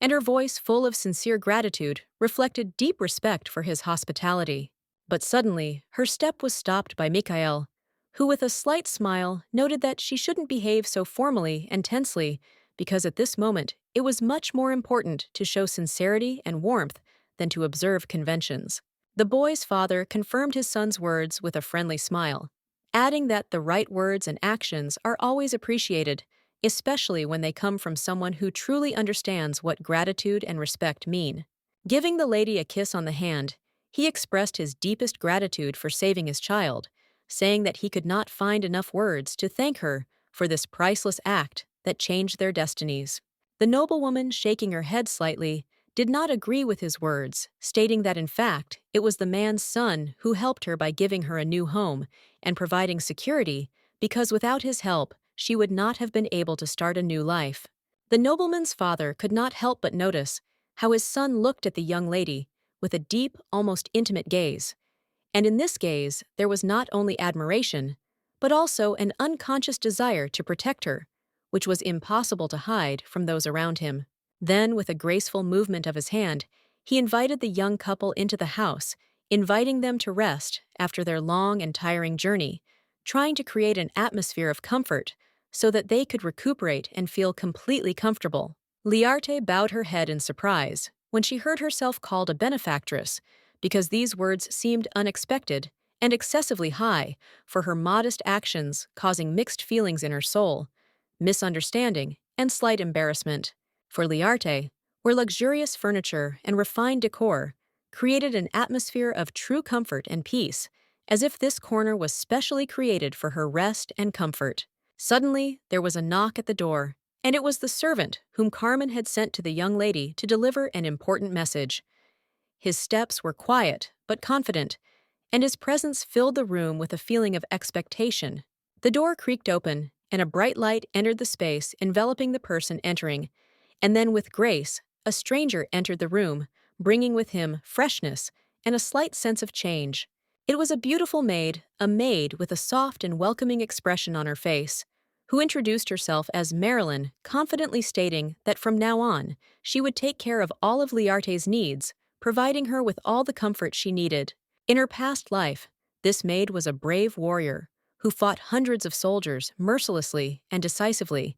and her voice, full of sincere gratitude, reflected deep respect for his hospitality. But suddenly, her step was stopped by Mikhail, who with a slight smile noted that she shouldn't behave so formally and tensely, because at this moment it was much more important to show sincerity and warmth than to observe conventions. The boy's father confirmed his son's words with a friendly smile, adding that the right words and actions are always appreciated, especially when they come from someone who truly understands what gratitude and respect mean. Giving the lady a kiss on the hand, he expressed his deepest gratitude for saving his child, saying that he could not find enough words to thank her for this priceless act that changed their destinies. The noblewoman, shaking her head slightly, did not agree with his words, stating that in fact it was the man's son who helped her by giving her a new home and providing security, because without his help she would not have been able to start a new life. The nobleman's father could not help but notice how his son looked at the young lady with a deep, almost intimate gaze, and in this gaze there was not only admiration, but also an unconscious desire to protect her, which was impossible to hide from those around him. Then, with a graceful movement of his hand, he invited the young couple into the house, inviting them to rest after their long and tiring journey, trying to create an atmosphere of comfort so that they could recuperate and feel completely comfortable. Liarte bowed her head in surprise when she heard herself called a benefactress, because these words seemed unexpected and excessively high for her modest actions, causing mixed feelings in her soul, misunderstanding, and slight embarrassment. For Liarte, where luxurious furniture and refined decor created an atmosphere of true comfort and peace, as if this corner was specially created for her rest and comfort. Suddenly, there was a knock at the door, and it was the servant whom Carmen had sent to the young lady to deliver an important message. His steps were quiet but confident, and his presence filled the room with a feeling of expectation. The door creaked open, and a bright light entered the space, enveloping the person entering, and then with grace, a stranger entered the room, bringing with him freshness and a slight sense of change. It was a beautiful maid, a maid with a soft and welcoming expression on her face, who introduced herself as Marilyn, confidently stating that from now on, she would take care of all of Liarte's needs, providing her with all the comfort she needed. In her past life, this maid was a brave warrior who fought hundreds of soldiers mercilessly and decisively,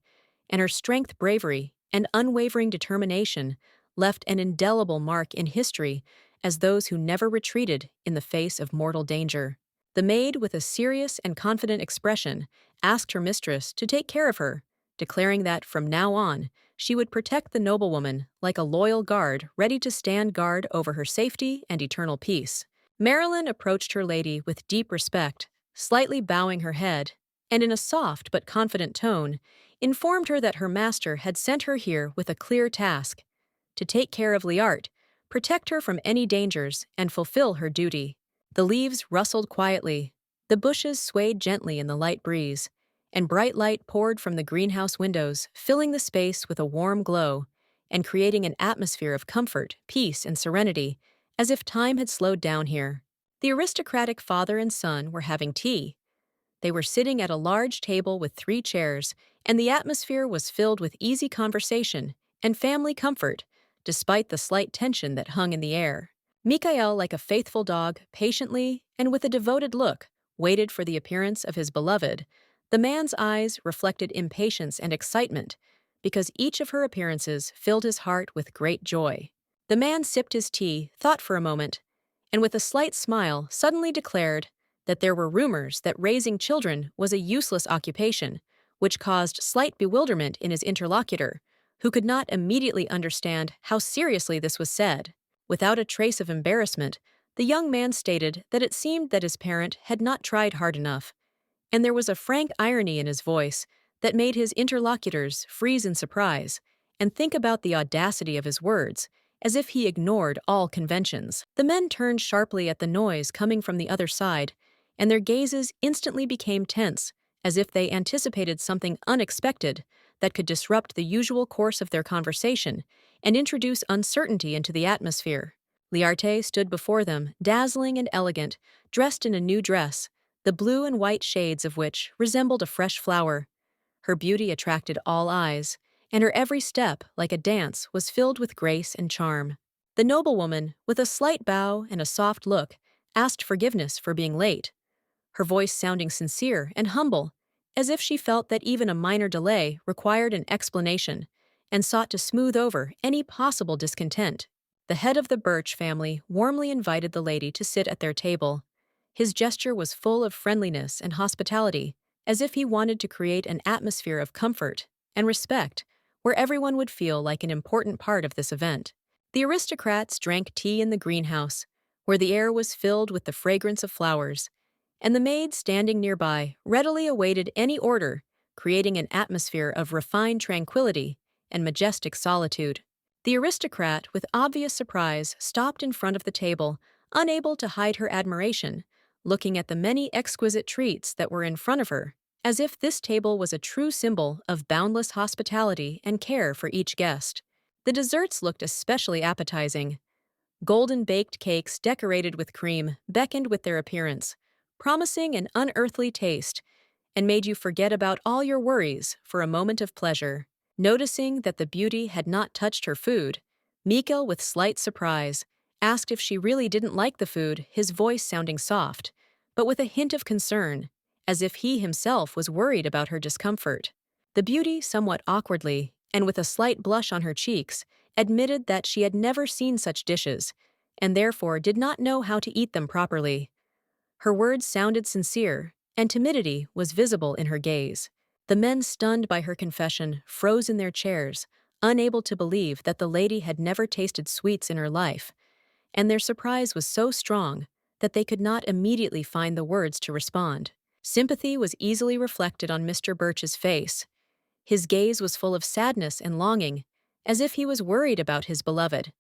and her strength, bravery, and unwavering determination left an indelible mark in history as those who never retreated in the face of mortal danger. The maid, with a serious and confident expression, asked her mistress to take care of her, declaring that from now on she would protect the noblewoman like a loyal guard ready to stand guard over her safety and eternal peace. Marilyn approached her lady with deep respect, slightly bowing her head, and in a soft but confident tone, informed her that her master had sent her here with a clear task: to take care of Liart, protect her from any dangers, and fulfill her duty. The leaves rustled quietly, the bushes swayed gently in the light breeze, and bright light poured from the greenhouse windows, filling the space with a warm glow and creating an atmosphere of comfort, peace, and serenity, as if time had slowed down here. The aristocratic father and son were having tea. They were sitting at a large table with 3 chairs, and the atmosphere was filled with easy conversation and family comfort, despite the slight tension that hung in the air. Mikhail, like a faithful dog, patiently and with a devoted look, waited for the appearance of his beloved. The man's eyes reflected impatience and excitement, because each of her appearances filled his heart with great joy. The man sipped his tea, thought for a moment, and with a slight smile suddenly declared that there were rumors that raising children was a useless occupation, which caused slight bewilderment in his interlocutor, who could not immediately understand how seriously this was said. Without a trace of embarrassment, the young man stated that it seemed that his parent had not tried hard enough, and there was a frank irony in his voice that made his interlocutors freeze in surprise and think about the audacity of his words, as if he ignored all conventions. The men turned sharply at the noise coming from the other side, and their gazes instantly became tense, as if they anticipated something unexpected that could disrupt the usual course of their conversation and introduce uncertainty into the atmosphere. Liarte stood before them, dazzling and elegant, dressed in a new dress, the blue and white shades of which resembled a fresh flower. Her beauty attracted all eyes, and her every step, like a dance, was filled with grace and charm. The noblewoman, with a slight bow and a soft look, asked forgiveness for being late, her voice sounding sincere and humble, as if she felt that even a minor delay required an explanation, and sought to smooth over any possible discontent. The head of the Birch family warmly invited the lady to sit at their table. His gesture was full of friendliness and hospitality, as if he wanted to create an atmosphere of comfort and respect where everyone would feel like an important part of this event. The aristocrats drank tea in the greenhouse, where the air was filled with the fragrance of flowers, and the maid standing nearby readily awaited any order, creating an atmosphere of refined tranquility and majestic solitude. The aristocrat, with obvious surprise, stopped in front of the table, unable to hide her admiration, looking at the many exquisite treats that were in front of her, as if this table was a true symbol of boundless hospitality and care for each guest. The desserts looked especially appetizing. Golden baked cakes decorated with cream beckoned with their appearance, promising an unearthly taste, and made you forget about all your worries for a moment of pleasure. Noticing that the beauty had not touched her food, Mikhail, with slight surprise, asked if she really didn't like the food, his voice sounding soft, but with a hint of concern, as if he himself was worried about her discomfort. The beauty, somewhat awkwardly, and with a slight blush on her cheeks, admitted that she had never seen such dishes, and therefore did not know how to eat them properly. Her words sounded sincere, and timidity was visible in her gaze. The men, stunned by her confession, froze in their chairs, unable to believe that the lady had never tasted sweets in her life, and their surprise was so strong that they could not immediately find the words to respond. Sympathy was easily reflected on Mr. Birch's face. His gaze was full of sadness and longing, as if he was worried about his beloved,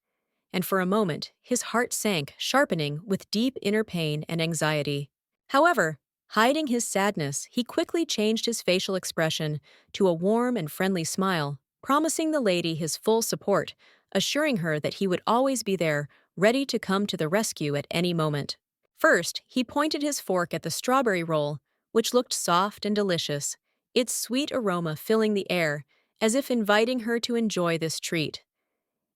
and for a moment his heart sank, sharpening with deep inner pain and anxiety. However, hiding his sadness, he quickly changed his facial expression to a warm and friendly smile, promising the lady his full support, assuring her that he would always be there, ready to come to the rescue at any moment. First, he pointed his fork at the strawberry roll, which looked soft and delicious, its sweet aroma filling the air, as if inviting her to enjoy this treat.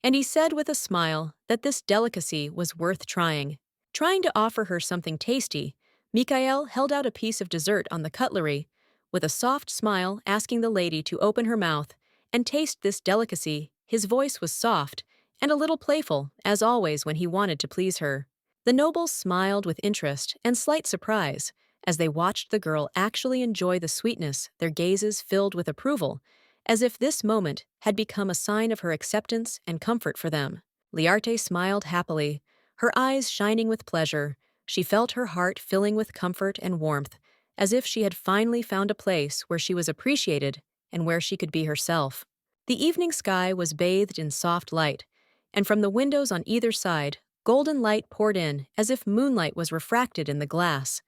And he said with a smile that this delicacy was worth trying. Trying to offer her something tasty, Mikhail held out a piece of dessert on the cutlery, with a soft smile asking the lady to open her mouth and taste this delicacy. His voice was soft and a little playful, as always when he wanted to please her. The nobles smiled with interest and slight surprise as they watched the girl actually enjoy the sweetness, their gazes filled with approval, as if this moment had become a sign of her acceptance and comfort for them. Liarte smiled happily, her eyes shining with pleasure. She felt her heart filling with comfort and warmth, as if she had finally found a place where she was appreciated and where she could be herself. The evening sky was bathed in soft light, and from the windows on either side, golden light poured in as if moonlight was refracted in the glass,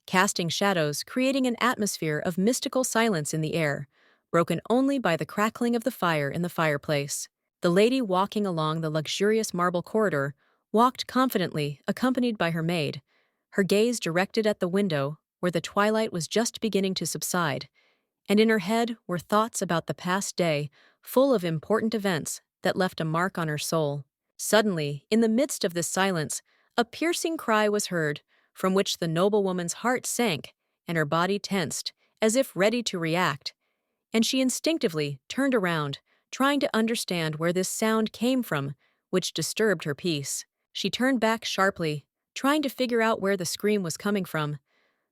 casting shadows, creating an atmosphere of mystical silence in the air, broken only by the crackling of the fire in the fireplace. The lady walking along the luxurious marble corridor walked confidently, accompanied by her maid, her gaze directed at the window where the twilight was just beginning to subside, and in her head were thoughts about the past day, full of important events that left a mark on her soul. Suddenly, in the midst of this silence, a piercing cry was heard, from which the noblewoman's heart sank and her body tensed, as if ready to react, and she instinctively turned around, trying to understand where this sound came from, which disturbed her peace. She turned back sharply, trying to figure out where the scream was coming from,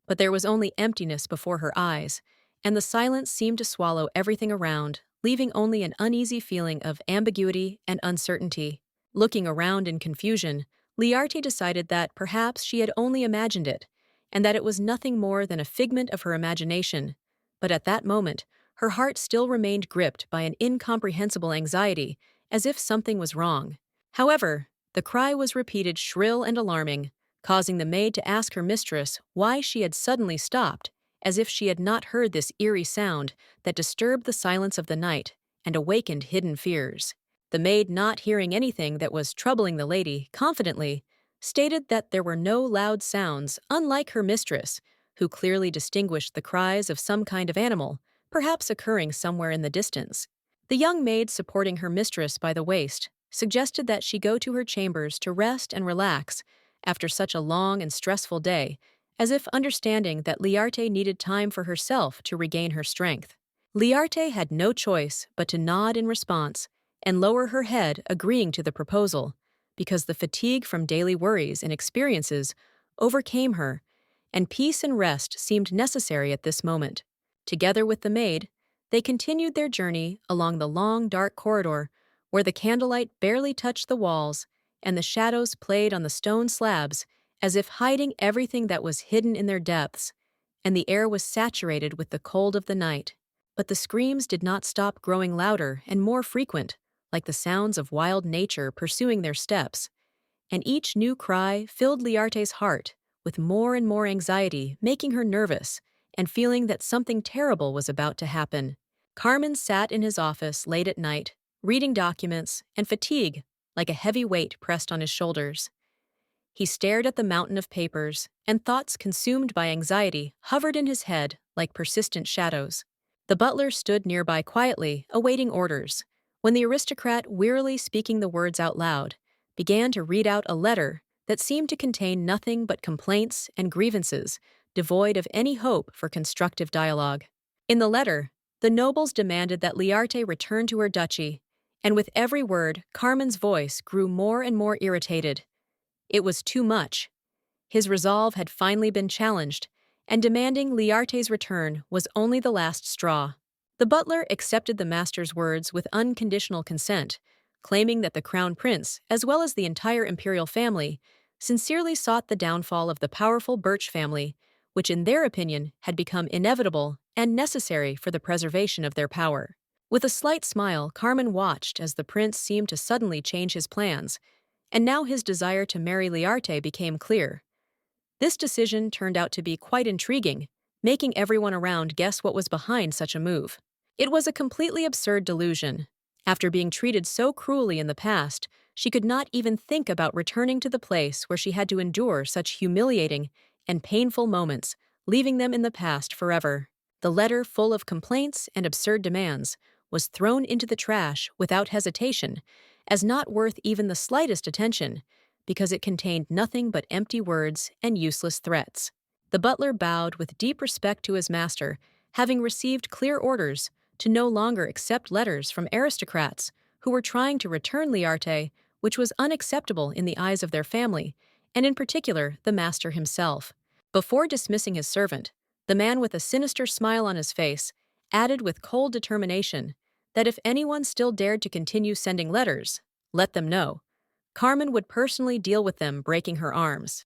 but there was only emptiness before her eyes, and the silence seemed to swallow everything around, leaving only an uneasy feeling of ambiguity and uncertainty. Looking around in confusion, Liarte decided that perhaps she had only imagined it, and that it was nothing more than a figment of her imagination. But at that moment, her heart still remained gripped by an incomprehensible anxiety, as if something was wrong. However, the cry was repeated shrill and alarming, causing the maid to ask her mistress why she had suddenly stopped, as if she had not heard this eerie sound that disturbed the silence of the night and awakened hidden fears. The maid, not hearing anything that was troubling the lady, confidently stated that there were no loud sounds, unlike her mistress, who clearly distinguished the cries of some kind of animal, perhaps occurring somewhere in the distance. The young maid, supporting her mistress by the waist, suggested that she go to her chambers to rest and relax after such a long and stressful day, as if understanding that Liarte needed time for herself to regain her strength. Liarte had no choice but to nod in response and lower her head, agreeing to the proposal, because the fatigue from daily worries and experiences overcame her, and peace and rest seemed necessary at this moment. Together with the maid, they continued their journey along the long, dark corridor, where the candlelight barely touched the walls and the shadows played on the stone slabs, as if hiding everything that was hidden in their depths, and the air was saturated with the cold of the night. But the screams did not stop growing louder and more frequent, like the sounds of wild nature pursuing their steps, and each new cry filled Liarte's heart with more and more anxiety, making her nervous and feeling that something terrible was about to happen. Carmen sat in his office late at night, reading documents, and fatigue, like a heavy weight pressed on his shoulders. He stared at the mountain of papers, and thoughts consumed by anxiety hovered in his head like persistent shadows. The butler stood nearby quietly, awaiting orders, when the aristocrat, wearily speaking the words out loud, began to read out a letter that seemed to contain nothing but complaints and grievances, devoid of any hope for constructive dialogue. In the letter, the nobles demanded that Liarte return to her duchy, and with every word, Carmen's voice grew more and more irritated. It was too much. His resolve had finally been challenged, and demanding Liarte's return was only the last straw. The butler accepted the master's words with unconditional consent, claiming that the crown prince, as well as the entire imperial family, sincerely sought the downfall of the powerful Birch family, which in their opinion had become inevitable and necessary for the preservation of their power. With a slight smile, Carmen watched as the prince seemed to suddenly change his plans, and now his desire to marry Liarte became clear. This decision turned out to be quite intriguing, making everyone around guess what was behind such a move. It was a completely absurd delusion. After being treated so cruelly in the past, she could not even think about returning to the place where she had to endure such humiliating and painful moments, leaving them in the past forever. The letter, full of complaints and absurd demands, was thrown into the trash without hesitation, as not worth even the slightest attention, because it contained nothing but empty words and useless threats. The butler bowed with deep respect to his master, having received clear orders to no longer accept letters from aristocrats who were trying to return Liarte, which was unacceptable in the eyes of their family, and in particular the master himself. Before dismissing his servant, the man with a sinister smile on his face added with cold determination that if anyone still dared to continue sending letters, let them know. Carmen would personally deal with them breaking her arms.